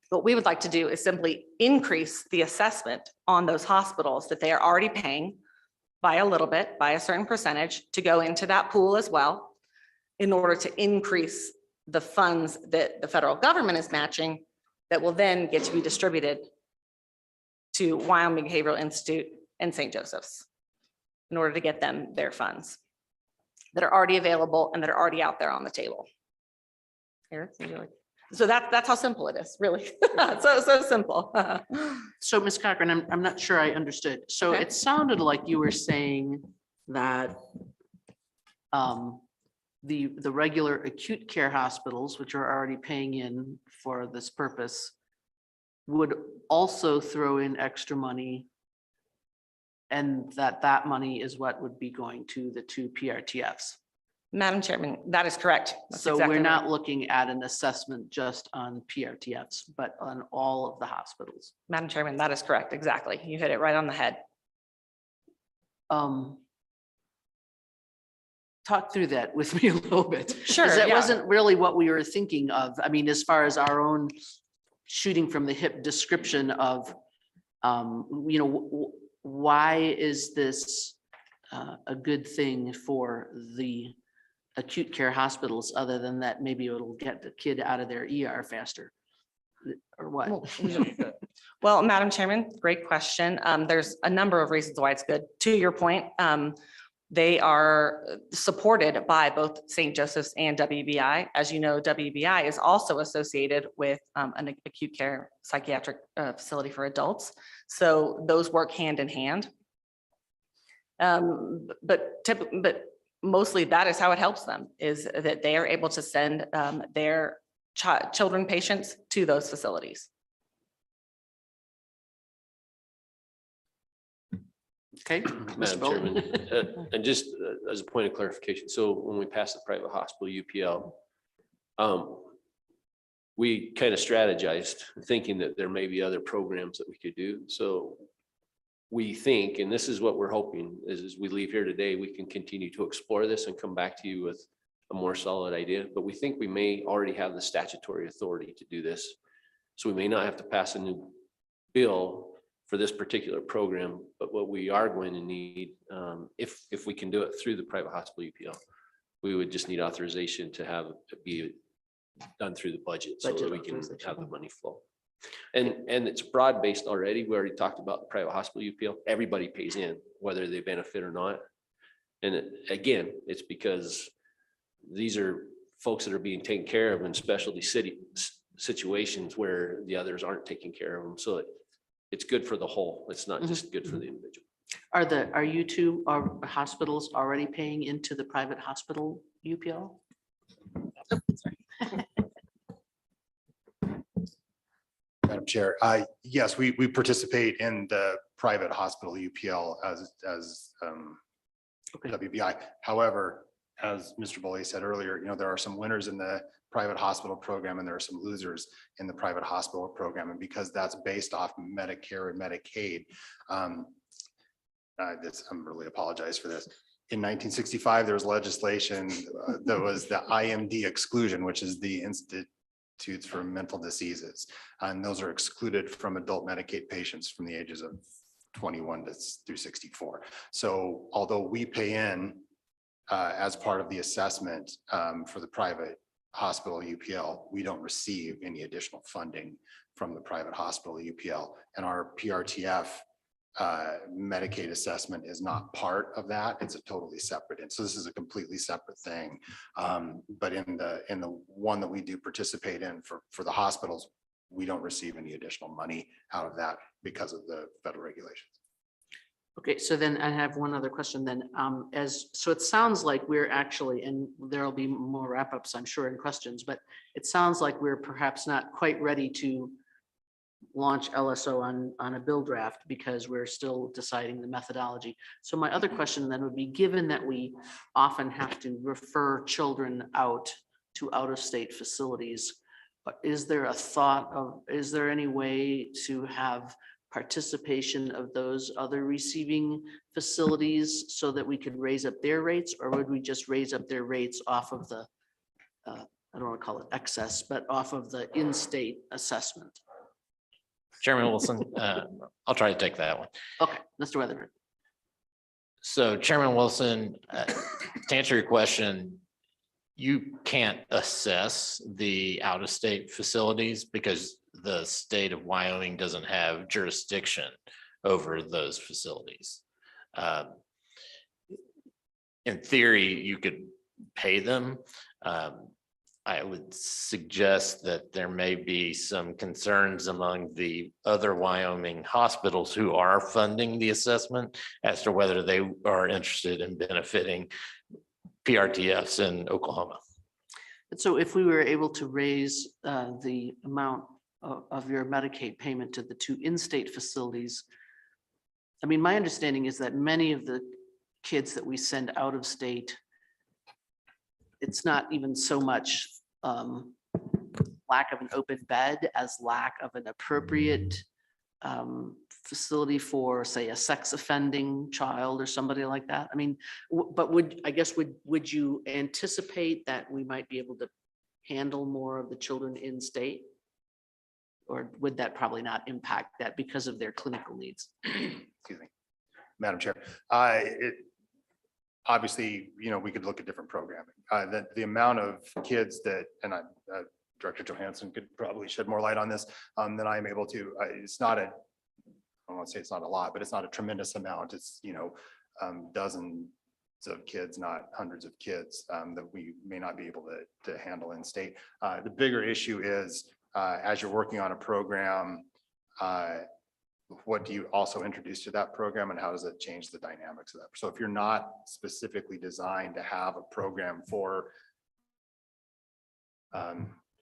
what we would like to do is simply increase the assessment on those hospitals that they are already paying by a little bit, by a certain percentage, to go into that pool as well, in order to increase the funds that the federal government is matching that will then get to be distributed to Wyoming Behavioral Institute and St. Joseph's in order to get them their funds that are already available and that are already out there on the table. Eric, so that's how simple it is, really. so simple. So Ms. Cochran, I'm not sure I understood. So Okay. it sounded like you were saying that the regular acute care hospitals, which are already paying in for this purpose, would also throw in extra money, and that money is what would be going to the two PRTFs. Madam Chairman, that is correct. That's So exactly we're not right. looking at an assessment just on PRTFs, but on all of the hospitals. Madam Chairman, that is correct. Exactly. You hit it right on the head. Talk through that with me a little bit. Sure, Because that yeah. wasn't really what we were thinking of. I mean, as far as our own shooting from the hip description of, why is this a good thing for the acute care hospitals, other than that maybe it'll get the kid out of their ER faster, or what? Well, Madam Chairman, great question. There's a number of reasons why it's good. To your point, they are supported by both St. Joseph's and WBI. As you know, WBI is also associated with an acute care psychiatric facility for adults. So those work hand in hand. But mostly that is how it helps them, is that they are able to send their children patients to those facilities. Okay. Mr. Madam Bowen. Chairman, and just as a point of clarification, so when we passed the private hospital UPL, we kind of strategized thinking that there may be other programs that we could do. So we think, and this is what we're hoping, is as we leave here today, we can continue to explore this and come back to you with a more solid idea. But we think we may already have the statutory authority to do this. So we may not have to pass a new bill for this particular program, but what we are going to need, if we can do it through the private hospital UPL, we would just need authorization to have it be done through the budget so that we can have the money flow. And it's broad-based already. We already talked about the private hospital UPL. Everybody pays in, whether they benefit or not. And again, it's because these are folks that are being taken care of in specialty situations where the others aren't taking care of them. So it's good for the whole. It's not just good for the individual. Are you two hospitals already paying into the private hospital UPL? Oh, sorry. Madam Chair, yes, we participate in the private hospital UPL as WBI. However, as Mr. Boley said earlier, there are some winners in the private hospital program and there are some losers in the private hospital program. And because that's based off Medicare and Medicaid, I really apologize for this. In 1965, there was legislation that was the IMD exclusion, which is the Institutes for Mental Diseases. And those are excluded from adult Medicaid patients from the ages of 21 through 64. So although we pay in as part of the assessment for the private hospital UPL, we don't receive any additional funding from the private hospital UPL. And our PRTF Medicaid assessment is not part of that. It's a totally separate. And so this is a completely separate thing. But in the one that we do participate in for the hospitals, we don't receive any additional money out of that because of the federal regulations. Okay, so then I have one other question then. So it sounds like we're actually, and there'll be more wrap-ups, I'm sure, and questions, but it sounds like we're perhaps not quite ready to launch LSO on a bill draft because we're still deciding the methodology. So my other question then would be, given that we often have to refer children out to out-of-state facilities, is there a thought of, is there any way to have participation of those other receiving facilities so that we could raise up their rates, or would we just raise up their rates off of the, I don't want to call it excess, but off of the in-state assessment? Chairman Wilson, I'll try to take that one. Okay, Mr. Weatherford. So Chairman Wilson, to answer your question, you can't assess the out-of-state facilities because the state of Wyoming doesn't have jurisdiction over those facilities. In theory, you could pay them. I would suggest that there may be some concerns among the other Wyoming hospitals who are funding the assessment as to whether they are interested in benefiting PRTFs in Oklahoma. So if we were able to raise the amount of your Medicaid payment to the two in-state facilities, I mean, my understanding is that many of the kids that we send out of state, it's not even so much lack of an open bed as lack of an appropriate facility for, say, a sex offending child or somebody like that. I mean, but would you anticipate that we might be able to handle more of the children in state? Or would that probably not impact that because of their clinical needs? Excuse me, Madam Chair. Obviously, we could look at different programming. The amount of kids that, and Director Johansson could probably shed more light on this than I am able to. It's not I don't want to say it's not a lot, but it's not a tremendous amount. It's, dozens of kids, not hundreds of kids that we may not be able to handle in state. The bigger issue is as you're working on a program, what do you also introduce to that program and how does it change the dynamics of that? So if you're not specifically designed to have a program for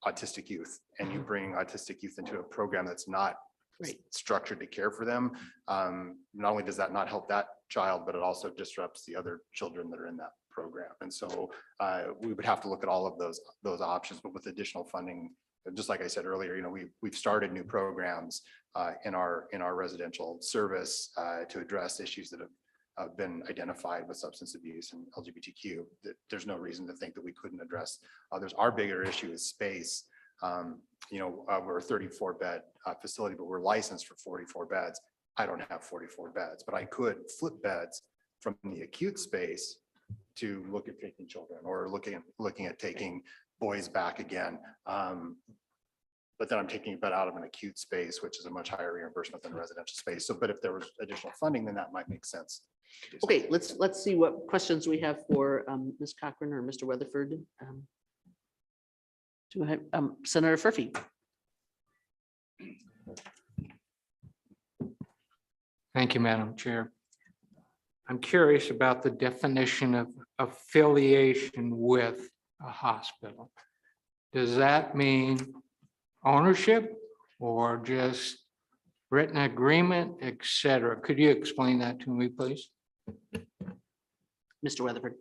autistic youth and you bring autistic youth into a program that's not structured to care for them. Not only does that not help that child, but it also disrupts the other children that are in that program. And so we would have to look at all of those options, but with additional funding, just like I said earlier, we've started new programs in our residential service to address issues that have been identified with substance abuse and LGBTQ. There's no reason to think that we couldn't address others. Our bigger issue is space. We're a 34 bed facility, but we're licensed for 44 beds. I don't have 44 beds, but I could flip beds from the acute space to look at taking children or looking at taking boys back again. But then I'm taking a bed out of an acute space, which is a much higher reimbursement than residential space. So, but if there was additional funding, then that might make sense. Okay, let's see what questions we have for Ms. Cochran or Mr. Weatherford. Do I have Senator Furphy? Thank you, Madam Chair. I'm curious about the definition of affiliation with a hospital. Does that mean ownership or just written agreement, et cetera? Could you explain that to me, please? Mr. Weatherford.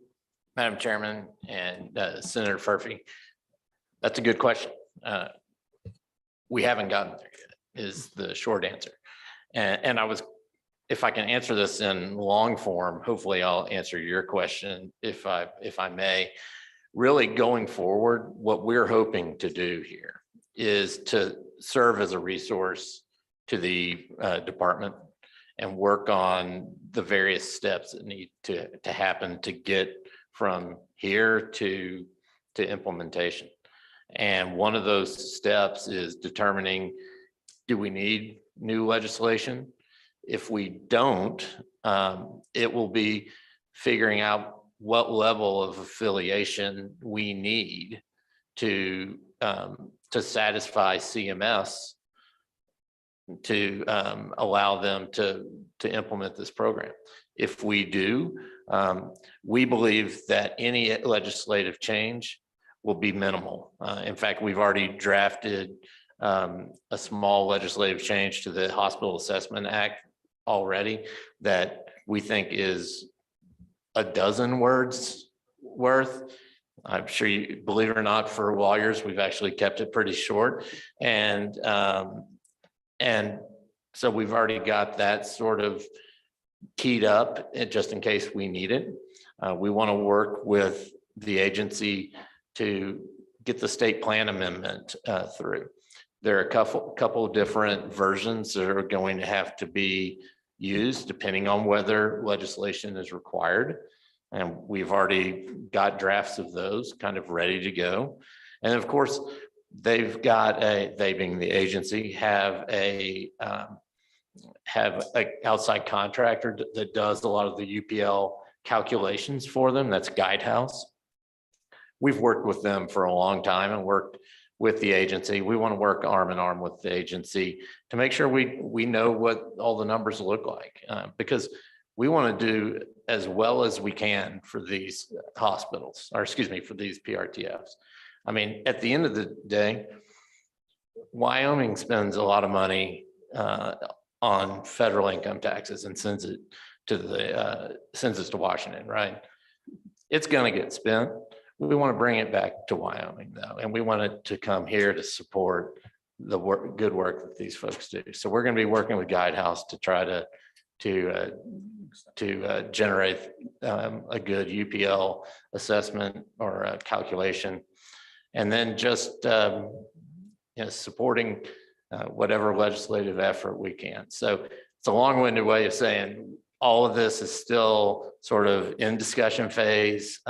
Madam Chairman and Senator Furphy, that's a good question. We haven't gotten there yet, is the short answer. And if I can answer this in long form, hopefully I'll answer your question if I may. Really going forward, what we're hoping to do here is to serve as a resource to the department and work on the various steps that need to happen to get from here to implementation. And one of those steps is determining, do we need new legislation? If we don't, it will be figuring out what level of affiliation we need to satisfy CMS to allow them to implement this program. If we do, we believe that any legislative change will be minimal. In fact, we've already drafted a small legislative change to the Hospital Assessment Act already that we think is a dozen words worth. I'm sure you, believe it or not, for lawyers, we've actually kept it pretty short. And so we've already got that sort of keyed up just in case we need it. We want to work with the agency to get the state plan amendment through. There are a couple of different versions that are going to have to be used depending on whether legislation is required. And we've already got drafts of those kind of ready to go. And of course, they being the agency, have a outside contractor that does a lot of the UPL calculations for them. That's Guidehouse. We've worked with them for a long time and worked with the agency. We want to work arm in arm with the agency to make sure we know what all the numbers look like, because we want to do as well as we can for these hospitals, or excuse me, for these PRTFs. I mean, at the end of the day, Wyoming spends a lot of money on federal income taxes and sends it to Washington, right? It's going to get spent. We want to bring it back to Wyoming though, and we want it to come here to support the good work that these folks do. So we're going to be working with Guidehouse to try to generate a good UPL assessment or a calculation, and then just supporting whatever legislative effort we can. So it's a long-winded way of saying all of this is still sort of in discussion phase.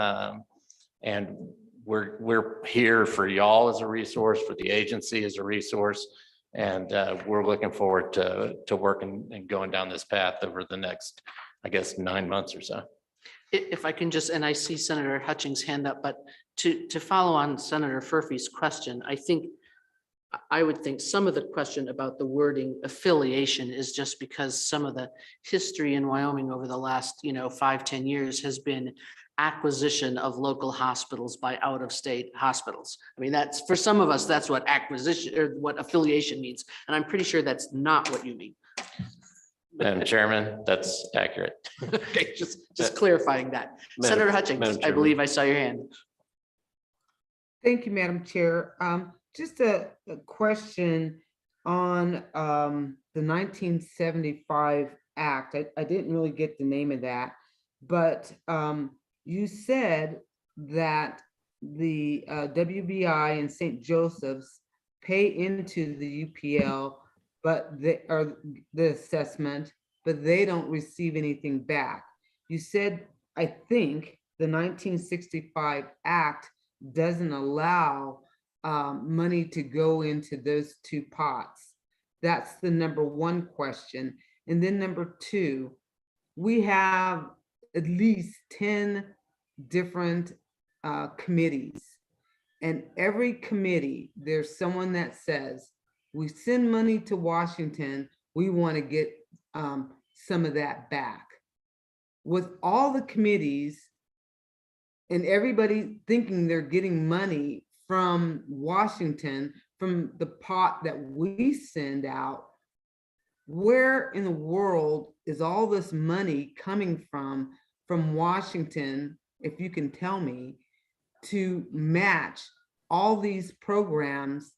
And we're here for y'all as a resource, for the agency as a resource. And we're looking forward to working and going down this path over the next, I guess, 9 months or so. If I can just, and I see Senator Hutchings' hand up, but to follow on Senator Furphy's question, I would think some of the question about the wording affiliation is just because some of the history in Wyoming over the last 5-10 years has been acquisition of local hospitals by out-of-state hospitals. I mean, that's, for some of us, that's what acquisition or what affiliation means. And I'm pretty sure that's not what you mean. Madam Chairman, that's accurate. Okay, just clarifying that. Madam- Senator Hutchings, Madam I Chairman. believe I saw your hand. Thank you, Madam Chair. Just a question on the 1975 Act. I didn't really get the name of that, but you said that the WBI and St. Joseph's pay into the UPL, but they are the assessment, but they don't receive anything back. You said, I think the 1965 Act doesn't allow money to go into those two pots. That's the number one question. And then number two, we have at least 10 different committees. And every committee, there's someone that says, we send money to Washington, we want to get some of that back. With all the committees and everybody thinking they're getting money from Washington, from the pot that we send out, where in the world is all this money coming from Washington, if you can tell me, to match all these programs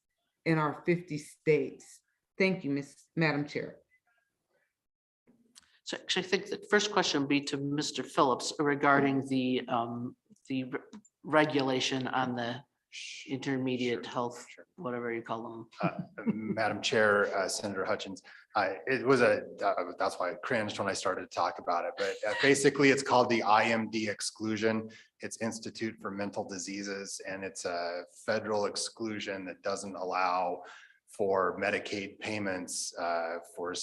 in our 50 states? Thank you, Madam Chair. So actually, I think the first question would be to Mr. Phillips regarding the regulation on the intermediate health, whatever you call them. Madam Chair, Senator Hutchins, it was that's why I cringed when I started to talk about it, but basically it's called the IMD exclusion. It's Institute for Mental Diseases, and it's a federal exclusion that doesn't allow for Medicaid payments for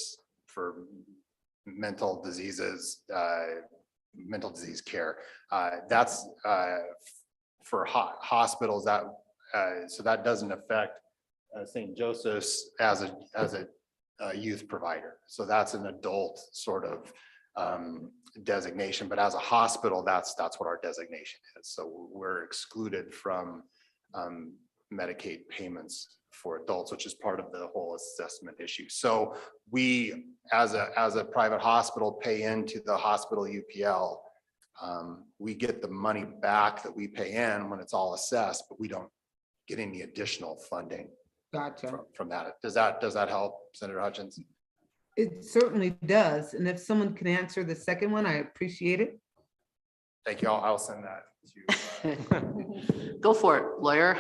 mental diseases, mental disease care. That's for hospitals that, so that doesn't affect St. Joseph's as a youth provider. So that's an adult sort of designation, but as a hospital, that's what our designation is. So we're excluded from Medicaid payments for adults, which is part of the whole assessment issue. So we, as a private hospital, pay into the hospital UPL. We get the money back that we pay in when it's all assessed, but we don't get any additional funding. Gotcha. From that. Does that help, Senator Hutchins? It certainly does. And if someone can answer the second one, I appreciate it. Thank you. I'll send that to. Go for it, lawyer.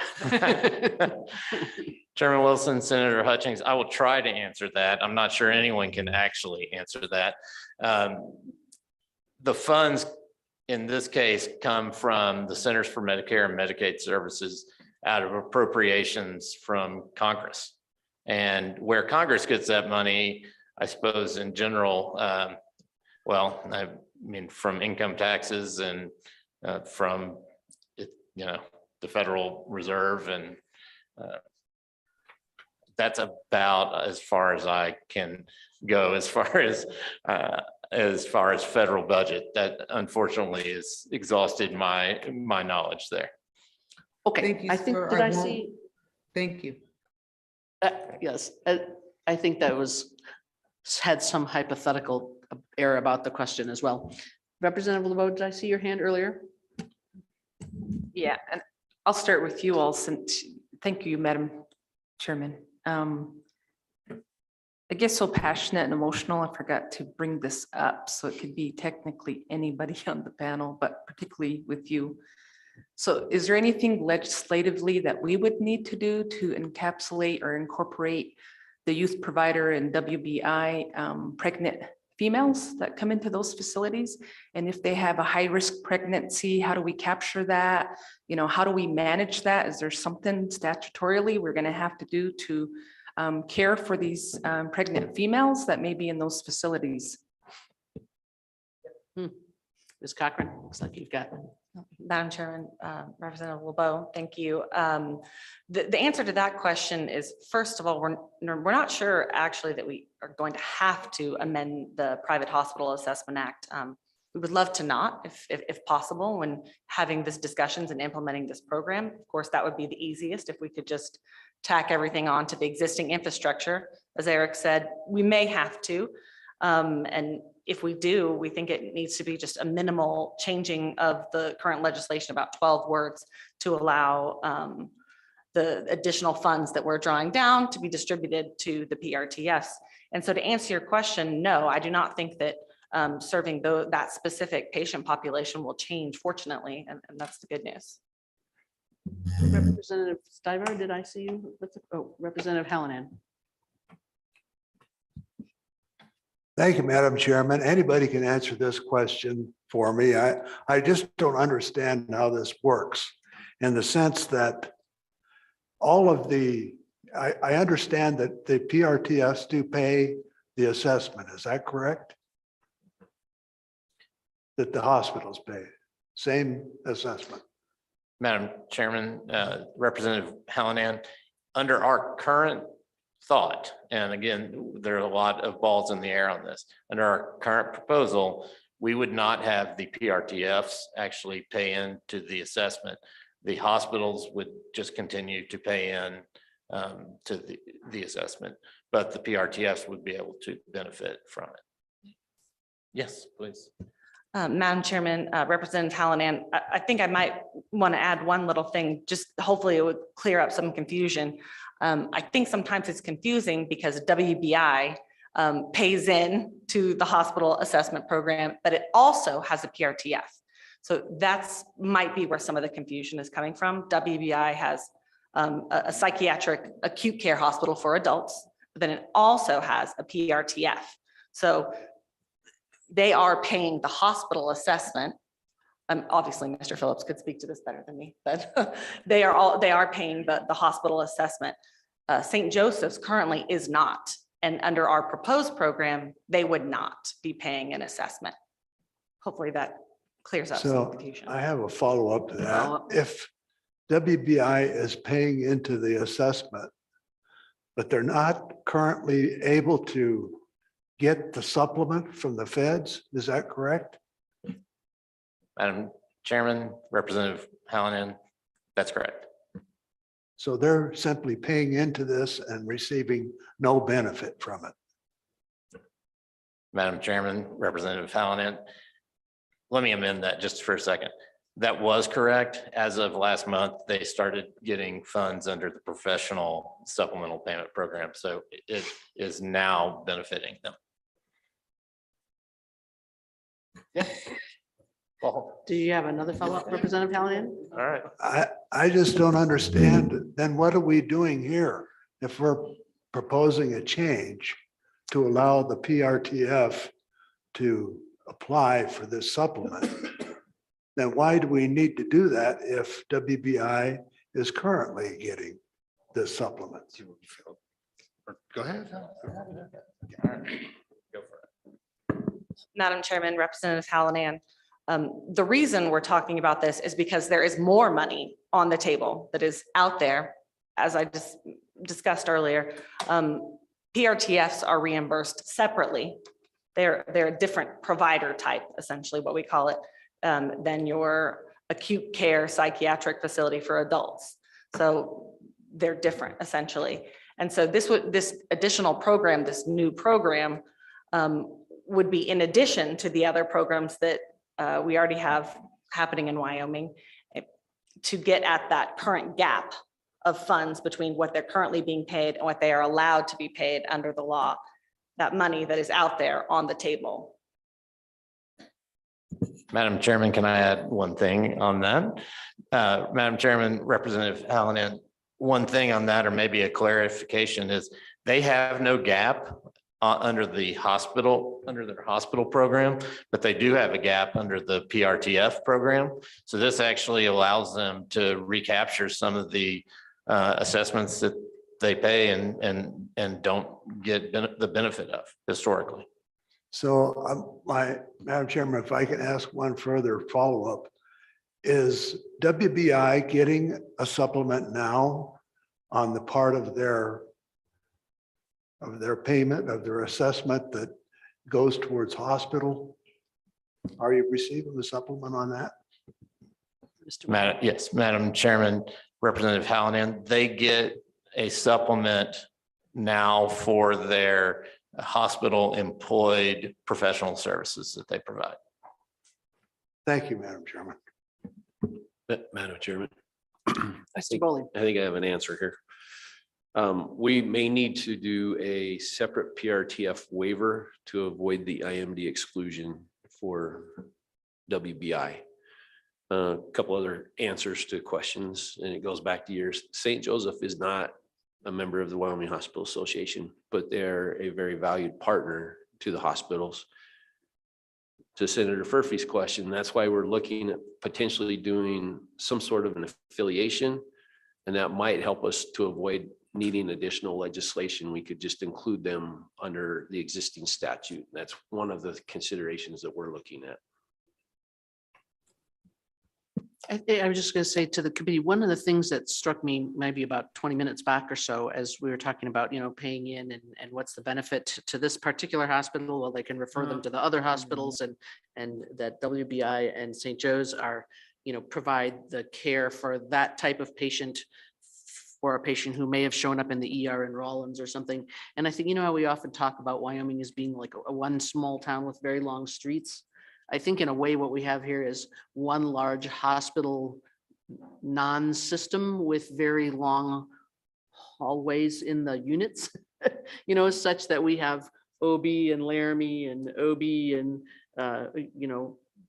Chairman Wilson, Senator Hutchings, I will try to answer that. I'm not sure anyone can actually answer that. The funds in this case come from the Centers for Medicare and Medicaid Services out of appropriations from Congress. And where Congress gets that money, I suppose in general, well, I mean, from income taxes and from, the Federal Reserve, and that's about as far as I can go as far as federal budget. That unfortunately is exhausted my knowledge there. Okay, Thank you, I think, sir. did I won't- see? Thank you. Yes, I think that had some hypothetical error about the question as well. Representative LeBeau, did I see your hand earlier? Yeah, and I'll start with you all. Thank you, Madam Chairman. I get so passionate and emotional, I forgot to bring this up, so it could be technically anybody on the panel, but particularly with you. So is there anything legislatively that we would need to do to encapsulate or incorporate the youth provider and WBI pregnant females that come into those facilities? And if they have a high-risk pregnancy, how do we capture that? How do we manage that? Is there something statutorily we're going to have to do to care for these pregnant females that may be in those facilities? Ms. Cochran, looks like you've got. Madam Chairman, Representative LeBeau, thank you. The answer to that question is, first of all, we're not sure actually that we are going to have to amend the Private Hospital Assessment Act. We would love to not, if possible, when having this discussions and implementing this program. Of course, that would be the easiest if we could just tack everything onto the existing infrastructure. As Eric said, we may have to. And if we do, we think it needs to be just a minimal changing of the current legislation, about 12 words, to allow the additional funds that we're drawing down to be distributed to the PRTS. And so to answer your question, no, I do not think that serving that specific patient population will change, fortunately, and that's the good news. Representative Stiver, did I see you? Oh, Representative Hallinan. Thank you, Madam Chairman. Anybody can answer this question for me. I just don't understand how this works in the sense that all of I understand that the PRTS do pay the assessment. Is that correct? That the hospitals pay, same assessment. Madam Chairman, Representative Hallinan, under our current thought, and again, there are a lot of balls in the air on this, under our current proposal, we would not have the PRTFs actually pay into the assessment. The hospitals would just continue to pay in to the assessment, but the PRTFs would be able to benefit from it. Yes, please. Madam Chairman, Representative Hallinan, I think I might want to add one little thing, just hopefully it would clear up some confusion. I think sometimes it's confusing because WBI pays in to the hospital assessment program, but it also has a PRTF. So that's might be where some of the confusion is coming from. WBI has a psychiatric acute care hospital for adults, but then it also has a PRTF. So they are paying the hospital assessment. Obviously, Mr. Phillips could speak to this better than me, but they are paying the hospital assessment. St. Joseph's currently is not, and under our proposed program, they would not be paying an assessment. Hopefully that clears up some So confusion. I have a follow-up to that. If WBI is paying into the assessment, but they're not currently able to get the supplement from the feds, is that correct? Madam Chairman, Representative Hallinan, that's correct. So they're simply paying into this and receiving no benefit from it. Madam Chairman, Representative Hallinan, let me amend that just for a second. That was correct. As of last month, they started getting funds under the professional supplemental payment program. So it is now benefiting them. Yeah. Well, Do you have another follow-up, Representative Hallinan? all right. I just don't understand. Then what are we doing here? If we're proposing a change to allow the PRTF to apply for this supplement, then why do we need to do that if WBI is currently getting this supplement? Go ahead. Go for it. Madam Chairman, Representative Hallinan, the reason we're talking about this is because there is more money on the table that is out there. As I just discussed earlier, PRTFs are reimbursed separately. They're a different provider type, essentially what we call it, than your acute care psychiatric facility for adults. So they're different essentially. And so this additional program, this new program, would be in addition to the other programs that we already have happening in Wyoming, to get at that current gap of funds between what they're currently being paid and what they are allowed to be paid under the law. That money that is out there on the table. Madam Chairman, can I add one thing on that? Madam Chairman, Representative Hallinan, one thing on that, or maybe a clarification, is they have no gap under their hospital program, but they do have a gap under the PRTF program. So this actually allows them to recapture some of the assessments that they pay and don't get the benefit of historically. So Madam Chairman, if I can ask one further follow-up, is WBI getting a supplement now on the part of their payment, of their assessment that goes towards hospital Are you receiving the supplement on that? Yes, Madam Chairman, Representative Hallinan, they get a supplement now for their hospital employed professional services that they provide. Thank you, Madam Chairman. Madam Chairman. Mr. Bowley. I think I have an answer here. We may need to do a separate PRTF waiver to avoid the IMD exclusion for WBI. A couple other answers to questions, and it goes back to yours. St. Joseph is not a member of the Wyoming Hospital Association, but they're a very valued partner to the hospitals. To Senator Prtfs' question, that's why we're looking at potentially doing some sort of an affiliation, and that might help us to avoid needing additional legislation. We could just include them under the existing statute. That's one of the considerations that we're looking at. I was just going to say to the committee, one of the things that struck me maybe about 20 minutes back or so, as we were talking about, paying in and what's the benefit to this particular hospital, well, they can refer them to the other hospitals, and that WBI and St. Joe's are, provide the care for that type of patient, for a patient who may have shown up in the ER in Rollins or something. And I think, how we often talk about Wyoming as being like a one small town with very long streets. I think in a way what we have here is one large hospital non-system with very long hallways in the units, such that we have OB and Laramie and OB and,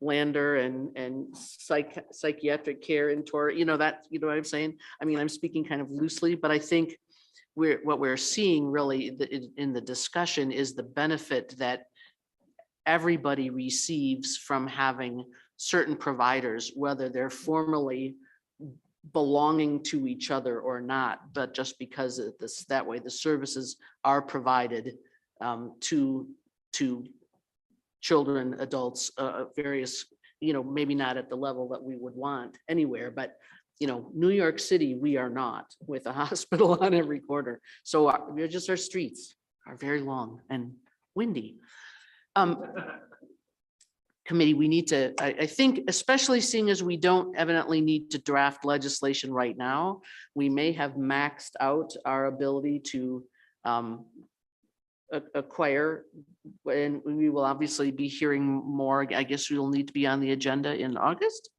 Lander and psychiatric care in Torrey, that, what I'm saying? I mean, I'm speaking kind of loosely, but I think what we're seeing really in the discussion is the benefit that everybody receives from having certain providers, whether they're formally belonging to each other or not, but just because of this, that way the services are provided to children, adults, various, maybe not at the level that we would want anywhere, but New York City, we are not with a hospital on every corner. So our streets are very long and windy. Committee, we need to, I think, especially seeing as we don't evidently need to draft legislation right now, we may have maxed out our ability to acquire, and we will obviously be hearing more. I guess we will need to be on the agenda in August.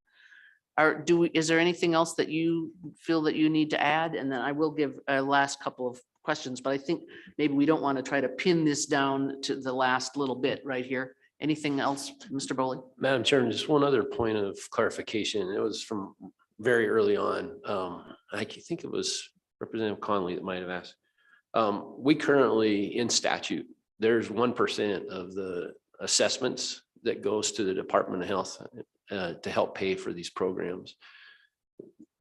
Is there anything else that you feel that you need to add? And then I will give a last couple of questions, but I think maybe we don't want to try to pin this down to the last little bit right here. Anything else, Mr. Bowley? Madam Chairman, just one other point of clarification. It was from very early on. I think it was Representative Conley that might have asked. We currently, in statute, there's 1% of the assessments that goes to the Department of Health to help pay for these programs.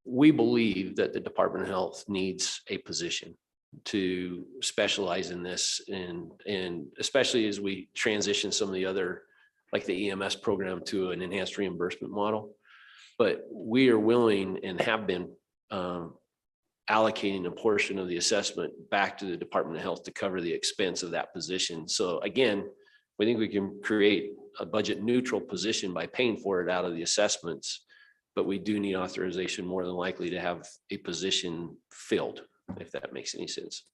We believe that the Department of Health needs a position to specialize in this, and especially as we transition some of the other, like the EMS program, to an enhanced reimbursement model. But we are willing and have been allocating a portion of the assessment back to the Department of Health to cover the expense of that position. So again, we think we can create a budget neutral position by paying for it out of the assessments, but we do need authorization more than likely to have a position filled, if that makes any sense.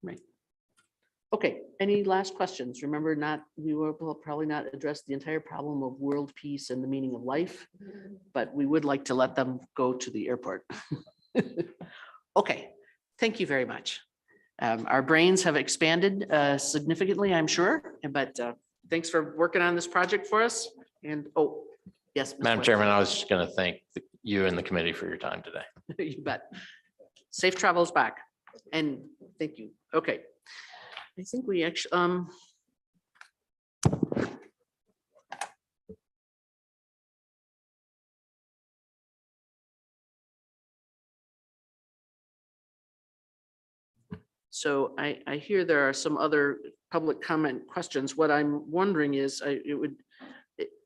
Right. Okay, any last questions? Remember, we will probably not address the entire problem of world peace and the meaning of life, but we would like to let them go to the airport. Okay, thank you very much. Our brains have expanded significantly, I'm sure, but thanks for working on this project for us. And yes, Mr. Madam Webb. Chairman, I was just going to thank you and the committee for your time today. You bet. Safe travels back. And thank you. Okay. I think we actually, so I hear there are some other public comment questions. What I'm wondering is,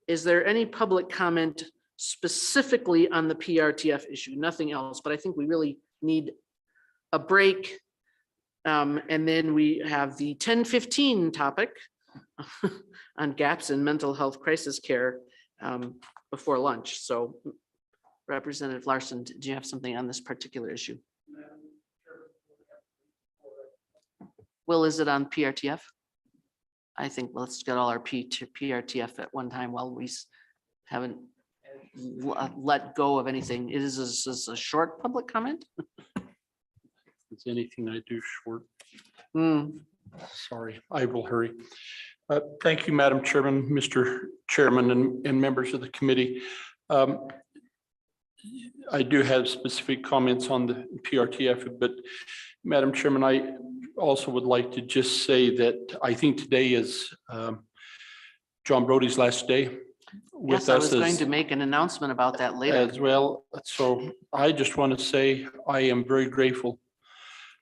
is there any public comment specifically on the PRTF issue? Nothing else, but I think we really need a break. And then we have the 10:15 topic on gaps in mental health crisis care. before lunch. So Representative Larson, do you have something on this particular issue? Will, is it on PRTF? I think let's get all our PRTF at one time while we haven't let go of anything. Is this a short public comment? It's anything I do short. Hmm. Sorry, I will hurry. Thank you, Madam Chairman, Mr. Chairman, and members of the committee. I do have specific comments on the PRTF, but Madam Chairman, I also would like to just say that I think today is John Brody's last day with Yes, I was us going to make an announcement about that later. as well. So I just want to say I am very grateful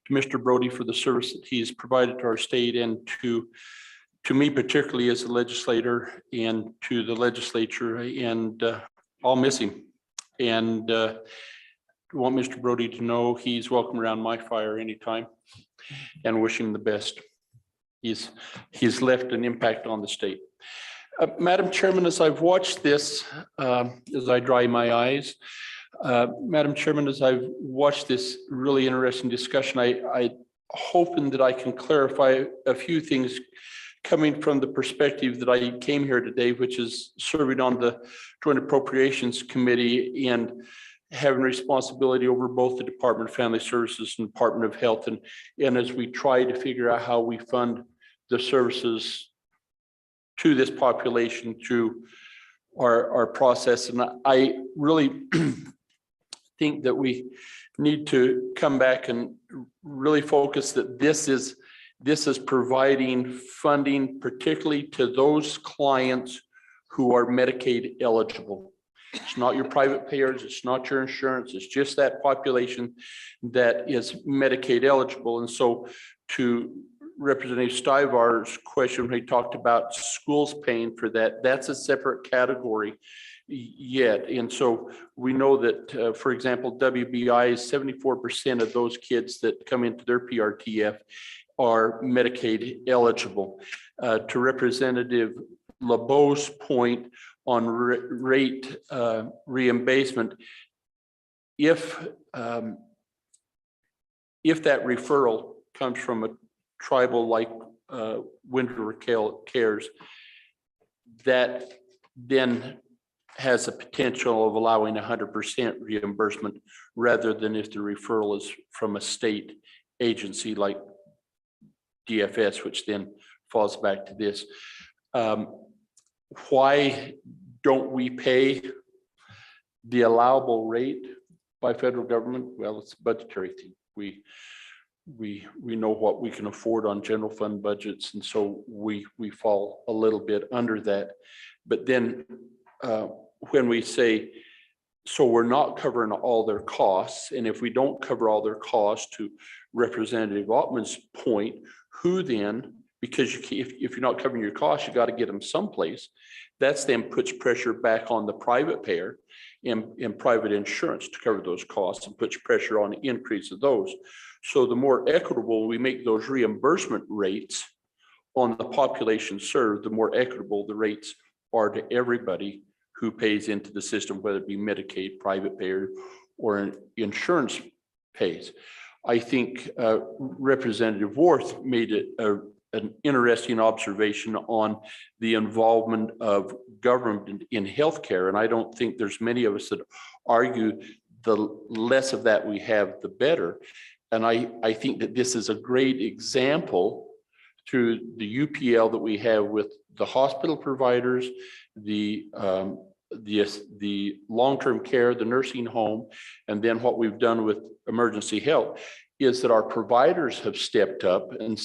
to Mr. Brody for the service that he's provided to our state and to me particularly as a legislator and to the legislature, and I'll miss him. And want Mr. Brody to know he's welcome around my fire anytime and wish him the best. He's left an impact on the state. Madam Chairman, as I've watched this, as I dry my eyes, Madam Chairman, as I've watched this really interesting discussion, I hoping that I can clarify a few things coming from the perspective that I came here today, which is serving on the Joint Appropriations Committee and having responsibility over both the Department of Family Services and Department of Health. And as we try to figure out how we fund the services to this population through our process. And I really think that we need to come back and really focus that this is providing funding, particularly to those clients who are Medicaid eligible. It's not your private payers, it's not your insurance, it's just that population that is Medicaid eligible. And so to Representative Stivar's question, he talked about schools paying for that, that's a separate category yet. And so we know that, for example, WBI is 74% of those kids that come into their PRTF are Medicaid eligible. To Representative LeBeau's point on rate reimbursement, if that referral comes from a tribal like Winter Cares, that then has a potential of allowing 100% reimbursement rather than if the referral is from a state agency like DFS, which then falls back to this. Why don't we pay the allowable rate by federal government? Well, it's a budgetary thing. We know what we can afford on general fund budgets, and so we fall a little bit under that. But then when we say, so we're not covering all their costs, and if we don't cover all their costs, to Representative Ottman's point, who then, because if you're not covering your costs, you got to get them someplace. That's then puts pressure back on the private payer and private insurance to cover those costs and puts pressure on the increase of those. So the more equitable we make those reimbursement rates on the population served, the more equitable the rates are to everybody who pays into the system, whether it be Medicaid, private payer, or insurance pays. I think Representative Worth made it an interesting observation on the involvement of government in healthcare. And I don't think there's many of us that argue the less of that we have, the better. And I think that this is a great example through the UPL that we have with the hospital providers, the long-term care, the nursing home, and then what we've done with emergency health is that our providers have stepped up and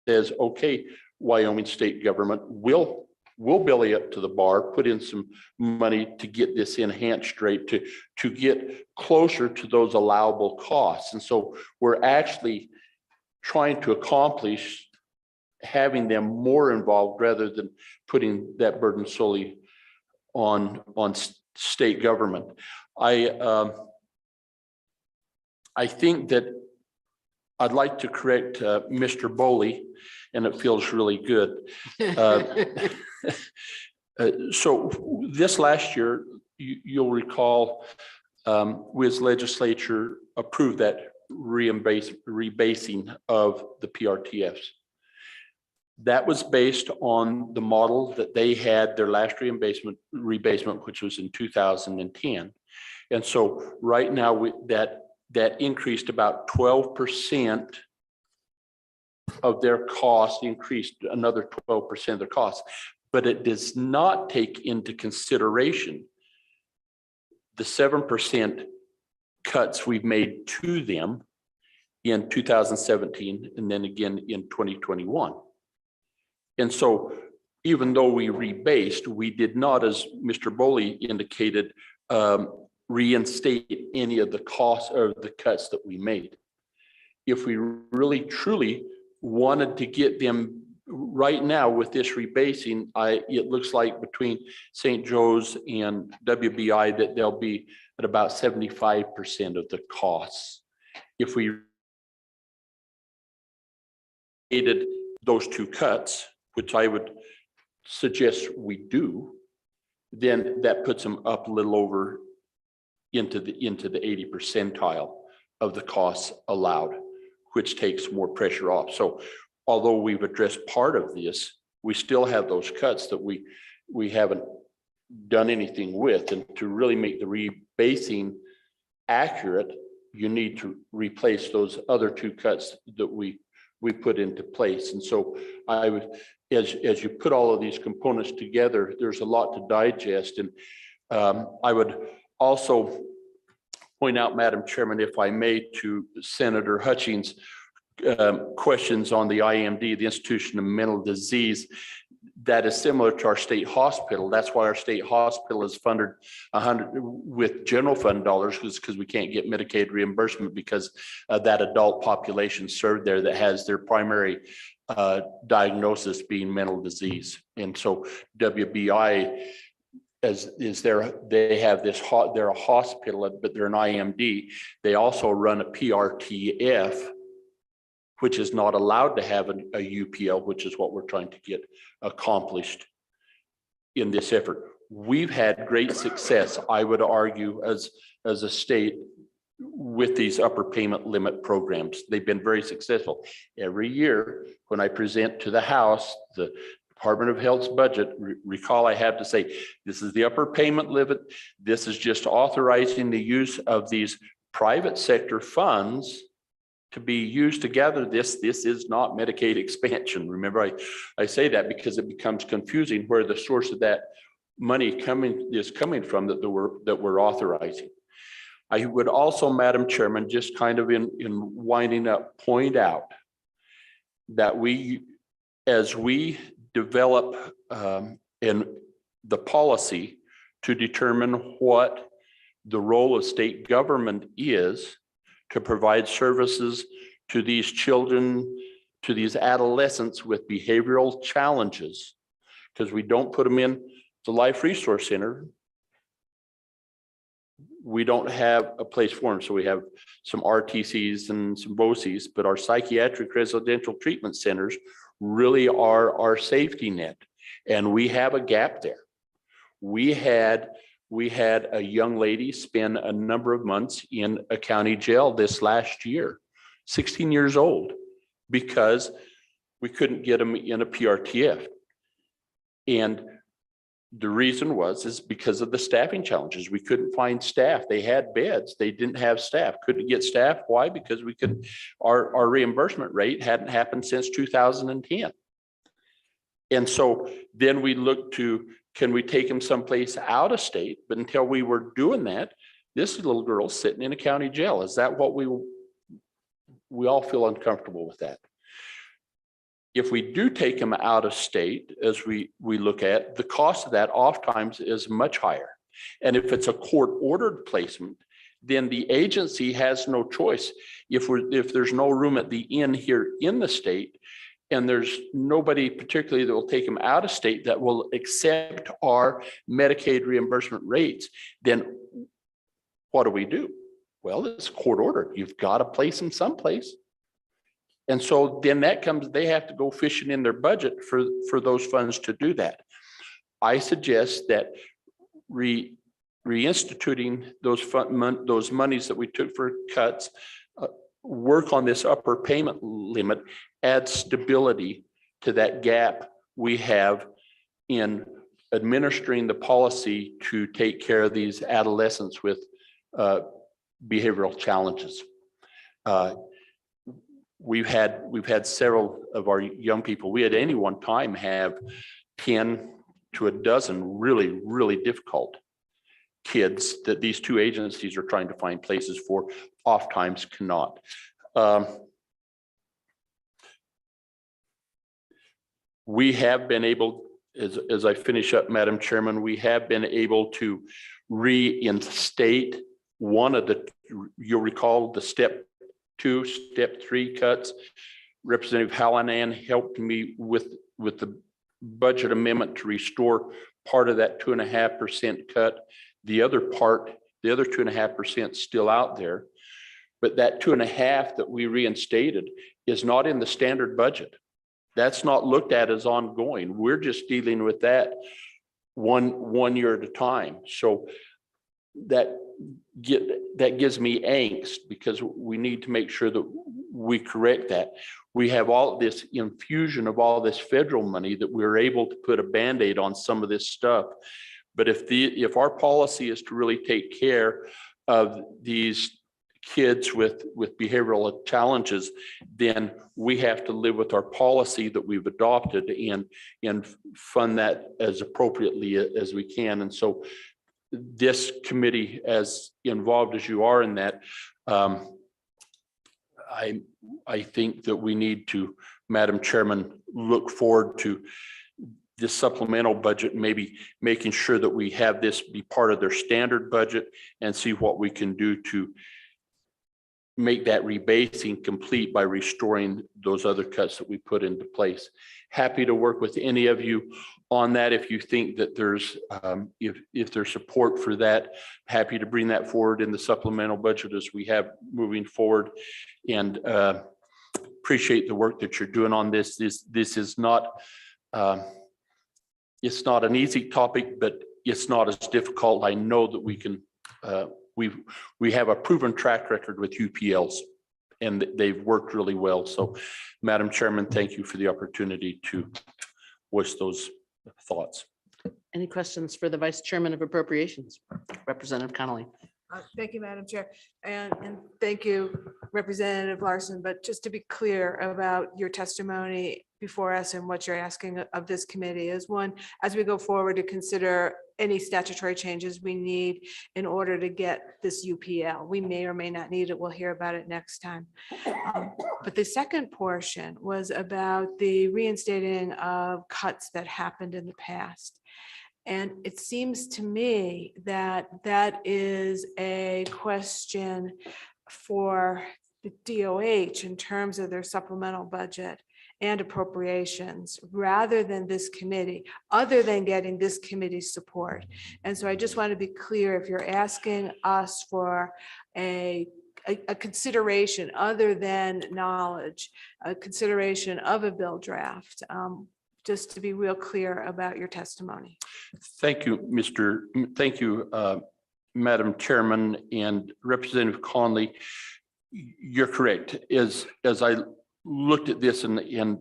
says, okay, Wyoming state government, we'll belly up to the bar, put in some money to get this enhanced rate to get closer to those allowable costs. And so we're actually trying to accomplish having them more involved rather than putting that burden solely on state government. I think that I'd like to correct Mr. Boley, and it feels really good. So this last year, you'll recall, WIS legislature approved that rebasing of the PRTFs. That was based on the model that they had their last rebasement, which was in 2010. And so right now that increased about 12% of their cost, increased another 12% of their cost, but it does not take into consideration the 7% cuts we've made to them in 2017 and then again in 2021. And so even though we rebased, we did not, as Mr. Boley indicated, reinstate any of the costs or the cuts that we made. If we really truly wanted to get them right now with this rebasing, it looks like between St. Joe's and WBI that they'll be at about 75% of the costs. If we added those two cuts, which I would suggest we do, then that puts them up a little over into the 80 percentile of the costs allowed, which takes more pressure off. So although we've addressed part of this, we still have those cuts that we haven't done anything with. And to really make the rebasing accurate, you need to replace those other two cuts that we put into place. And so I would, as you put all of these components together, there's a lot to digest. And I would also point out, Madam Chairman, if I may, to Senator Hutchings' questions on the IMD, the Institution of Mental Disease, that is similar to our state hospital. That's why our state hospital is funded 100 with general fund dollars, because we can't get Medicaid reimbursement because of that adult population served there that has their primary diagnosis being mental disease. And so WBI they have this, they're a hospital, but they're an IMD. They also run a PRTF, which is not allowed to have a UPL, which is what we're trying to get accomplished in this effort. We've had great success, I would argue, as a state with these upper payment limit programs. They've been very successful. Every year when I present to the House, the Department of Health's budget, recall I have to say, this is the upper payment limit. This is just authorizing the use of these private sector funds to be used to gather this. This is not Medicaid expansion. Remember, I say that because it becomes confusing where the source of that money is coming from that we're authorizing. I would also, Madam Chairman, just kind of in winding up, point out that as we develop in the policy to determine what the role of state government is to provide services to these children, to these adolescents with behavioral challenges, because we don't put them in the Life Resource Center. We don't have a place for them. So we have some RTCs and some BOCES, but our psychiatric residential treatment centers really are our safety net. And we have a gap there. We had a young lady spend a number of months in a county jail this last year, 16 years old, because we couldn't get them in a PRTF. And the reason is because of the staffing challenges. We couldn't find staff. They had beds. They didn't have staff. Couldn't get staff. Why? Because our reimbursement rate hadn't happened since 2010. And so then we looked to, can we take them someplace out of state? But until we were doing that, this little girl sitting in a county jail. Is that what we all feel uncomfortable with that? If we do take them out of state, as we look at, the cost of that oftentimes is much higher. And if it's a court-ordered placement, then the agency has no choice. If there's no room at the inn here in the state, and there's nobody particularly that will take them out of state that will accept our Medicaid reimbursement rates, then what do? Well, it's court-ordered. You've got to place them someplace. And so then they have to go fishing in their budget for those funds to do that. I suggest that reinstituting those monies that we took for cuts, work on this upper payment limit, add stability to that gap we have in administering the policy to take care of these adolescents with behavioral challenges. We've had several of our young people, we at any one time have 10 to a dozen really difficult kids that these two agencies are trying to find places for, oftentimes cannot. We have been able, as I finish up, Madam Chairman, we have been able to reinstate one of the, you'll recall the step 2, step 3 cuts. Representative Hallinan helped me with the budget amendment to restore part of that 2.5% cut. The other part, the other 2.5% still out there, but that 2.5 that we reinstated is not in the standard budget. That's not looked at as ongoing. We're just dealing with that one year at a time. So that gives me angst, because we need to make sure that we correct that. We have all this infusion of all this federal money that we're able to put a Band-Aid on some of this stuff. But if our policy is to really take care of these kids with behavioral challenges, then we have to live with our policy that we've adopted and fund that as appropriately as we can. And so this committee, as involved as you are in that, I think that we need to, Madam Chairman, look forward to this supplemental budget, maybe making sure that we have this be part of their standard budget and see what we can do to make that rebasing complete by restoring those other cuts that we put into place. Happy to work with any of you on that. If you think that there's, if there's support for that, happy to bring that forward in the supplemental budget as we have moving forward. And appreciate the work that you're doing on this. This is not, it's not an easy topic, but it's not as difficult. I know that we can, we have a proven track record with UPLs, and they've worked really well. So, Madam Chairman, thank you for the opportunity to voice those thoughts. Any questions for the Vice Chairman of Appropriations, Representative Connolly? Thank you, Madam Chair, and thank you, Representative Larson. But just to be clear about your testimony before us and what you're asking of this committee is, one, as we go forward to consider any statutory changes we need in order to get this UPL. We may or may not need it. We'll hear about it next time. But the second portion was about the reinstating of cuts that happened in the past. And it seems to me that that is a question for the DOH in terms of their supplemental budget and appropriations, rather than this committee, other than getting this committee's support. And so I just want to be clear, if you're asking us for a consideration other than knowledge, a consideration of a bill draft, just to be real clear about your testimony. Thank you, Madam Chairman and Representative Conley. You're correct. As I looked at this and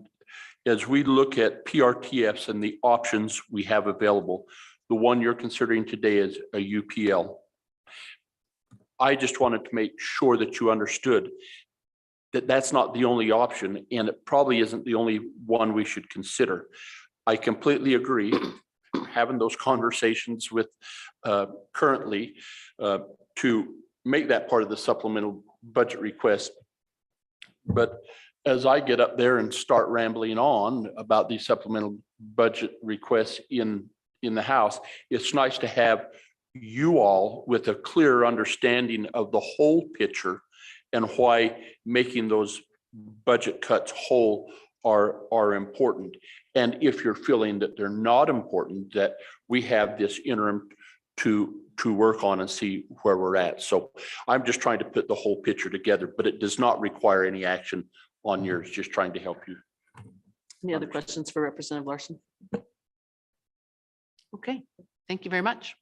as we look at PRTFs and the options we have available, the one you're considering today is a UPL. I just wanted to make sure that you understood that that's not the only option, and it probably isn't the only one we should consider. I completely agree. Having those conversations with currently to make that part of the supplemental budget request. But as I get up there and start rambling on about these supplemental budget requests in the House, it's nice to have you all with a clear understanding of the whole picture and why making those budget cuts whole are important. And if you're feeling that they're not important, that we have this interim to work on and see where we're at. So I'm just trying to put the whole picture together, but it does not require any action on yours, just trying to help you. Any other questions for Representative Larson? Okay, thank you very much.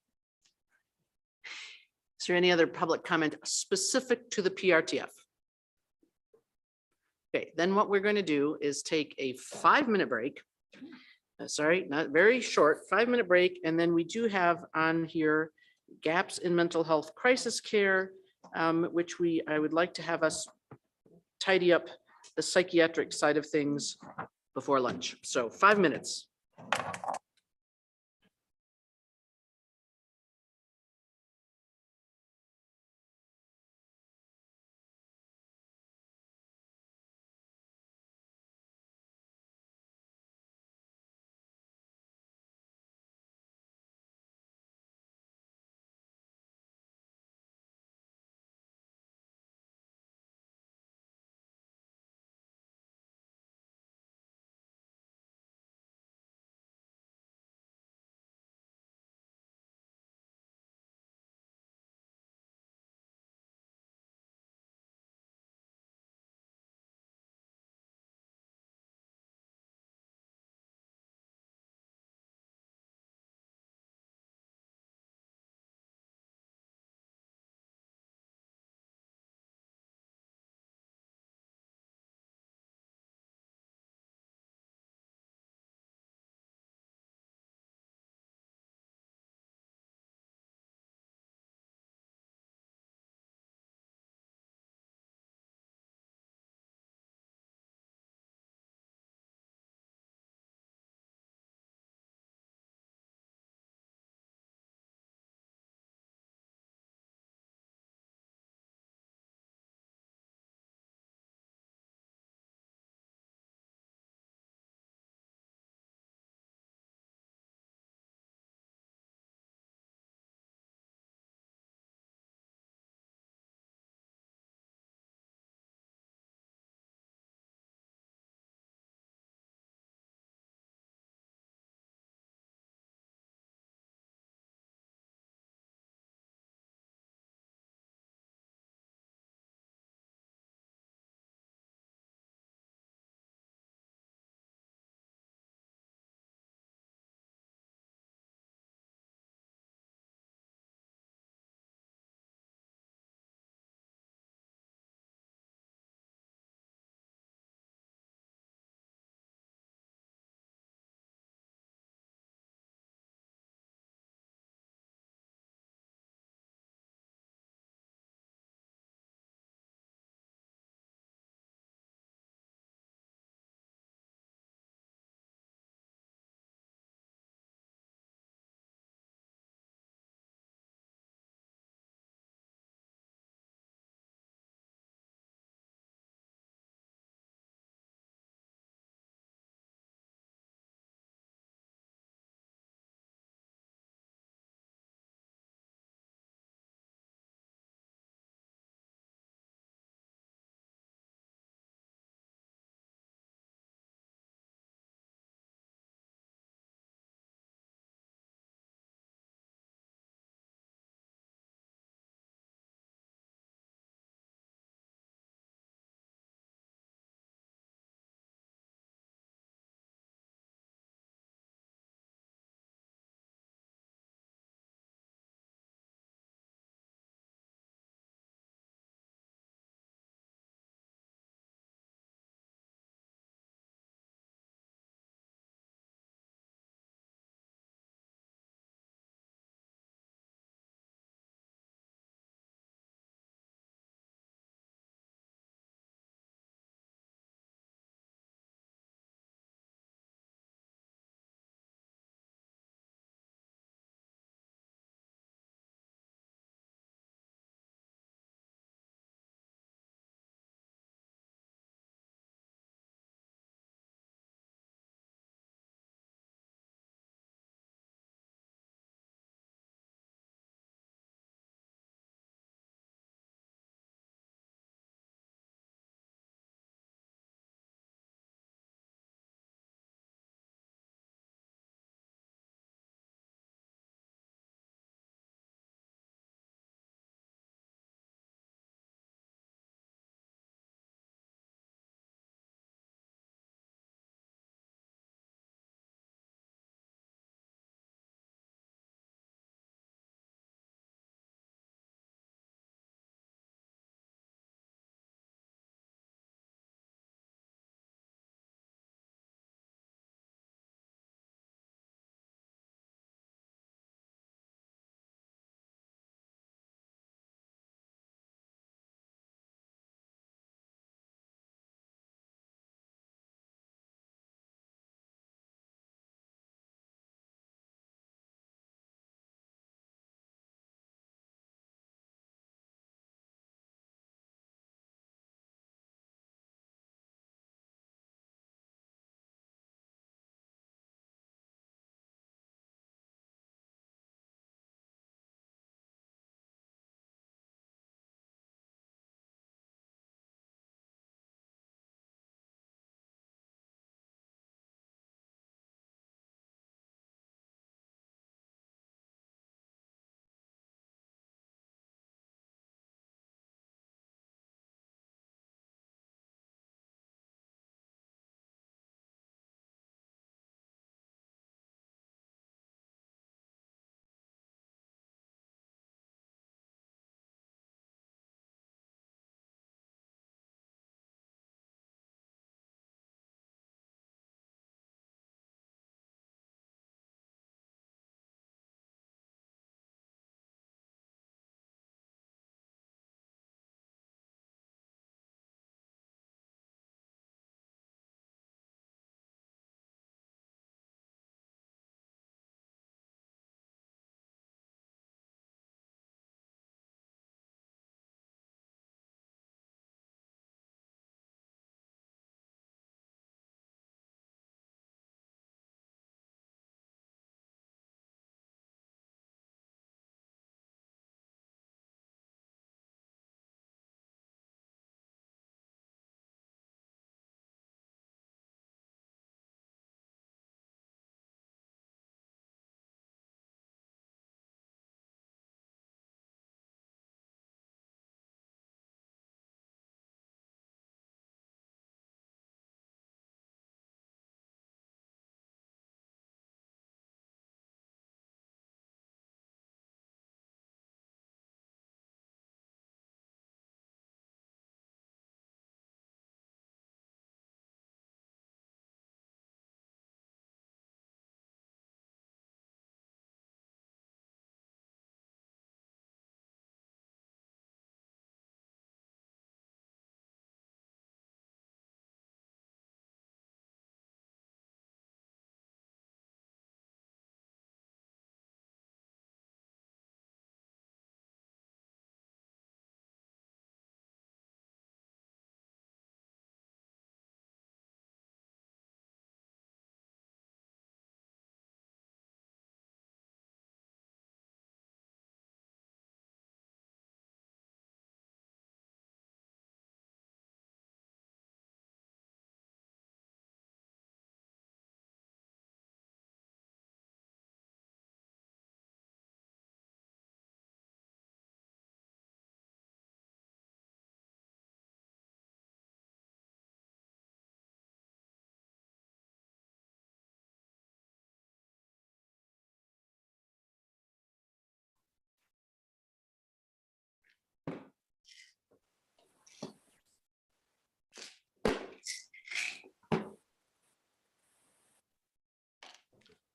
Is there any other public comment specific to the PRTF? Okay, then what we're going to do is take a 5-minute break. Sorry, not very short, 5-minute break. And then we do have on here gaps in mental health crisis care, which I would like to have us tidy up the psychiatric side of things before lunch. So 5 minutes.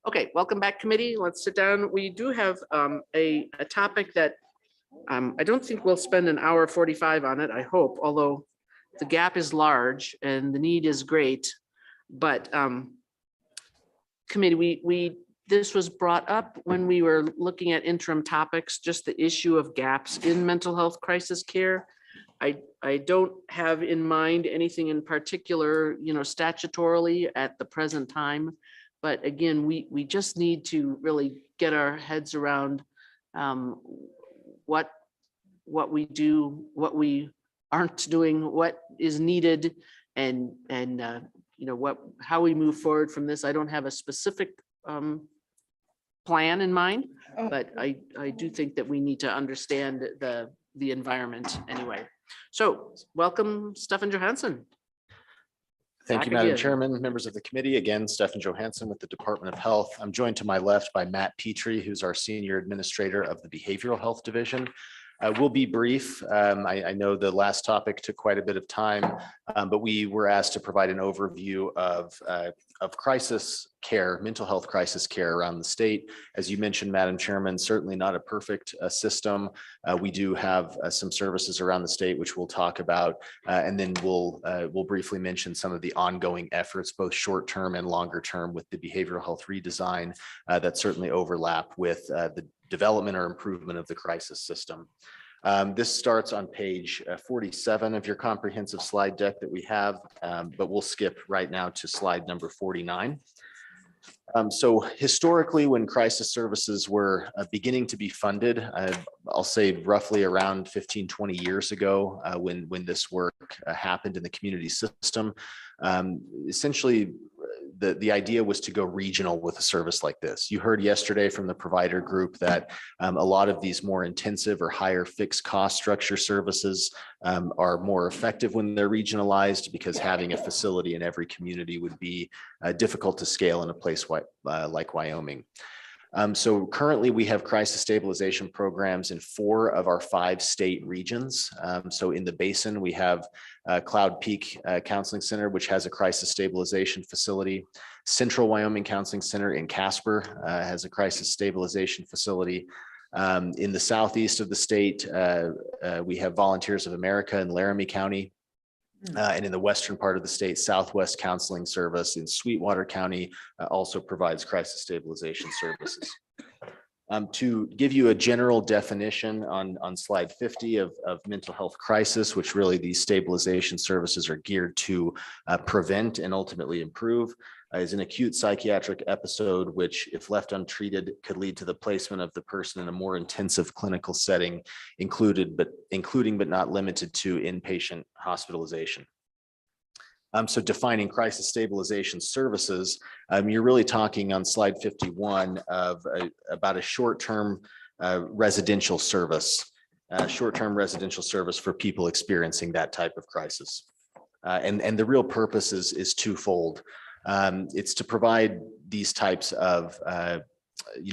Okay, welcome back, committee. Let's sit down. We do have a topic that I don't think we'll spend an hour 45 on it, I hope, although the gap is large and the need is great. But committee, this was brought up when we were looking at interim topics, just the issue of gaps in mental health crisis care. I don't have in mind anything in particular, statutorily at the present time. But again, we just need to really get our heads around what we do, what we aren't doing, what is needed, and how we move forward from this. I don't have a specific plan in mind, but I do think that we need to understand the environment anyway. So welcome, Stefan Johansson. Thank you, Back Madam again. Chairman, members of the committee. Again, Stefan Johansson with the Department of Health. I'm joined to my left by Matt Petrie, who's our Senior Administrator of the Behavioral Health Division. We'll be brief. I know the last topic took quite a bit of time, but we were asked to provide an overview of crisis care, mental health crisis care around the state. As you mentioned, Madam Chairman, certainly not a perfect system. We do have some services around the state, which we'll talk about, and then we'll briefly mention some of the ongoing efforts, both short-term and longer-term, with the behavioral health redesign that certainly overlap with the development or improvement of the crisis system. This starts on page 47 of your comprehensive slide deck that we have, but we'll skip right now to slide number 49. So historically, when crisis services were beginning to be funded, I'll say roughly around 15, 20 years ago, when this work happened in the community system, essentially the idea was to go regional with a service like this. You heard yesterday from the provider group that a lot of these more intensive or higher fixed cost structure services are more effective when they're regionalized, because having a facility in every community would be difficult to scale in a place like Wyoming. So currently we have crisis stabilization programs in 4 of our 5 state regions. So in the basin, we have Cloud Peak Counseling Center, which has a crisis stabilization facility. Central Wyoming Counseling Center in Casper has a crisis stabilization facility. In the southeast of the state, we have Volunteers of America in Laramie County. And in the western part of the state, Southwest Counseling Service in Sweetwater County also provides crisis stabilization services. To give you a general definition on slide 50 of mental health crisis, which really these stabilization services are geared to prevent and ultimately improve, is an acute psychiatric episode, which if left untreated could lead to the placement of the person in a more intensive clinical setting, including but not limited to inpatient hospitalization. So defining crisis stabilization services, you're really talking on slide 51 of about a short-term residential service, for people experiencing that type of crisis. And the real purpose is twofold. It's to provide these types of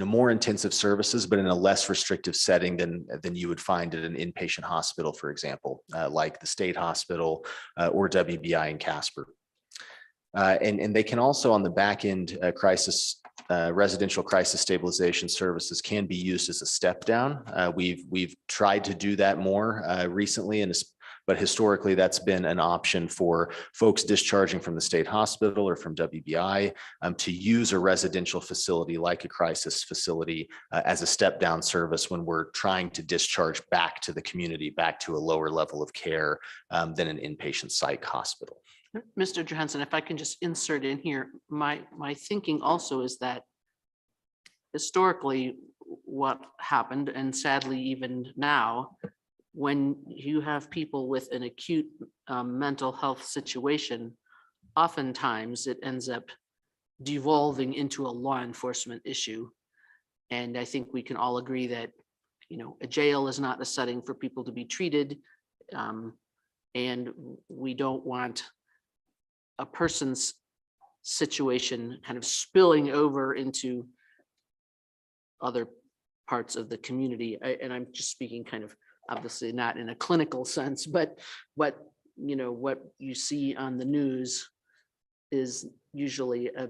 more intensive services, but in a less restrictive setting than you would find at an inpatient hospital, for example, like the state hospital or WBI in Casper. And they can also, on the back end, residential crisis stabilization services can be used as a step down. We've tried to do that more recently, but historically that's been an option for folks discharging from the state hospital or from WBI to use a residential facility like a crisis facility as a step down service when we're trying to discharge back to the community, back to a lower level of care than an inpatient psych hospital. Mr. Johansson, if I can just insert in here, my thinking also is that historically what happened, and sadly even now, when you have people with an acute mental health situation, oftentimes it ends up devolving into a law enforcement issue. And I think we can all agree that, a jail is not a setting for people to be treated. And we don't want a person's situation kind of spilling over into other parts of the community. And I'm just speaking kind of obviously not in a clinical sense, but what you see on the news is usually a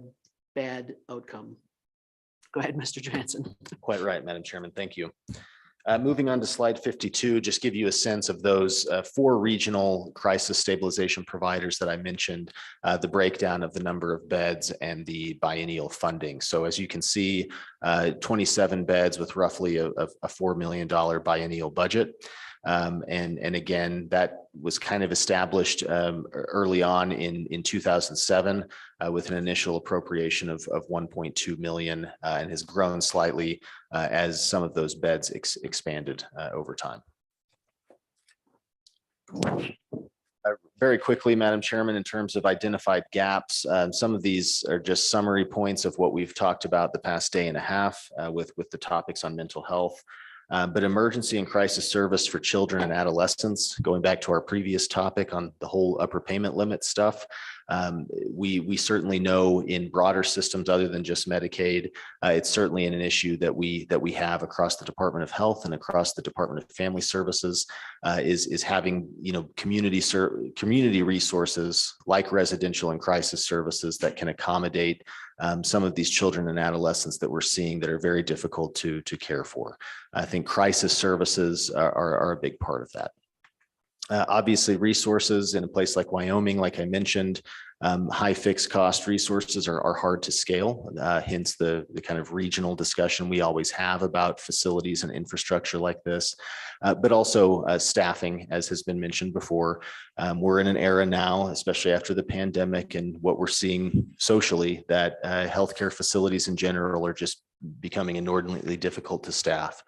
bad outcome. Go ahead, Mr. Johansson. Quite right, Madam Chairman. Thank you. Moving on to slide 52, just give you a sense of those 4 regional crisis stabilization providers that I mentioned, the breakdown of the number of beds and the biennial funding. So as you can see, 27 beds with roughly a $4 million biennial budget. And again, that was kind of established early on in 2007 with an initial appropriation of 1.2 million and has grown slightly as some of those beds expanded over time. Very quickly, Madam Chairman, in terms of identified gaps, some of these are just summary points of what we've talked about the past day and a half with the topics on mental health. But emergency and crisis service for children and adolescents, going back to our previous topic on the whole upper payment limit stuff, we certainly know in broader systems other than just Medicaid, it's certainly an issue that we have across the Department of Health and across the Department of Family Services, is having community resources like residential and crisis services that can accommodate some of these children and adolescents that we're seeing that are very difficult to care for. I think crisis services are a big part of that. Obviously, resources in a place like Wyoming, like I mentioned, high fixed cost resources are hard to scale, hence the kind of regional discussion we always have about facilities and infrastructure like this, but also staffing, as has been mentioned before. We're in an era now, especially after the pandemic and what we're seeing socially, that healthcare facilities in general are just becoming inordinately difficult to staff.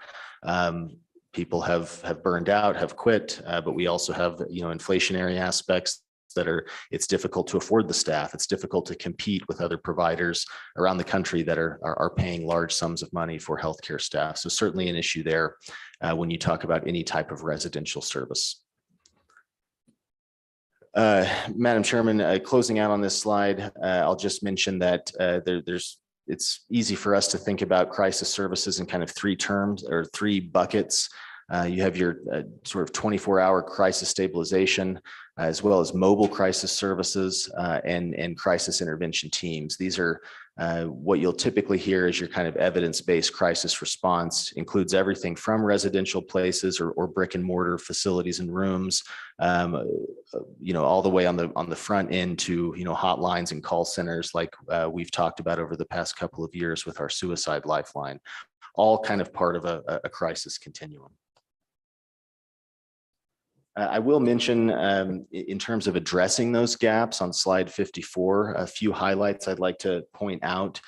People have burned out, have quit, but we also have, inflationary aspects that it's difficult to afford the staff. It's difficult to compete with other providers around the country that are paying large sums of money for healthcare staff. So certainly an issue there when you talk about any type of residential service. Madam Chairman, closing out on this slide, I'll just mention that it's easy for us to think about crisis services in kind of 3 terms or 3 buckets. You have your sort of 24-hour crisis stabilization, as well as mobile crisis services and crisis intervention teams. These are what you'll typically hear as your kind of evidence-based crisis response, includes everything from residential places or brick and mortar facilities and rooms, all the way on the front end to hotlines and call centers like we've talked about over the past couple of years with our suicide lifeline, all kind of part of a crisis continuum. I will mention in terms of addressing those gaps on slide 54, a few highlights I'd like to point out.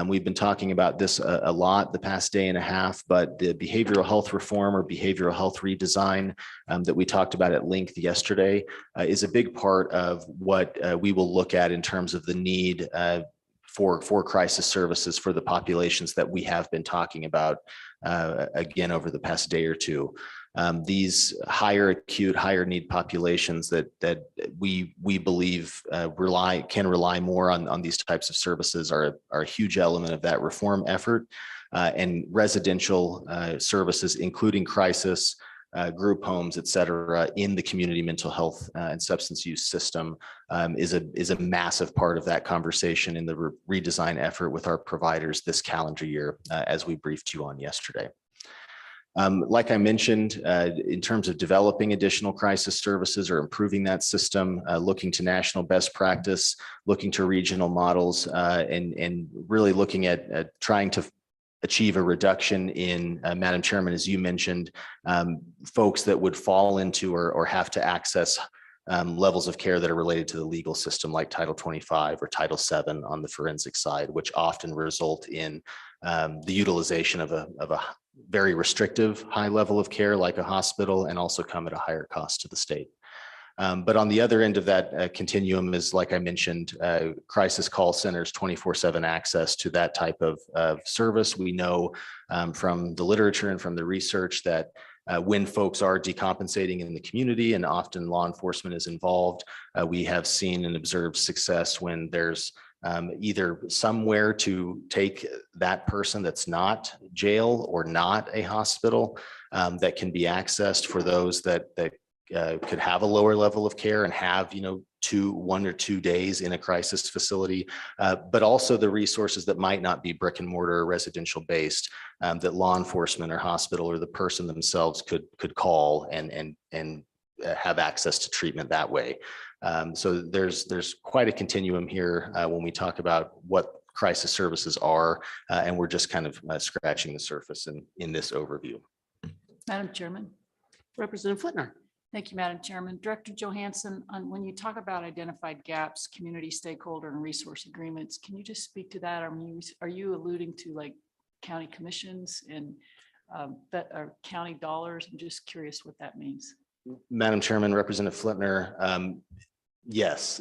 We've been talking about this a lot the past day and a half, but the behavioral health reform or behavioral health redesign that we talked about at length yesterday is a big part of what we will look at in terms of the need for crisis services for the populations that we have been talking about again over the past day or two. These higher acute, higher need populations that we believe can rely more on these types of services are a huge element of that reform effort. And residential services, including crisis, group homes, et cetera, in the community mental health and substance use system is a massive part of that conversation in the redesign effort with our providers this calendar year, as we briefed you on yesterday. Like I mentioned, in terms of developing additional crisis services or improving that system, looking to national best practice, looking to regional models, and really looking at trying to achieve a reduction in, Madam Chairman, as you mentioned, folks that would fall into or have to access levels of care that are related to the legal system, like Title 25 or Title 7 on the forensic side, which often result in the utilization of a very restrictive high level of care like a hospital and also come at a higher cost to the state. But on the other end of that continuum is, like I mentioned, crisis call centers, 24/7 access to that type of service. We know from the literature and from the research that when folks are decompensating in the community and often law enforcement is involved, we have seen and observed success when there's either somewhere to take that person that's not jail or not a hospital that can be accessed for those that could have a lower level of care and have 1 or 2 days in a crisis facility, but also the resources that might not be brick and mortar or residential based, that law enforcement or hospital or the person themselves could call and have access to treatment that way. So there's quite a continuum here when we talk about what crisis services are, and we're just kind of scratching the surface in this overview. Madam Chairman. Representative Flintner. Thank you, Madam Chairman. Director Johansson, when you talk about identified gaps, community stakeholder and resource agreements, can you just speak to that? Are you alluding to like county commissions and that are county dollars? I'm just curious what that means. Madam Chairman, Representative Flintner, yes,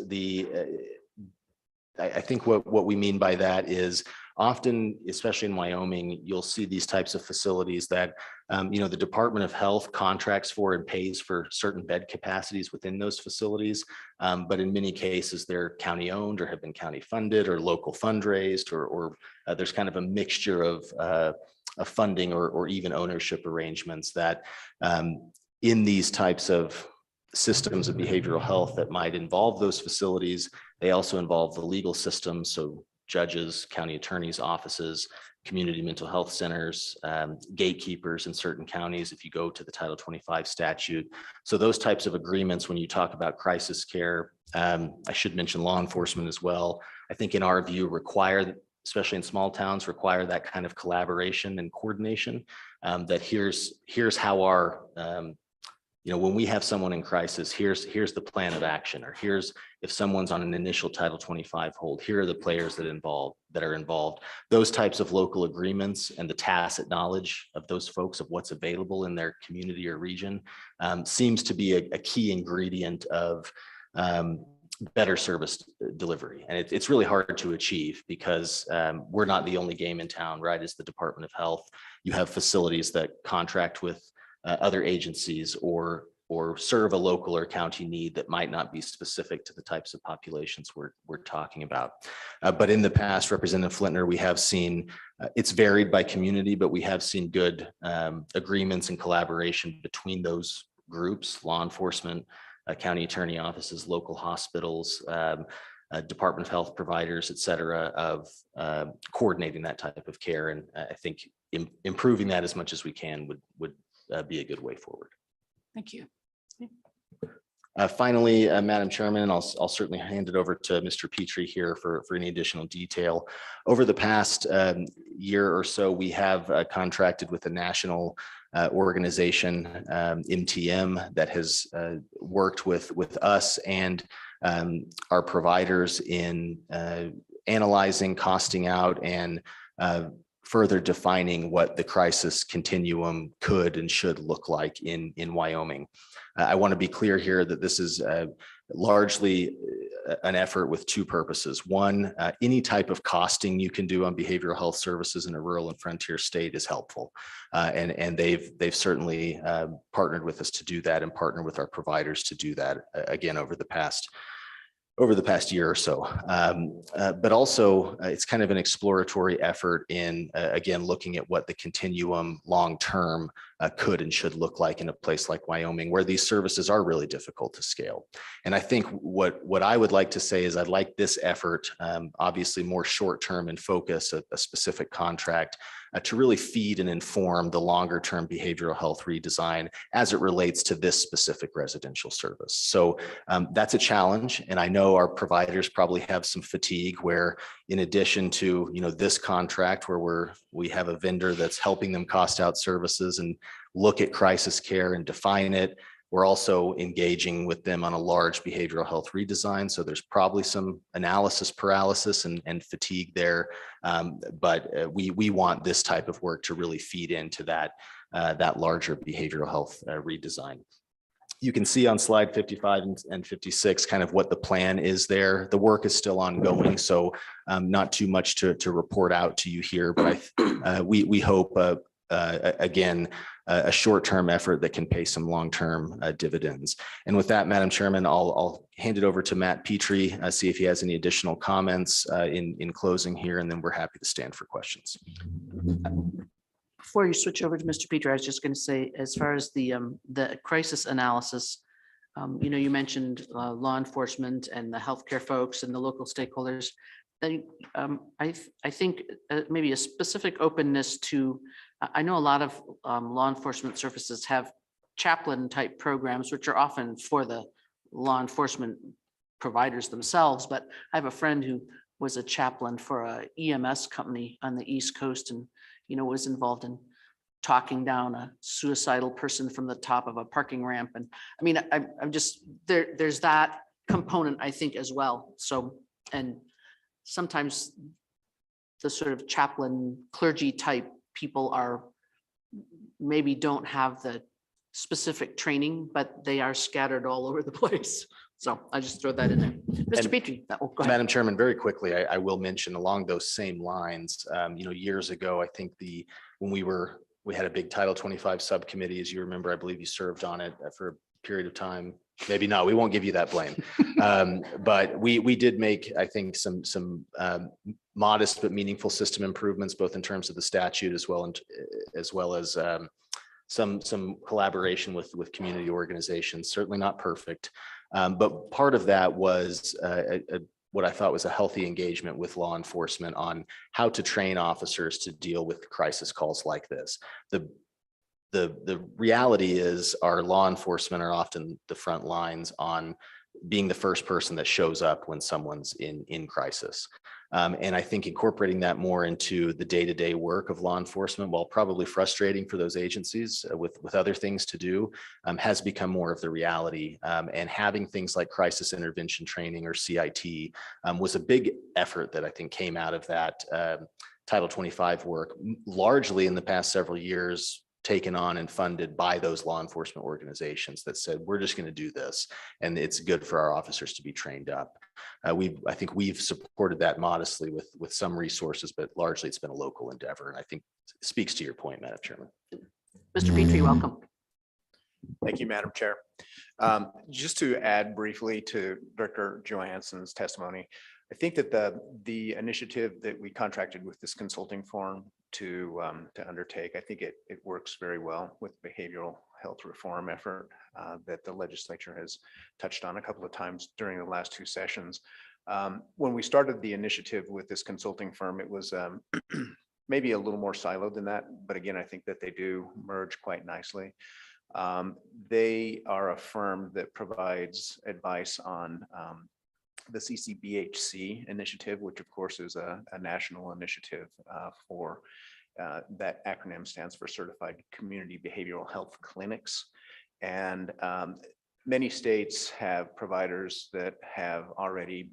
I think what we mean by that is often, especially in Wyoming, you'll see these types of facilities that, the Department of Health contracts for and pays for certain bed capacities within those facilities. But in many cases, they're county owned or have been county funded or local fundraised, or there's kind of a mixture of funding or even ownership arrangements that in these types of systems of behavioral health that might involve those facilities. They also involve the legal system, so judges, county attorneys' offices, community mental health centers, gatekeepers in certain counties, if you go to the Title 25 statute. So those types of agreements, when you talk about crisis care, I should mention law enforcement as well, I think in our view require, especially in small towns, require that kind of collaboration and coordination, that here's how our when we have someone in crisis, here's the plan of action, or here's if someone's on an initial Title 25 hold, here are the players that are involved. Those types of local agreements and the tacit knowledge of those folks of what's available in their community or region seems to be a key ingredient of better service delivery. And it's really hard to achieve because we're not the only game in town, right? As the Department of Health, you have facilities that contract with other agencies or serve a local or county need that might not be specific to the types of populations we're talking about. But in the past, Representative Flintner, we have seen, it's varied by community, but we have seen good agreements and collaboration between those groups, law enforcement, county attorney offices, local hospitals, Department of Health providers, et cetera, of coordinating that type of care. And I think improving that as much as we can would be a good way forward. Thank you. Finally, Madam Chairman, I'll certainly hand it over to Mr. Petrie here for any additional detail. Over the past year or so, we have contracted with a national organization, MTM, that has worked with us and our providers in analyzing, costing out, and further defining what the crisis continuum could and should look like in Wyoming. I want to be clear here that this is largely an effort with two purposes. One, any type of costing you can do on behavioral health services in a rural and frontier state is helpful. And they've certainly partnered with us to do that and partner with our providers to do that, again, over the past year or so. But also it's kind of an exploratory effort in, again, looking at what the continuum long-term could and should look like in a place like Wyoming, where these services are really difficult to scale. And I think what I would like to say is I'd like this effort, obviously more short-term in focus, a specific contract, to really feed and inform the longer-term behavioral health redesign as it relates to this specific residential service. So that's a challenge. And I know our providers probably have some fatigue where, in addition to this contract where we have a vendor that's helping them cost out services and look at crisis care and define it, we're also engaging with them on a large behavioral health redesign. So there's probably some analysis paralysis and fatigue there. But we want this type of work to really feed into that larger behavioral health redesign. You can see on slide 55 and 56 kind of what the plan is there. The work is still ongoing, so not too much to report out to you here, but we hope, again, a short-term effort that can pay some long-term dividends. And with that, Madam Chairman, I'll hand it over to Matt Petrie, see if he has any additional comments in closing here, and then we're happy to stand for questions. Before you switch over to Mr. Petrie, I was just going to say, as far as the crisis analysis, You mentioned law enforcement and the healthcare folks and the local stakeholders. I think maybe a specific openness to, I know a lot of law enforcement services have chaplain type programs, which are often for the law enforcement providers themselves, but I have a friend who was a chaplain for a EMS company on the East Coast and, was involved in talking down a suicidal person from the top of a parking ramp. And I mean, I'm just, there's that component, I think, as well. So, and sometimes the sort of chaplain clergy type people are maybe don't have the specific training, but they are scattered all over the place. So I just throw that in there. Mr. Petrie. Oh, go ahead. Madam Chairman, very quickly, I will mention along those same lines, years ago, I think when we had a big Title 25 subcommittee, as you remember, I believe you served on it for a period of time. Maybe not, we won't give you that blame. But we did make, I think, some modest but meaningful system improvements, both in terms of the statute as well as some collaboration with community organizations, certainly not perfect. But part of that was what I thought was a healthy engagement with law enforcement on how to train officers to deal with crisis calls like this. The reality is our law enforcement are often the front lines on being the first person that shows up when someone's in crisis. And I think incorporating that more into the day-to-day work of law enforcement, while probably frustrating for those agencies with other things to do, has become more of the reality. And having things like crisis intervention training or CIT was a big effort that I think came out of that Title 25 work, largely in the past several years, taken on and funded by those law enforcement organizations that said, we're just going to do this. And it's good for our officers to be trained up. I think we've supported that modestly with some resources, but largely it's been a local endeavor. And I think it speaks to your point, Madam Chairman. Mr. Petrie, welcome. Thank you, Madam Chair. Just to add briefly to Director Johansson's testimony, I think that the initiative that we contracted with this consulting firm to undertake, I think it works very well with behavioral health reform effort that the legislature has touched on a couple of times during the last two sessions. When we started the initiative with this consulting firm, it was maybe a little more siloed than that, but again, I think that they do merge quite nicely. They are a firm that provides advice on the CCBHC initiative, which of course is a national initiative for that acronym stands for Certified Community Behavioral Health Clinics. And many states have providers that have already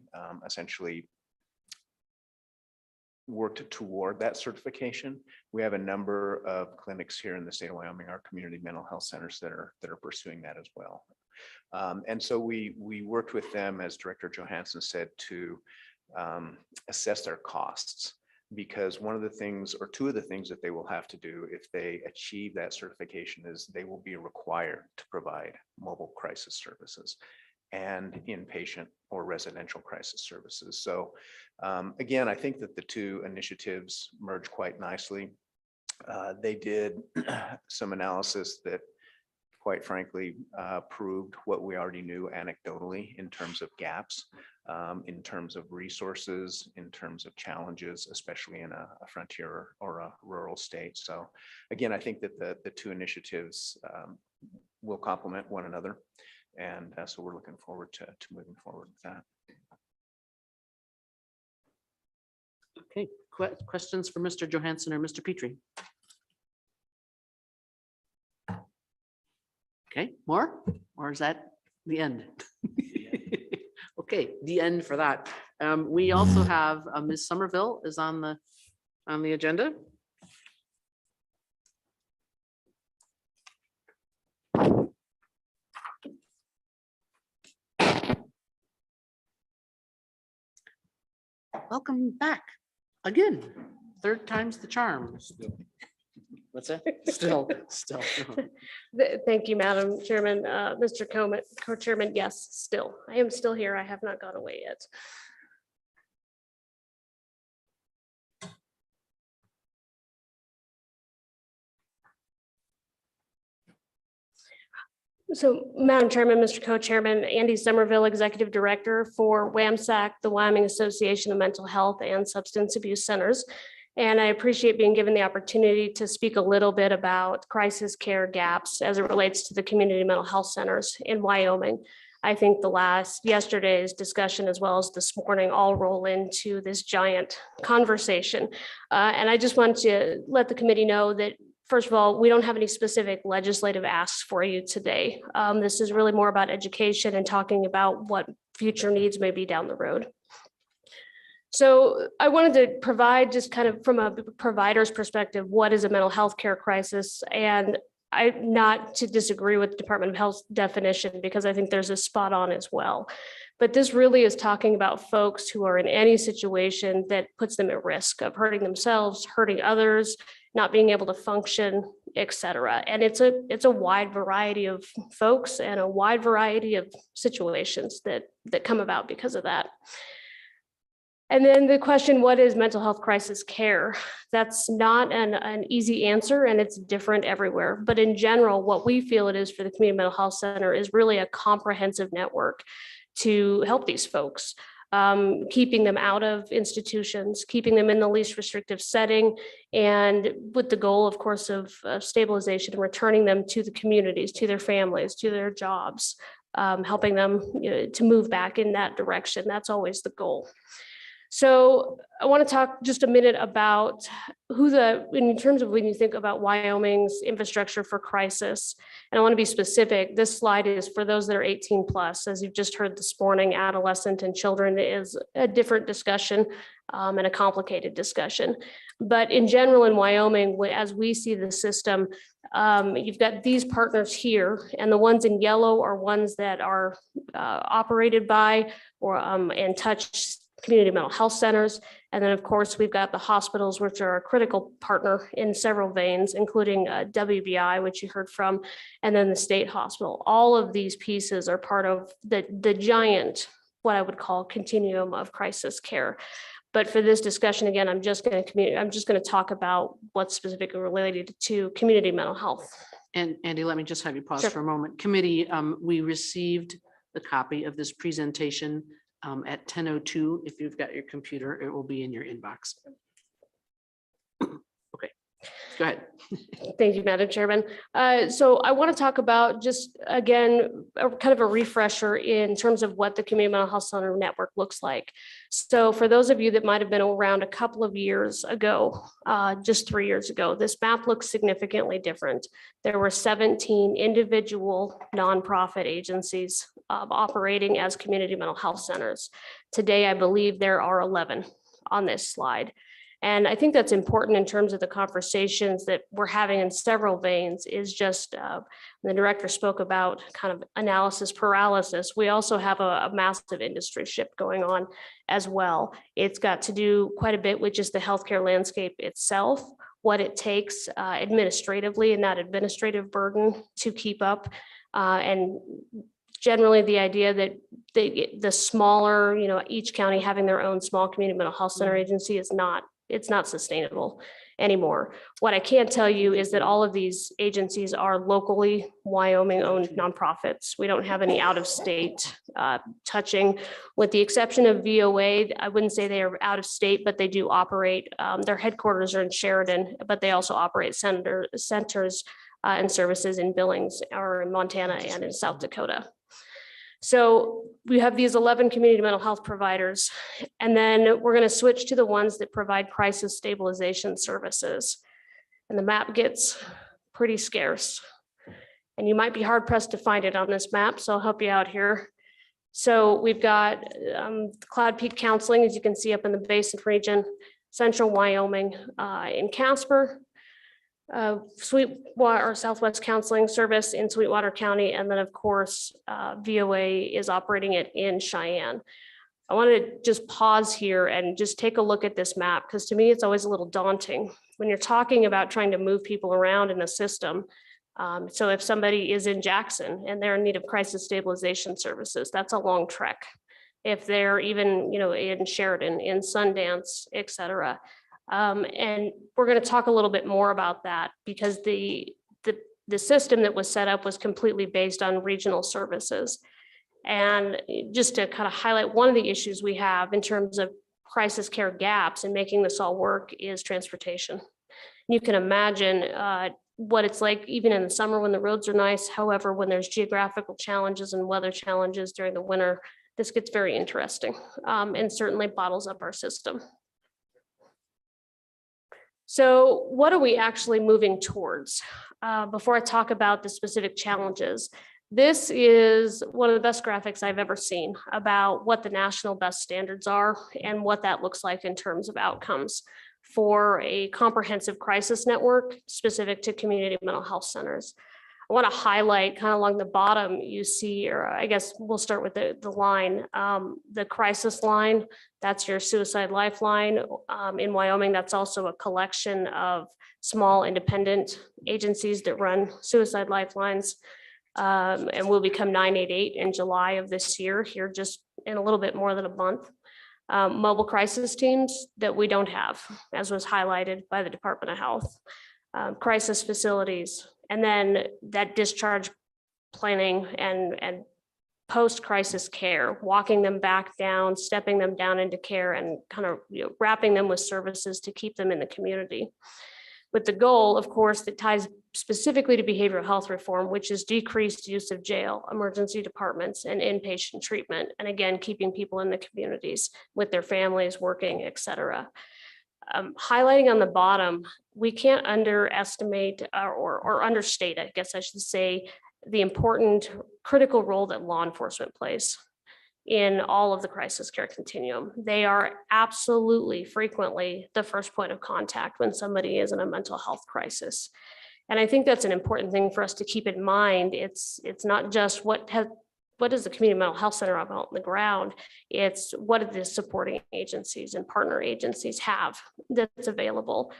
essentially worked toward that certification. We have a number of clinics here in the state of Wyoming, our community mental health centers that are pursuing that as well. And so we worked with them, as Director Johansson said, to assess their costs, because one of the things or two of the things that they will have to do if they achieve that certification is they will be required to provide mobile crisis services and inpatient or residential crisis services. So again, I think that the two initiatives merge quite nicely. They did some analysis that quite frankly, proved what we already knew anecdotally in terms of gaps, in terms of resources, in terms of challenges, especially in a frontier or a rural state. So again, I think that the two initiatives will complement one another. And so we're looking forward to moving forward with that. Okay, questions for Mr. Johansson or Mr. Petrie? Okay, more, or is that the end? Okay, the end for that. We also have Ms. Somerville is on the agenda. Welcome back again. Third time's the charm. What's that? Still. Thank you, Madam Chairman. Mr. Co-Chairman, yes, still. I am still here. I have not gone away yet. So, Madam Chairman, Mr. Co-Chairman, Andy Somerville, Executive Director for WAMSAC, the Wyoming Association of Mental Health and Substance Abuse Centers. And I appreciate being given the opportunity to speak a little bit about crisis care gaps as it relates to the community mental health centers in Wyoming. I think yesterday's discussion as well as this morning all roll into this giant conversation. And I just want to let the committee know that, first of all, we don't have any specific legislative asks for you today. This is really more about education and talking about what future needs may be down the road. So I wanted to provide just kind of from a provider's perspective, what is a mental health care crisis? And I'm not to disagree with the Department of Health's definition, because I think there's a spot on as well. But this really is talking about folks who are in any situation that puts them at risk of hurting themselves, hurting others, not being able to function, et cetera. And it's a wide variety of folks and a wide variety of situations that come about because of that. And then the question, what is mental health crisis care? That's not an easy answer, and it's different everywhere. But in general, what we feel it is for the Community Mental Health Center is really a comprehensive network to help these folks, keeping them out of institutions, keeping them in the least restrictive setting, and with the goal, of course, of stabilization and returning them to the communities, to their families, to their jobs, helping them to move back in that direction. That's always the goal. So I want to talk just a minute about in terms of when you think about Wyoming's infrastructure for crisis, and I want to be specific, this slide is for those that are 18 plus. As you've just heard this morning, adolescent and children is a different discussion and a complicated discussion. But in general, in Wyoming, as we see the system, you've got these partners here, and the ones in yellow are ones that are operated by or and touch community mental health centers. And then, of course, we've got the hospitals, which are a critical partner in several veins, including WBI, which you heard from, and then the state hospital. All of these pieces are part of the giant, what I would call continuum of crisis care. But for this discussion, again, I'm just going to talk about what's specifically related to community mental health. And Andy, let me just have you pause Sure. for a moment. Committee, we received the copy of this presentation at 10:02. If you've got your computer, it will be in your inbox. Okay, go ahead. Thank you, Madam Chairman. So I want to talk about just, again, kind of a refresher in terms of what the Community Mental Health Center network looks like. So for those of you that might have been around a couple of years ago, just 3 years ago, this map looks significantly different. There were 17 individual nonprofit agencies operating as community mental health centers. Today, I believe there are 11 on this slide. And I think that's important in terms of the conversations that we're having in several veins is just, the director spoke about kind of analysis paralysis. We also have a massive industry shift going on as well. It's got to do quite a bit with just the healthcare landscape itself, what it takes administratively and that administrative burden to keep up. And generally the idea that the smaller, each county having their own small community mental health center agency is not sustainable anymore. What I can tell you is that all of these agencies are locally Wyoming owned nonprofits. We don't have any out of state touching, with the exception of VOA. I wouldn't say they are out of state, but they do operate. Their headquarters are in Sheridan, but they also operate centers and services in Billings or in Montana and in South Dakota. So we have these 11 community mental health providers, and then we're going to switch to the ones that provide crisis stabilization services. And the map gets pretty scarce, and you might be hard pressed to find it on this map, so I'll help you out here. So we've got Cloud Peak Counseling, as you can see up in the Basin region, Central Wyoming, in Casper, Sweetwater or Southwest Counseling Service in Sweetwater County, and then of course VOA is operating it in Cheyenne. I want to just pause here and just take a look at this map, because to me it's always a little daunting when you're talking about trying to move people around in a system. So if somebody is in Jackson and they're in need of crisis stabilization services, that's a long trek. If they're even in Sheridan, in Sundance, et cetera. And we're going to talk a little bit more about that, because the the system that was set up was completely based on regional services. And just to kind of highlight one of the issues we have in terms of crisis care gaps and making this all work is transportation. You can imagine what it's like even in the summer when the roads are nice. However, when there's geographical challenges and weather challenges during the winter, this gets very interesting and certainly bottles up our system. So what are we actually moving towards? Before I talk about the specific challenges, this is one of the best graphics I've ever seen about what the national best standards are and what that looks like in terms of outcomes for a comprehensive crisis network specific to community mental health centers. I want to highlight kind of along the bottom, you see, or I guess we'll start with the line, the crisis line, that's your suicide lifeline. In Wyoming, that's also a collection of small independent agencies that run suicide lifelines. And will become 988 in July of this year, here just in a little bit more than a month. Mobile crisis teams that we don't have, as was highlighted by the Department of Health, crisis facilities, and then that discharge planning and post-crisis care, walking them back down, stepping them down into care, and kind of wrapping them with services to keep them in the community. With the goal, of course, that ties specifically to behavioral health reform, which is decreased use of jail, emergency departments, and inpatient treatment. And again, keeping people in the communities with their families, working, et cetera. Highlighting on the bottom, we can't underestimate or understate, I guess I should say, the important critical role that law enforcement plays in all of the crisis care continuum. They are absolutely frequently the first point of contact when somebody is in a mental health crisis. And I think that's an important thing for us to keep in mind. It's not just what does the community mental health center out on the ground, it's what do the supporting agencies and partner agencies have that's available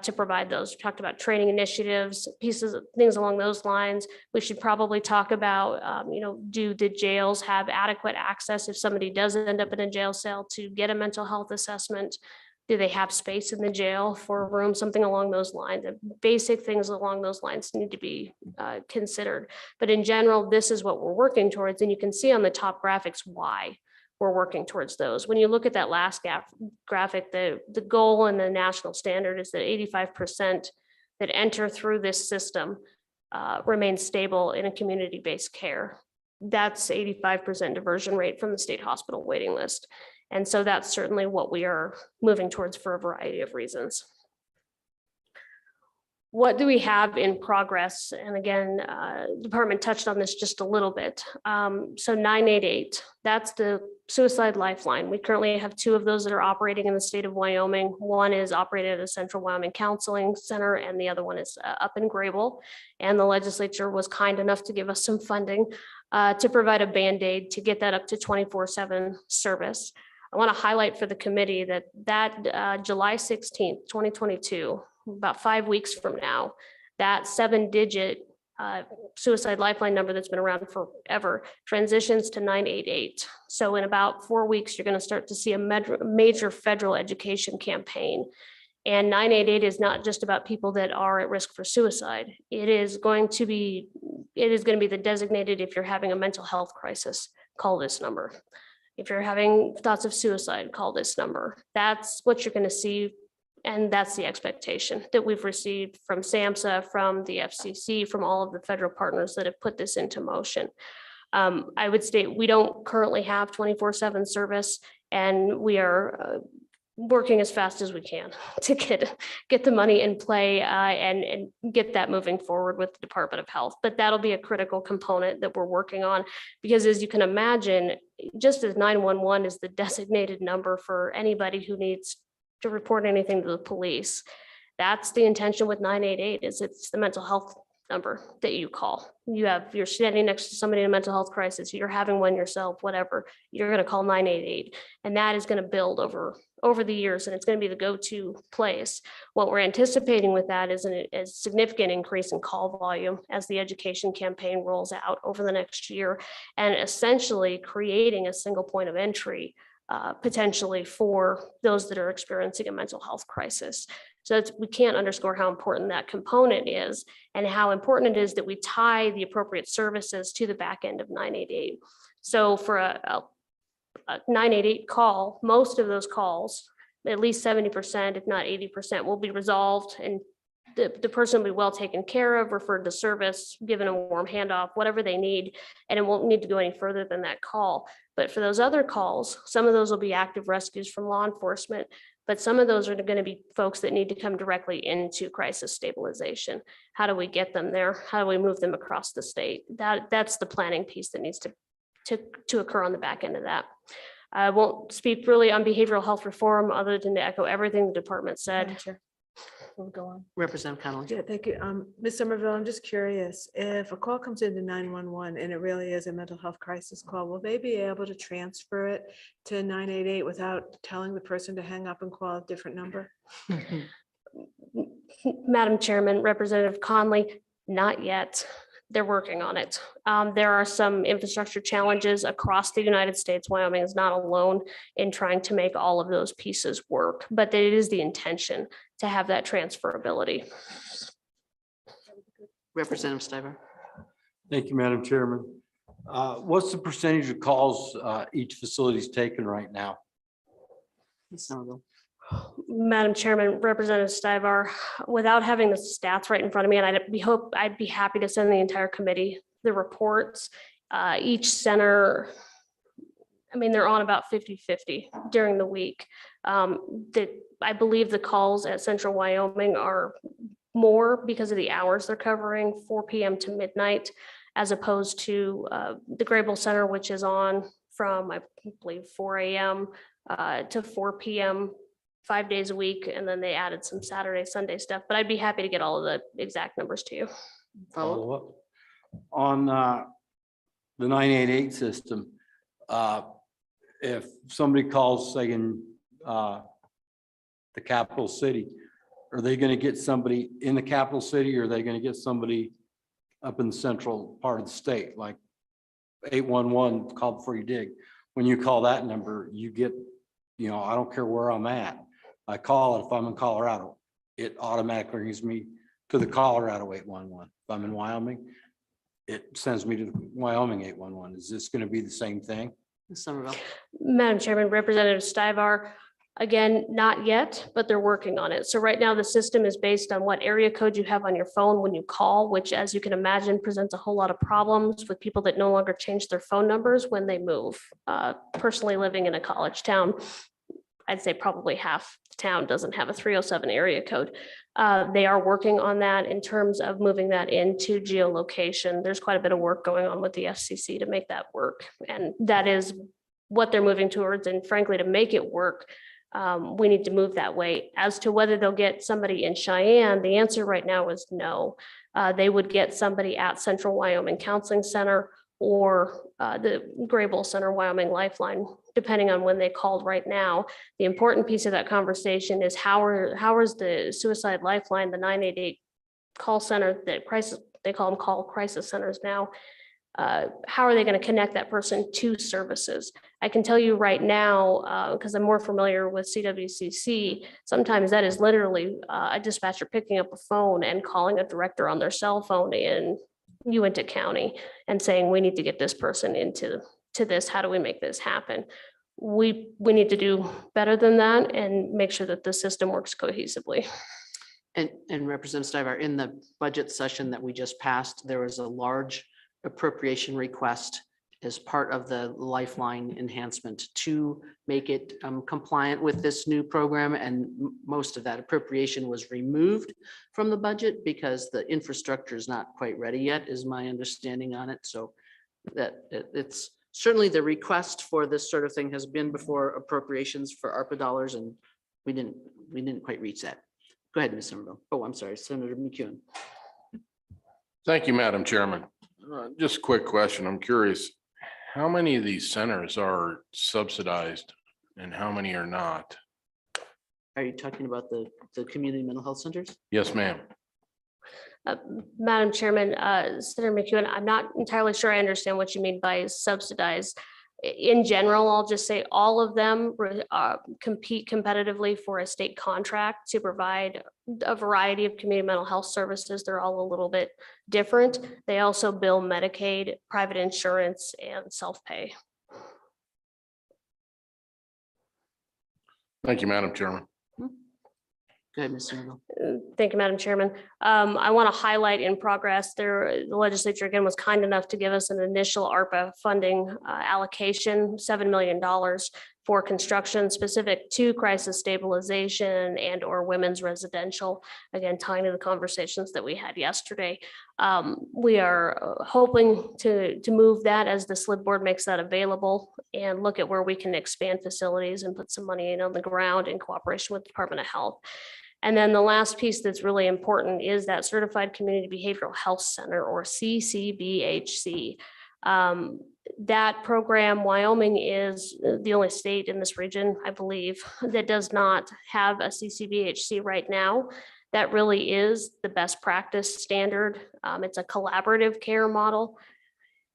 to provide those. We talked about training initiatives, pieces of things along those lines. We should probably talk about, do the jails have adequate access if somebody does end up in a jail cell to get a mental health assessment? Do they have space in the jail for a room? Something along those lines. Basic things along those lines need to be considered. But in general, this is what we're working towards. And you can see on the top graphics why we're working towards those. When you look at that last graphic, the goal and the national standard is that 85% that enter through this system remain stable in a community-based care. That's 85% diversion rate from the state hospital waiting list. And so that's certainly what we are moving towards for a variety of reasons. What do we have in progress? And again, the department touched on this just a little bit. So 988, that's the suicide lifeline. We currently have 2 of those that are operating in the state of Wyoming. One is operated at a Central Wyoming Counseling Center, and the other one is up in Grable. And the legislature was kind enough to give us some funding to provide a Band-Aid to get that up to 24/7 service. I want to highlight for the committee that July 16th, 2022, about 5 weeks from now, that 7-digit suicide lifeline number that's been around forever transitions to 988. So in about 4 weeks, you're going to start to see a major federal education campaign. And 988 is not just about people that are at risk for suicide. It is going to be the designated, if you're having a mental health crisis, call this number. If you're having thoughts of suicide, call this number. That's what you're going to see. And that's the expectation that we've received from SAMHSA, from the FCC, from all of the federal partners that have put this into motion. I would state we don't currently have 24/7 service, and we are working as fast as we can to get the money in play and get that moving forward with the Department of Health. But that'll be a critical component that we're working on, because as you can imagine, just as 911 is the designated number for anybody who needs to report anything to the police, that's the intention with 988, is it's the mental health number that you call. You're standing next to somebody in a mental health crisis, you're having one yourself, whatever, you're going to call 988, and that is going to build over the years, and it's going to be the go-to place. What we're anticipating with that is a significant increase in call volume as the education campaign rolls out over the next year, and essentially creating a single point of entry potentially for those that are experiencing a mental health crisis. So we can't underscore how important that component is and how important it is that we tie the appropriate services to the back end of 988. So for a 988 call, most of those calls, at least 70%, if not 80%, will be resolved, and the person will be well taken care of, referred to service, given a warm handoff, whatever they need, and it won't need to go any further than that call. But for those other calls, some of those will be active rescues from law enforcement, but some of those are going to be folks that need to come directly into crisis stabilization. How do we get them there? How do we move them across the state? That's the planning piece that needs to occur on the back end of that. I won't speak really on behavioral health reform other than to echo everything the department said. We'll go on. Representative Connolly. Yeah, thank you. Ms. Somerville, I'm just curious, if a call comes into 911 and it really is a mental health crisis call, will they be able to transfer it to 988 without telling the person to hang up and call a different number? Madam Chairman, Representative Conley, not yet. They're working on it. There are some infrastructure challenges across the United States. Wyoming is not alone in trying to make all of those pieces work, but it is the intention to have that transferability. Representative Stiver. Thank you, Madam Chairman. What's the percentage of calls each facility is taking right now? Madam Chairman, Representative Stivar, without having the stats right in front of me, and I'd be happy to send the entire committee the reports. Each center, I mean, they're on about 50-50 during the week. I believe the calls at Central Wyoming are more because of the hours they're covering, 4 p.m. to midnight, as opposed to the Grable Center, which is on from, I believe, 4 a.m. To 4 p.m. 5 days a week, and then they added some Saturday, Sunday stuff, but I'd be happy to get all of the exact numbers to you. Follow up on the 988 system. If somebody calls saying the capital city, are they going to get somebody in the capital city, or are they going to get somebody up in the central part of the state, like 811, call before you dig? When you call that number, you get, I don't care where I'm at. I call it, if I'm in Colorado, it automatically brings me to the Colorado 811. If I'm in Wyoming, it sends me to the Wyoming 811. Is this going to be the same thing? Somerville. Madam Chairman, Representative Stivar, again, not yet, but they're working on it. So right now the system is based on what area code you have on your phone when you call, which, as you can imagine, presents a whole lot of problems with people that no longer change their phone numbers when they move. Personally living in a college town, I'd say probably half the town doesn't have a 307 area code. They are working on that in terms of moving that into geolocation. There's quite a bit of work going on with the FCC to make that work. And that is what they're moving towards. And frankly, to make it work, we need to move that way. As to whether they'll get somebody in Cheyenne, the answer right now is no. They would get somebody at Central Wyoming Counseling Center or the Grable Center Wyoming Lifeline, depending on when they called right now. The important piece of that conversation is how is the Suicide Lifeline, the 988 call center, that crisis, they call them call crisis centers now. How are they going to connect that person to services? I can tell you right now, because I'm more familiar with CWCC, sometimes that is literally a dispatcher picking up a phone and calling a director on their cell phone in Uintah County and saying, we need to get this person into this. How do we make this happen? We need to do better than that and make sure that the system works cohesively. And Representative Stiver, in the budget session that we just passed, there was a large appropriation request as part of the Lifeline enhancement to make it compliant with this new program. And most of that appropriation was removed from the budget because the infrastructure is not quite ready yet, is my understanding on it. So that it's certainly the request for this sort of thing has been before appropriations for ARPA dollars, and we didn't quite reach that. Go ahead, Ms. Somerville. Oh, I'm sorry, Senator McEwen. Thank you, Madam Chairman. Just a quick question. I'm curious, how many of these centers are subsidized and how many are not? Are you talking about the community mental health centers? Yes, ma'am. Madam Chairman, Senator McEwen, I'm not entirely sure I understand what you mean by subsidized. In general, I'll just say all of them compete competitively for a state contract to provide a variety of community mental health services. They're all a little bit different. They also bill Medicaid, private insurance, and self-pay. Thank you, Madam Chairman. Good, Mr. Engel. Thank you, Madam Chairman. I want to highlight in progress, the legislature again was kind enough to give us an initial ARPA funding allocation, $7 million for construction specific to crisis stabilization and or women's residential. Again, tying to the conversations that we had yesterday. We are hoping to move that as the SLID board makes that available and look at where we can expand facilities and put some money in on the ground in cooperation with the Department of Health. And then the last piece that's really important is that Certified Community Behavioral Health Center, or CCBHC. That program, Wyoming is the only state in this region, I believe, that does not have a CCBHC right now. That really is the best practice standard. It's a collaborative care model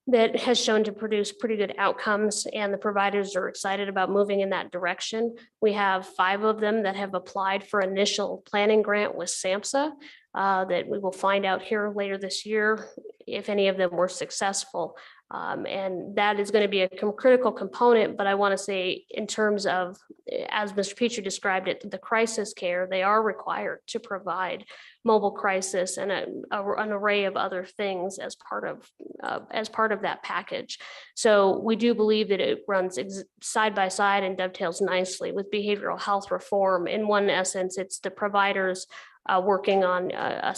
that has shown to produce pretty good outcomes, and the providers are excited about moving in that direction. We have 5 of them that have applied for initial planning grant with SAMHSA that we will find out here later this year if any of them were successful. And that is going to be a critical component, but I want to say in terms of, as Mr. Petrie described it, the crisis care, they are required to provide mobile crisis and an array of other things as part of that package. So we do believe that it runs side by side and dovetails nicely with behavioral health reform. In one essence, it's the providers working on a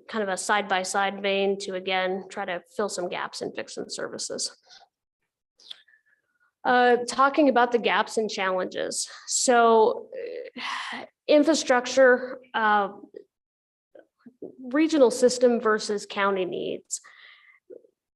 kind of a side-by-side vein to, again, try to fill some gaps and fix some services. Talking about the gaps and challenges. So infrastructure, regional system versus county needs.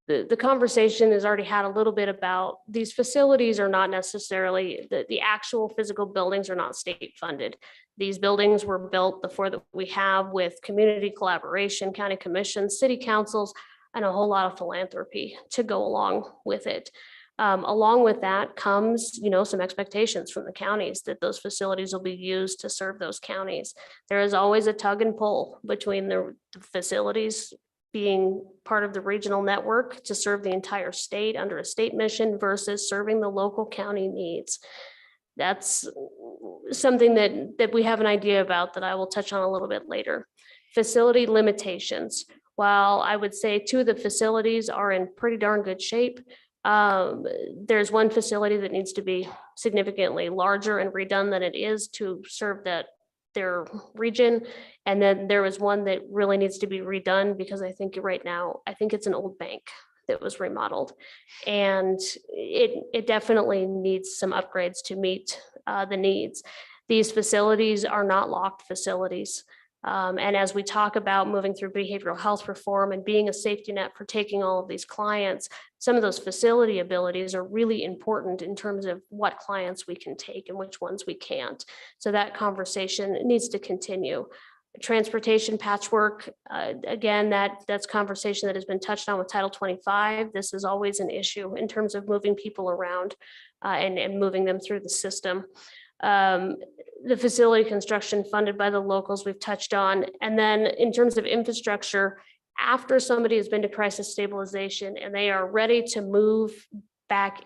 The conversation has already had a little bit about these facilities are not necessarily, the actual physical buildings are not state funded. These buildings were built before that we have with community collaboration, county commissions, city councils, and a whole lot of philanthropy to go along with it. Along with that comes, some expectations from the counties that those facilities will be used to serve those counties. There is always a tug and pull between the facilities being part of the regional network to serve the entire state under a state mission versus serving the local county needs. That's something that we have an idea about that I will touch on a little bit later. Facility limitations. While I would say 2 of the facilities are in pretty darn good shape, there's one facility that needs to be significantly larger and redone than it is to serve their region. And then there was one that really needs to be redone because I think right now, it's an old bank that was remodeled. And it definitely needs some upgrades to meet the needs. These facilities are not locked facilities. And as we talk about moving through behavioral health reform and being a safety net for taking all of these clients, some of those facility abilities are really important in terms of what clients we can take and which ones we can't. So that conversation needs to continue. Transportation patchwork, again, that's conversation that has been touched on with Title 25. This is always an issue in terms of moving people around and moving them through the system. The facility construction funded by the locals we've touched on. And then in terms of infrastructure, after somebody has been to crisis stabilization and they are ready to move back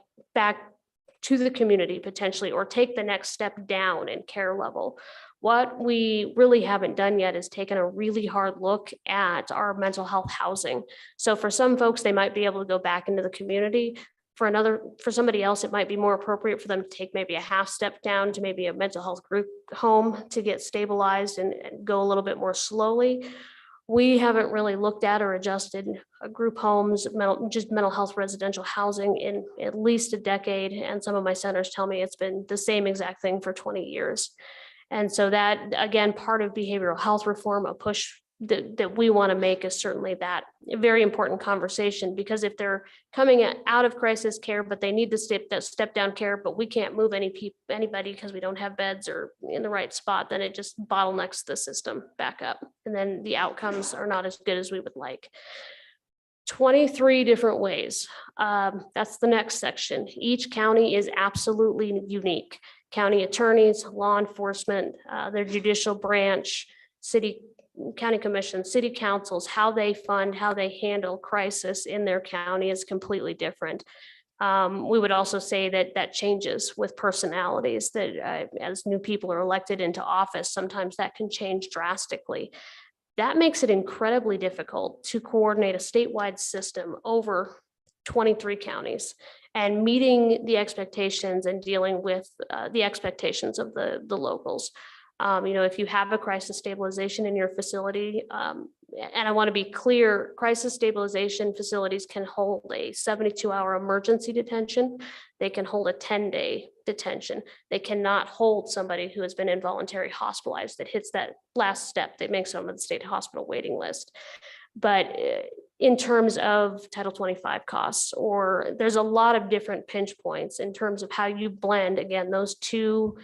to the community potentially, or take the next step down in care level, what we really haven't done yet is taken a really hard look at our mental health housing. So for some folks, they might be able to go back into the community. For somebody else, it might be more appropriate for them to take maybe a half step down to maybe a mental health group home to get stabilized and go a little bit more slowly. We haven't really looked at or adjusted group homes, just mental health residential housing in at least a decade. And some of my centers tell me it's been the same exact thing for 20 years. And so that, again, part of behavioral health reform, a push that we want to make is certainly that very important conversation, because if they're coming out of crisis care, but they need to step down care, but we can't move anybody because we don't have beds or in the right spot, then it just bottlenecks the system back up. And then the outcomes are not as good as we would like. 23 different ways. That's the next section. Each county is absolutely unique. County attorneys, law enforcement, their judicial branch, county commission, city councils, how they fund, how they handle crisis in their county is completely different. We would also say that that changes with personalities, that as new people are elected into office, sometimes that can change drastically. That makes it incredibly difficult to coordinate a statewide system over 23 counties and meeting the expectations and dealing with the expectations of the locals. If you have a crisis stabilization in your facility, and I want to be clear, crisis stabilization facilities can hold a 72-hour emergency detention. They can hold a 10-day detention. They cannot hold somebody who has been involuntarily hospitalized that hits that last step that makes them on the state hospital waiting list. But in terms of Title 25 costs, or there's a lot of different pinch points in terms of how you blend, again, those two.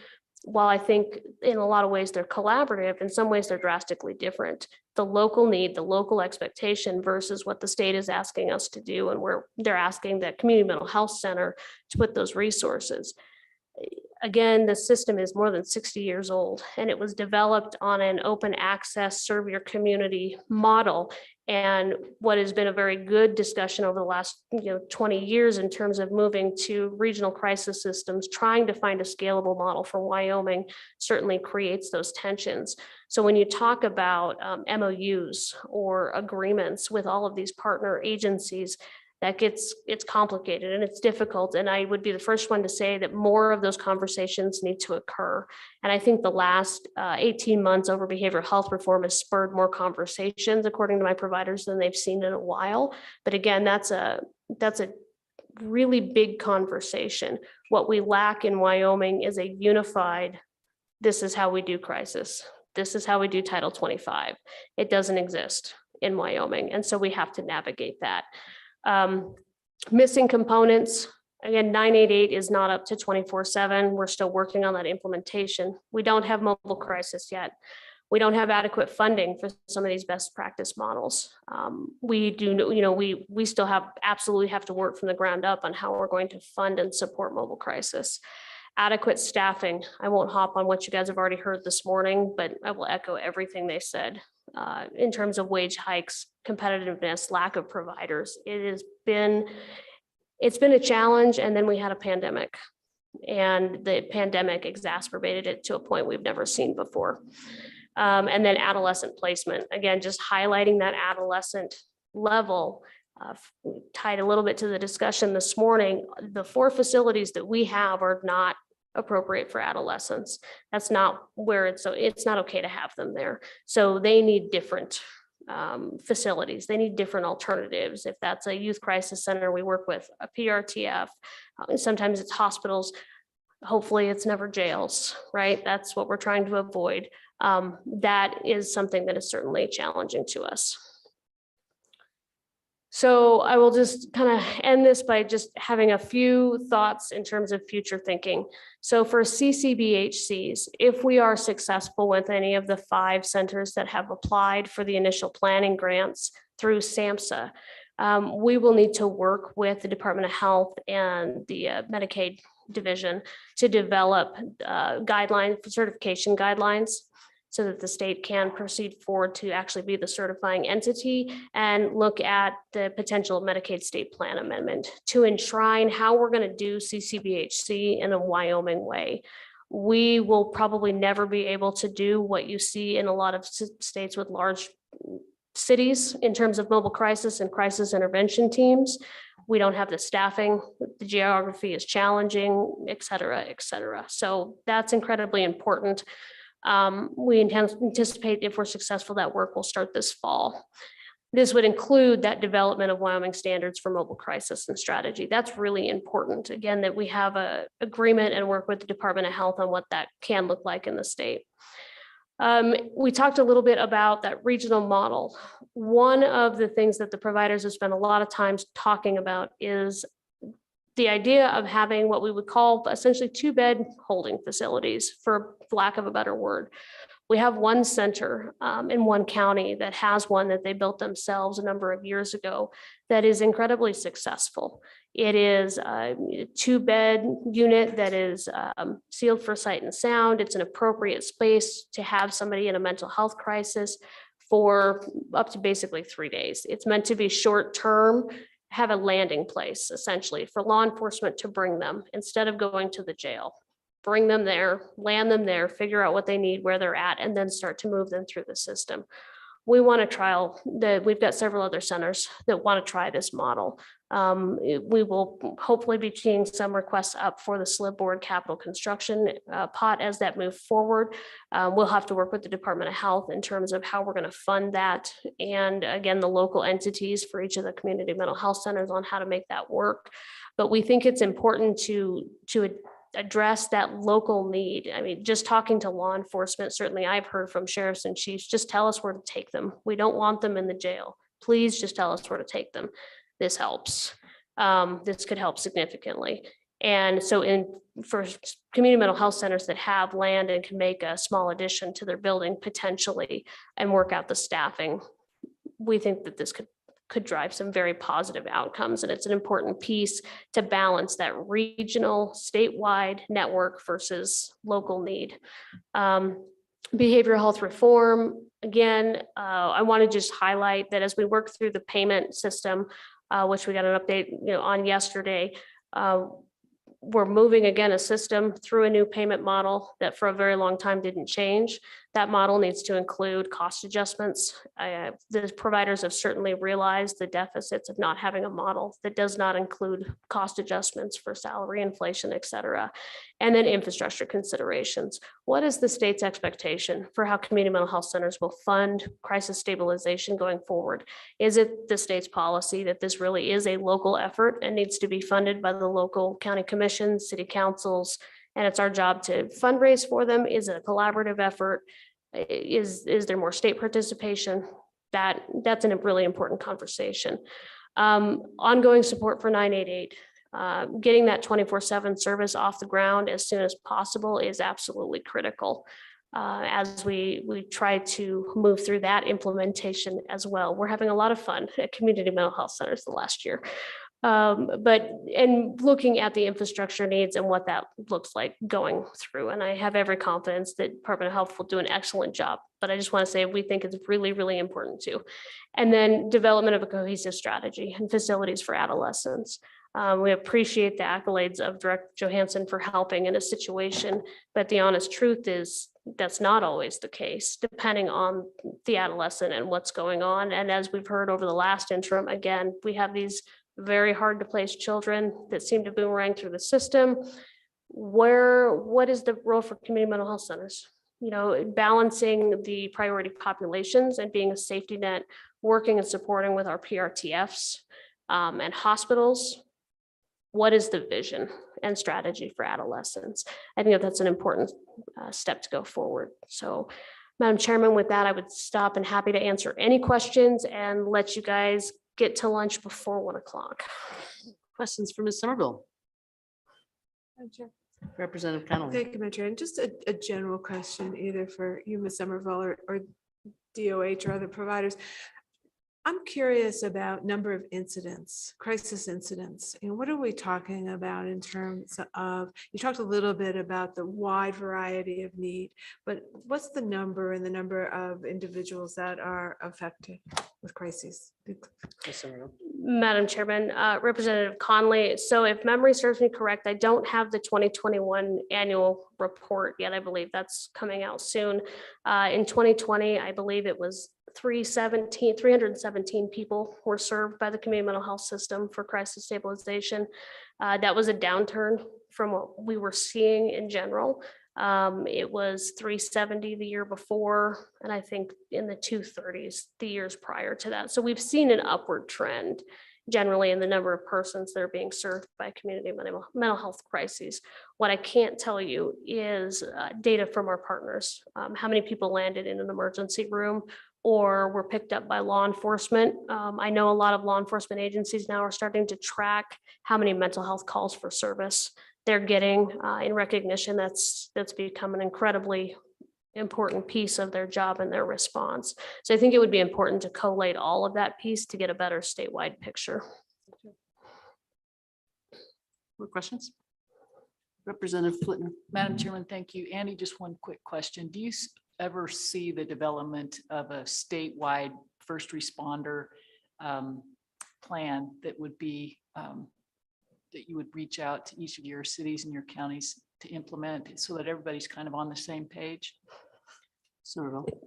While I think in a lot of ways they're collaborative, in some ways they're drastically different. The local need, the local expectation versus what the state is asking us to do, and where they're asking the community mental health center to put those resources. Again, the system is more than 60 years old, and it was developed on an open access, serve your community model. And what has been a very good discussion over the last 20 years in terms of moving to regional crisis systems, trying to find a scalable model for Wyoming certainly creates those tensions. So when you talk about MOUs or agreements with all of these partner agencies, it's complicated and it's difficult. And I would be the first one to say that more of those conversations need to occur. And I think the last 18 months over behavioral health reform has spurred more conversations, according to my providers, than they've seen in a while. But again, that's a really big conversation. What we lack in Wyoming is a unified, this is how we do crisis. This is how we do Title 25. It doesn't exist in Wyoming. And so we have to navigate that. Missing components, again, 988 is not up to 24/7. We're still working on that implementation. We don't have mobile crisis yet. We don't have adequate funding for some of these best practice models. We still absolutely have to work from the ground up on how we're going to fund and support mobile crisis. Adequate staffing. I won't hop on what you guys have already heard this morning, but I will echo everything they said. In terms of wage hikes, competitiveness, lack of providers, it's been a challenge. And then we had a pandemic, and the pandemic exacerbated it to a point we've never seen before. And then adolescent placement, again, just highlighting that adolescent level, tied a little bit to the discussion this morning. The 4 facilities that we have are not appropriate for adolescents. That's not where it's not okay to have them there. So they need different facilities. They need different alternatives. If that's a youth crisis center, we work with a PRTF. Sometimes it's hospitals. Hopefully it's never jails, right? That's what we're trying to avoid. That is something that is certainly challenging to us. So I will just kind of end this by just having a few thoughts in terms of future thinking. So for CCBHCs, if we are successful with any of the 5 centers that have applied for the initial planning grants through SAMHSA, we will need to work with the Department of Health and the Medicaid division to develop certification guidelines, so that the state can proceed forward to actually be the certifying entity and look at the potential Medicaid state plan amendment to enshrine how we're going to do CCBHC in a Wyoming way. We will probably never be able to do what you see in a lot of states with large cities in terms of mobile crisis and crisis intervention teams. We don't have the staffing, the geography is challenging, et cetera, et cetera. So that's incredibly important. We anticipate, if we're successful, that work will start this fall. This would include that development of Wyoming standards for mobile crisis and strategy. That's really important. Again, that we have an agreement and work with the Department of Health on what that can look like in the state. We talked a little bit about that regional model. One of the things that the providers have spent a lot of time talking about is the idea of having what we would call essentially 2-bed holding facilities, for lack of a better word. We have one center in one county that has one that they built themselves a number of years ago that is incredibly successful. It is a 2-bed unit that is sealed for sight and sound. It's an appropriate space to have somebody in a mental health crisis for up to basically 3 days. It's meant to be short-term, have a landing place essentially for law enforcement to bring them instead of going to the jail. Bring them there, land them there, figure out what they need, where they're at, and then start to move them through the system. We want to trial that. We've got several other centers that want to try this model. We will hopefully be seeing some requests up for the SLIB board capital construction pot as that moves forward. We'll have to work with the Department of Health in terms of how we're going to fund that. And again, the local entities for each of the community mental health centers on how to make that work. But we think it's important to address that local need. I mean, just talking to law enforcement, certainly I've heard from sheriffs and chiefs, just tell us where to take them. We don't want them in the jail. Please just tell us where to take them. This helps. This could help significantly. And so for community mental health centers that have land and can make a small addition to their building potentially and work out the staffing, we think that this could drive some very positive outcomes. And it's an important piece to balance that regional, statewide network versus local need. Behavioral health reform, again, I want to just highlight that as we work through the payment system, which we got an update on yesterday, we're moving again a system through a new payment model that for a very long time didn't change. That model needs to include cost adjustments. The providers have certainly realized the deficits of not having a model that does not include cost adjustments for salary inflation, et cetera. And then infrastructure considerations. What is the state's expectation for how community mental health centers will fund crisis stabilization going forward? Is it the state's policy that this really is a local effort and needs to be funded by the local county commissions, city councils, and it's our job to fundraise for them? Is it a collaborative effort? Is there more state participation? That's a really important conversation. Ongoing support for 988. Getting that 24/7 service off the ground as soon as possible is absolutely critical as we try to move through that implementation as well. We're having a lot of fun at community mental health centers the last year. And looking at the infrastructure needs and what that looks like going through. And I have every confidence that Department of Health will do an excellent job, but I just want to say we think it's really, really important too. And then development of a cohesive strategy and facilities for adolescents. We appreciate the accolades of Director Johansson for helping in a situation, but the honest truth is that's not always the case, depending on the adolescent and what's going on. And as we've heard over the last interim, again, we have these very hard to place children that seem to boomerang through the system. What is the role for community mental health centers? Balancing the priority populations and being a safety net, working and supporting with our PRTFs and hospitals. What is the vision and strategy for adolescents? I think that's an important step to go forward. So, Madam Chairman, with that, I would stop and happy to answer any questions and let you guys get to lunch before 1 o'clock. Questions for Ms. Somerville? Representative Connolly. Thank you, Madam Chair. And just a general question, either for you, Ms. Somerville, or DOH or other providers. I'm curious about number of incidents, crisis incidents. What are we talking about in terms of, you talked a little bit about the wide variety of need, but what's the number and the number of individuals that are affected with crises? Madam Chairman, Representative Conley. So if memory serves me correct, I don't have the 2021 annual report yet. I believe that's coming out soon. In 2020, I believe it was 317 people were served by the community mental health system for crisis stabilization. That was a downturn from what we were seeing in general. It was 370 the year before, and I think in the 230s the years prior to that. So we've seen an upward trend generally in the number of persons that are being served by community mental health crises. What I can't tell you is data from our partners, how many people landed in an emergency room, or were picked up by law enforcement. I know a lot of law enforcement agencies now are starting to track how many mental health calls for service they're getting in recognition. That's become an incredibly important piece of their job and their response. So I think it would be important to collate all of that piece to get a better statewide picture. More questions? Representative Flitner. Madam Chairman, thank you. Andy, just one quick question. Do you ever see the development of a statewide first responder plan that would be that you would reach out to each of your cities and your counties to implement so that everybody's kind of on the same page?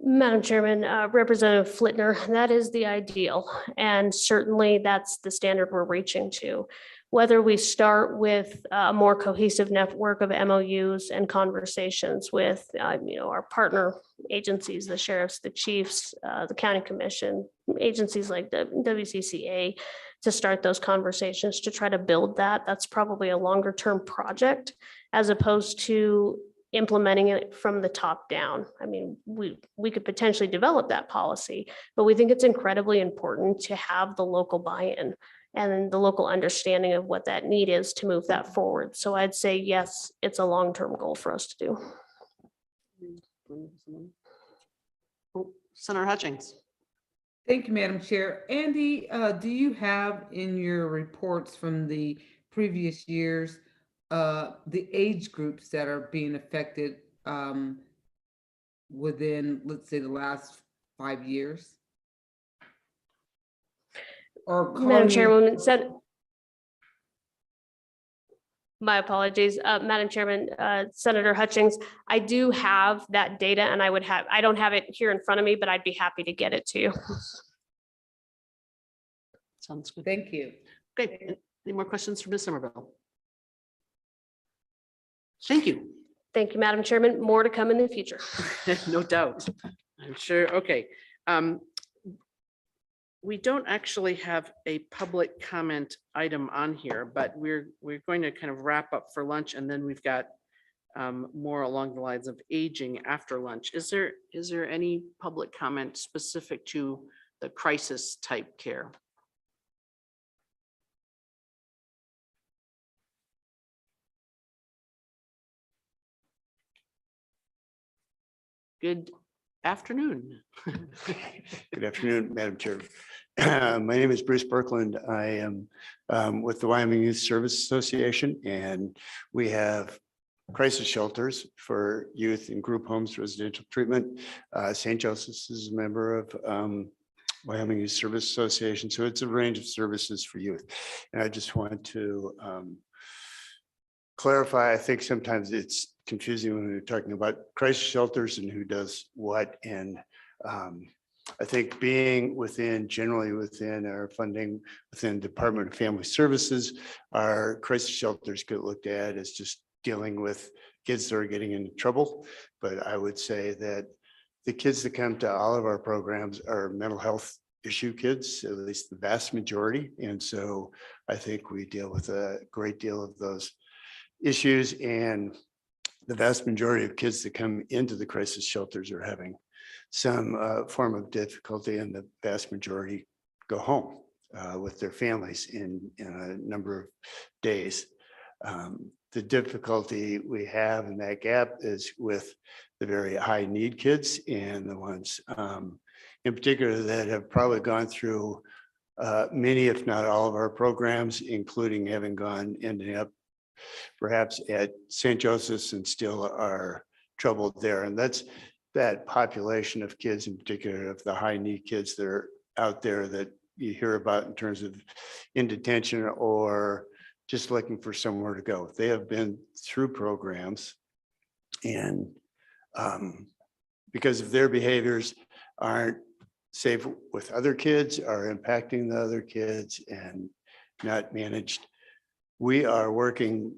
Madam Chairman, Representative Flitner, that is the ideal. And certainly that's the standard we're reaching to. Whether we start with a more cohesive network of MOUs and conversations with, our partner agencies, the sheriffs, the chiefs, the county commission, agencies like the WCCA, to start those conversations to try to build that. That's probably a longer term project as opposed to implementing it from the top down. I mean, we could potentially develop that policy, but we think it's incredibly important to have the local buy-in and the local understanding of what that need is to move that forward. So I'd say, yes, it's a long-term goal for us to do. Senator Hutchings. Thank you, Madam Chair. Andy, do you have in your reports from the previous years the age groups that are being affected within, let's say, the last 5 years? Or Madam Chairwoman, my apologies, Madam Chairman, Senator Hutchings, I do have that data and I don't have it here in front of me, but I'd be happy to get it to you. Sounds good. Thank you. Okay, any more questions for Ms. Somerville? Thank you. Thank you, Madam Chairman. More to come in the future. No doubt. I'm sure. Okay. We don't actually have a public comment item on here, but we're going to kind of wrap up for lunch, and then we've got more along the lines of aging after lunch. Is there any public comment specific to the crisis type care? Good afternoon. Good afternoon, Madam Chair. My name is Bruce Berkland. I am with the Wyoming Youth Service Association, and we have crisis shelters for youth in group homes, residential treatment. St. Joseph's is a member of Wyoming Youth Service Association, so it's a range of services for youth. And I just want to clarify, I think sometimes it's confusing when we're talking about crisis shelters and who does what. And I think being generally within our funding, within Department of Family Services, our crisis shelters get looked at as just dealing with kids that are getting into trouble. But I would say that the kids that come to all of our programs are mental health issue kids, at least the vast majority. And so I think we deal with a great deal of those issues, and the vast majority of kids that come into the crisis shelters are having some form of difficulty, and the vast majority go home with their families in a number of days. The difficulty we have in that gap is with the very high need kids, and the ones in particular that have probably gone through many, if not all of our programs, including ending up perhaps at St. Joseph's and still are troubled there. And that's that population of kids, in particular of the high need kids that are out there that you hear about in terms of in detention or just looking for somewhere to go. They have been through programs, and because of their behaviors aren't safe with other kids, are impacting the other kids and not managed. We are working,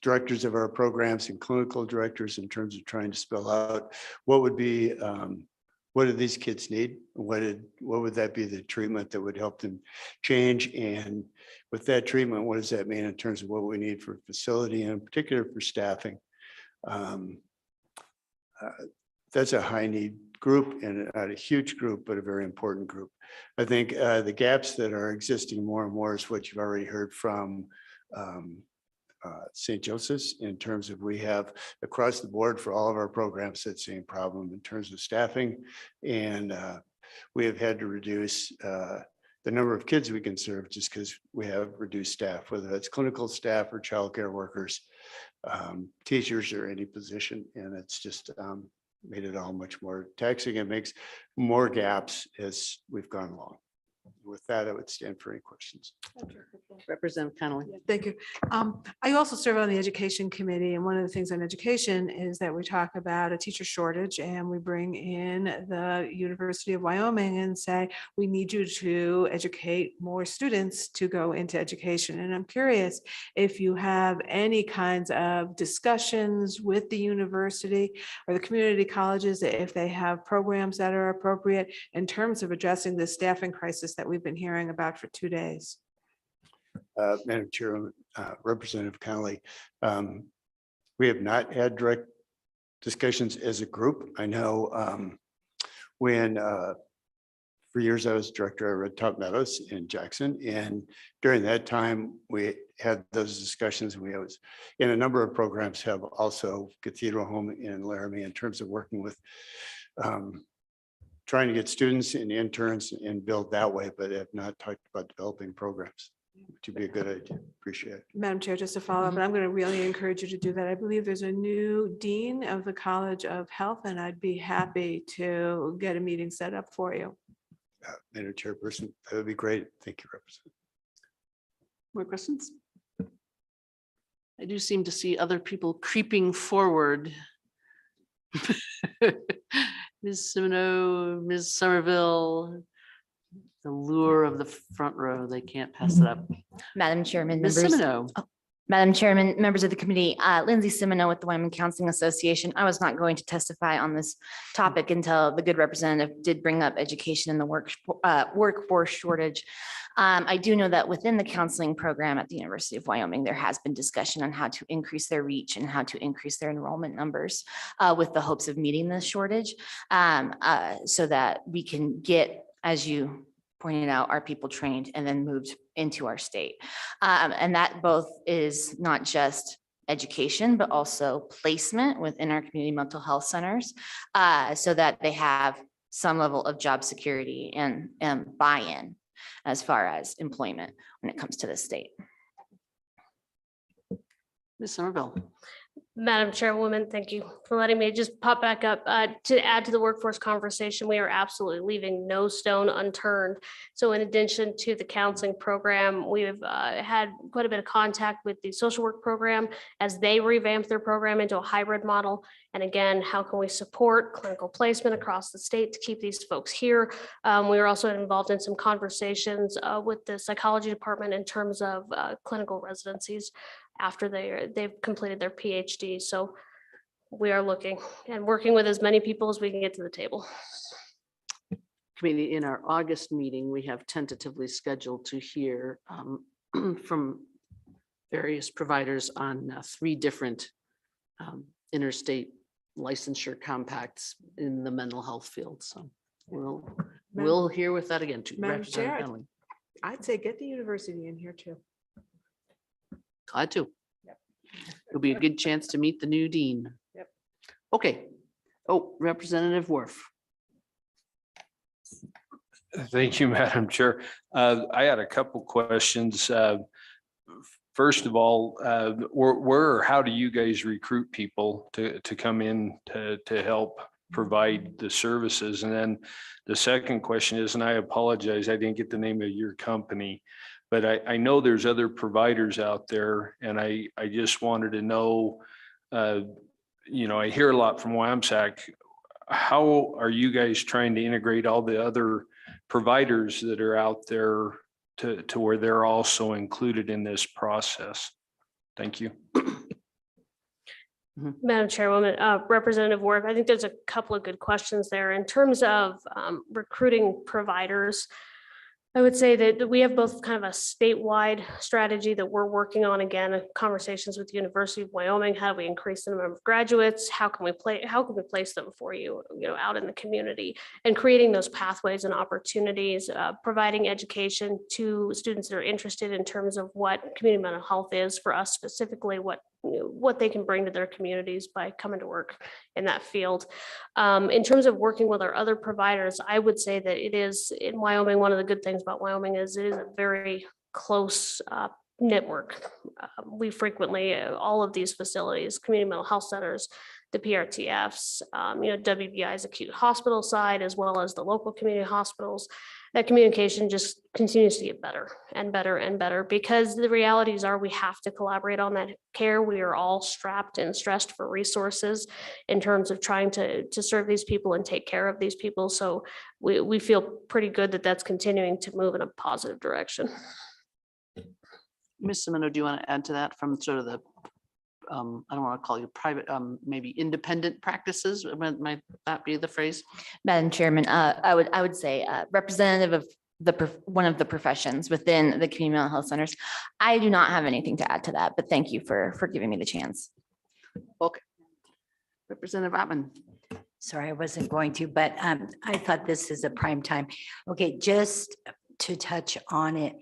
directors of our programs and clinical directors, in terms of trying to spell out what would be, what do these kids need? What would that be the treatment that would help them change? And with that treatment, what does that mean in terms of what we need for facility, and in particular for staffing? that's a high need group and not a huge group, but a very important group. I think the gaps that are existing more and more is what you've already heard from St. Joseph's in terms of we have across the board for all of our programs that same problem in terms of staffing. And we have had to reduce the number of kids we can serve just because we have reduced staff, whether that's clinical staff or childcare workers, teachers or any position. And it's just made it all much more taxing. It makes more gaps as we've gone along. With that, I would stand for any questions. Representative Connolly. Thank you. I also serve on the education committee, and one of the things on education is that we talk about a teacher shortage, and we bring in the University of Wyoming and say, we need you to educate more students to go into education. And I'm curious if you have any kinds of discussions with the university or the community colleges, if they have programs that are appropriate in terms of addressing the staffing crisis that we've been hearing about for 2 days. Madam Chair, Representative Connolly, we have not had direct discussions as a group. I know when for years I was director at Top Meadows in Jackson, and during that time we had those discussions. We was in a number of programs, have also Cathedral Home in Laramie in terms of working with trying to get students and interns and build that way, but have not talked about developing programs. Which would be a good idea. Appreciate it. Madam Chair, just to follow up, and I'm going to really encourage you to do that. I believe there's a new dean of the College of Health, and I'd be happy to get a meeting set up for you. Madam Chairperson, that would be great. Thank you, Representative. More questions? I do seem to see other people creeping forward. Ms. Semino, Ms. Somerville, the lure of the front row, they can't pass it up. Madam Chairman, Ms. members. Semino. Madam Chairman, members of the committee, Lindsay Semino with the Wyoming Counseling Association. I was not going to testify on this topic until the good representative did bring up education and the workforce shortage. I do know that within the counseling program at the University of Wyoming, there has been discussion on how to increase their reach and how to increase their enrollment numbers with the hopes of meeting this shortage so that we can get, as you pointed out, our people trained and then moved into our state. And that both is not just education, but also placement within our community mental health centers so that they have some level of job security and buy-in as far as employment when it comes to the state. Ms. Somerville. Madam Chairwoman, thank you for letting me just pop back up. To add to the workforce conversation, we are absolutely leaving no stone unturned. So in addition to the counseling program, we've had quite a bit of contact with the social work program as they revamp their program into a hybrid model. And again, how can we support clinical placement across the state to keep these folks here? We were also involved in some conversations with the psychology department in terms of clinical residencies after they've completed their PhD. So we are looking and working with as many people as we can get to the table. Committee, in our August meeting, we have tentatively scheduled to hear from various providers on 3 different interstate licensure compacts in the mental health field. So we'll hear with that again too. Madam Chair, I'd say get the university in here too. Glad to. It'll be a good chance to meet the new dean. Yep. Okay. Oh, Representative Worf. Thank you, Madam Chair. I had a couple questions. First of all, where or how do you guys recruit people to come in to help provide the services? And then the second question is, and I apologize, I didn't get the name of your company, but I know there's other providers out there, and I just wanted to know, you know, I hear a lot from WAMSAC. How are you guys trying to integrate all the other providers that are out there to where they're also included in this process? Thank you. Madam Chairwoman, Representative Worf, I think there's a couple of good questions there in terms of recruiting providers. I would say that we have both kind of a statewide strategy that we're working on, again, conversations with the University of Wyoming. How do we increase the number of graduates? How can we place them for you, out in the community, and creating those pathways and opportunities, providing education to students that are interested in terms of what community mental health is for us specifically, what they can bring to their communities by coming to work in that field. In terms of working with our other providers, I would say that it is in Wyoming, one of the good things about Wyoming is it is a very close network. We frequently, all of these facilities, community mental health centers, the PRTFs, WBI's acute hospital side, as well as the local community hospitals, that communication just continues to get better and better and better, because the realities are we have to collaborate on that care. We are all strapped and stressed for resources in terms of trying to serve these people and take care of these people. So we feel pretty good that that's continuing to move in a positive direction. Ms. Semino, do you want to add to that from sort of the, I don't want to call you private, maybe independent practices? Might that be the phrase? Madam Chairman, I would say representative of one of the professions within the community mental health centers. I do not have anything to add to that, but thank you for giving me the chance. Okay. Representative Ottman. Sorry, I wasn't going to, but I thought this is a prime time. Okay, just to touch on it.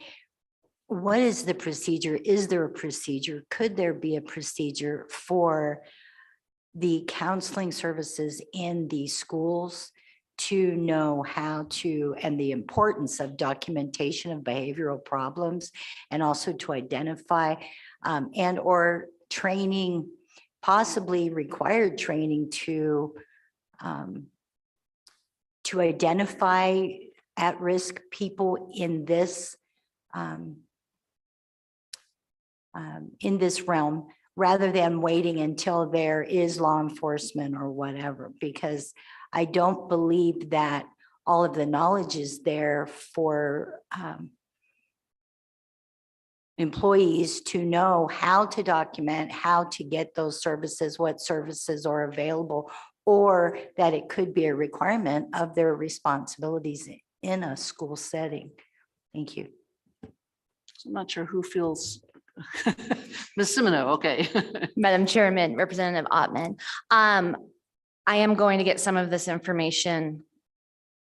What is the procedure? Is there a procedure? Could there be a procedure for the counseling services in the schools to know how to, and the importance of documentation of behavioral problems, and also to identify and or training, possibly required training to identify at-risk people in this realm, rather than waiting until there is law enforcement or whatever, because I don't believe that all of the knowledge is there for employees to know how to document, how to get those services, what services are available, or that it could be a requirement of their responsibilities in a school setting. Thank you. I'm not sure who feels. Ms. Semino, okay. Madam Chairman, Representative Ottman. I am going to get some of this information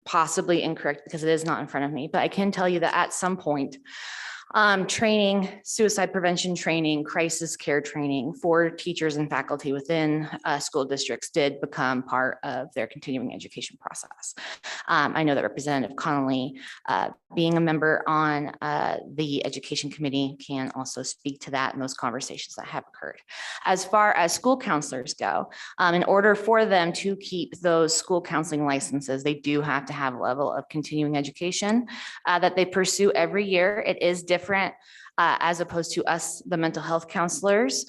possibly incorrect because it is not in front of me, but I can tell you that at some point, training, suicide prevention training, crisis care training for teachers and faculty within school districts did become part of their continuing education process. I know that Representative Connolly, being a member on the Education Committee, can also speak to that and those conversations that have occurred. As far as school counselors go, in order for them to keep those school counseling licenses, they do have to have a level of continuing education that they pursue every year. It is different as opposed to us, the mental health counselors,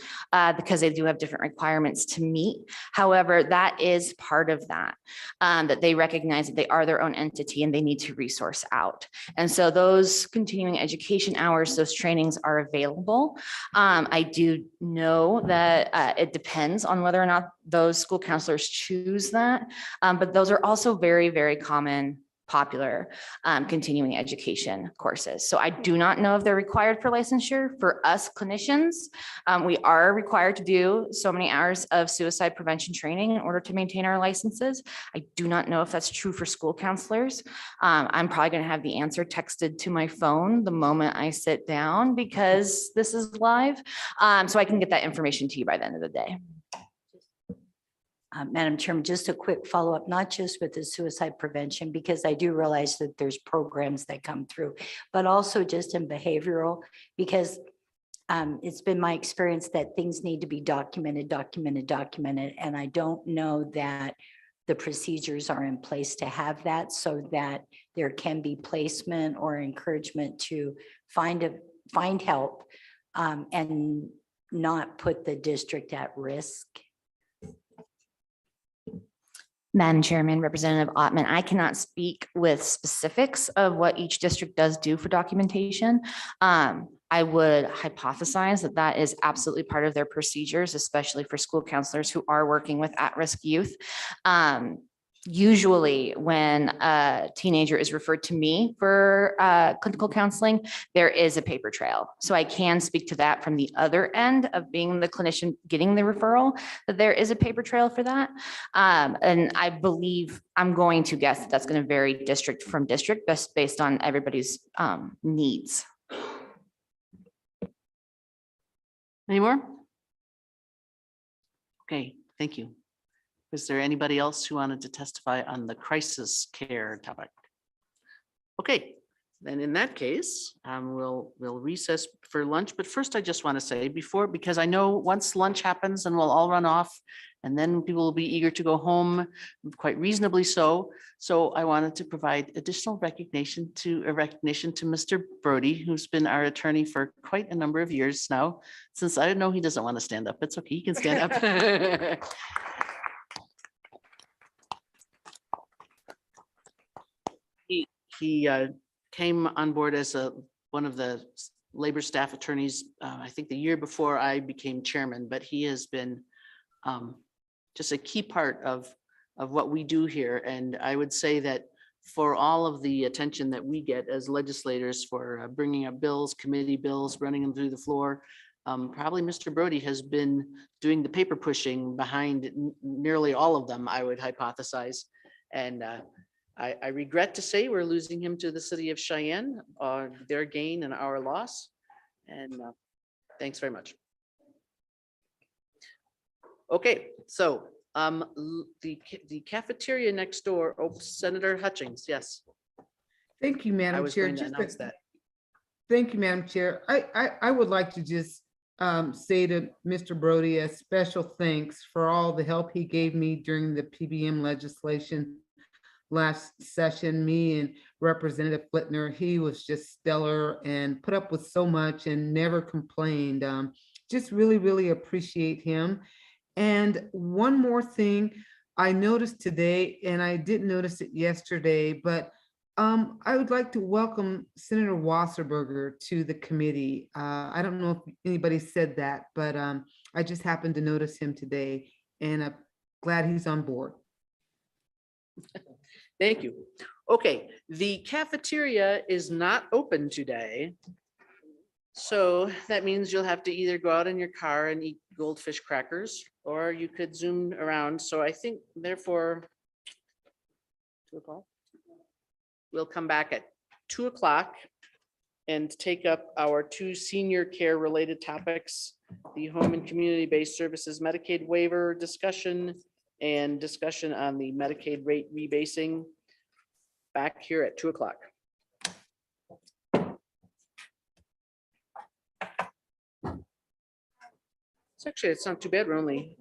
because they do have different requirements to meet. However, that is part of that, that they recognize that they are their own entity and they need to resource out. And so those continuing education hours, those trainings are available. I do know that it depends on whether or not those school counselors choose that, but those are also very, very common, popular continuing education courses. So I do not know if they're required for licensure. For us clinicians, we are required to do so many hours of suicide prevention training in order to maintain our licenses. I do not know if that's true for school counselors. I'm probably going to have the answer texted to my phone the moment I sit down because this is live. So I can get that information to you by the end of the day. Madam Chairman, just a quick follow-up, not just with the suicide prevention, because I do realize that there's programs that come through, but also just in behavioral, because it's been my experience that things need to be documented, and I don't know that the procedures are in place to have that, so that there can be placement or encouragement to find help and not put the district at risk. Madam Chairman, Representative Ottman, I cannot speak with specifics of what each district does do for documentation. I would hypothesize that that is absolutely part of their procedures, especially for school counselors who are working with at-risk youth. usually when a teenager is referred to me for clinical counseling, there is a paper trail. So I can speak to that from the other end of being the clinician getting the referral, that there is a paper trail for that. And I believe, I'm going to guess that that's going to vary district from district, just based on everybody's needs. Any more? Okay, thank you. Is there anybody else who wanted to testify on the crisis care topic? Okay, then in that case, we'll recess for lunch. But first, I just want to say because I know once lunch happens and we'll all run off and then people will be eager to go home, quite reasonably so. So I wanted to provide additional recognition to Mr. Brody, who's been our attorney for quite a number of years now. Since I know he doesn't want to stand up, it's okay, he can stand up. He came on board as one of the labor staff attorneys, I think the year before I became chairman, but he has been just a key part of what we do here. And I would say that for all of the attention that we get as legislators for bringing up bills, committee bills, running them through the floor, probably Mr. Brody has been doing the paper pushing behind nearly all of them, I would hypothesize. And I regret to say we're losing him to the city of Cheyenne, their gain and our loss. And thanks very much. Okay, so the cafeteria next door, Senator Hutchings, yes. Thank you, I Madam was Chair. going to announce that. Thank you, Madam Chair. I would like to just say to Mr. Brody a special thanks for all the help he gave me during the PBM legislation last session. Me and Representative Flitner, he was just stellar and put up with so much and never complained. Just really, really appreciate him. And one more thing I noticed today, and I didn't notice it yesterday, but I would like to welcome Senator Wasserberger to the committee. I don't know if anybody said that, but I just happened to notice him today, and I'm glad he's on board. Thank you. Okay, the cafeteria is not open today. So that means you'll have to either go out in your car and eat goldfish crackers, or you could zoom around. So I think therefore, 2 o'clock. We'll come back at 2 o'clock and take up our 2 senior care related topics, the home and community-based services Medicaid waiver discussion and discussion on the Medicaid rate rebasing, back here at 2 o'clock. It's not too bad. We're only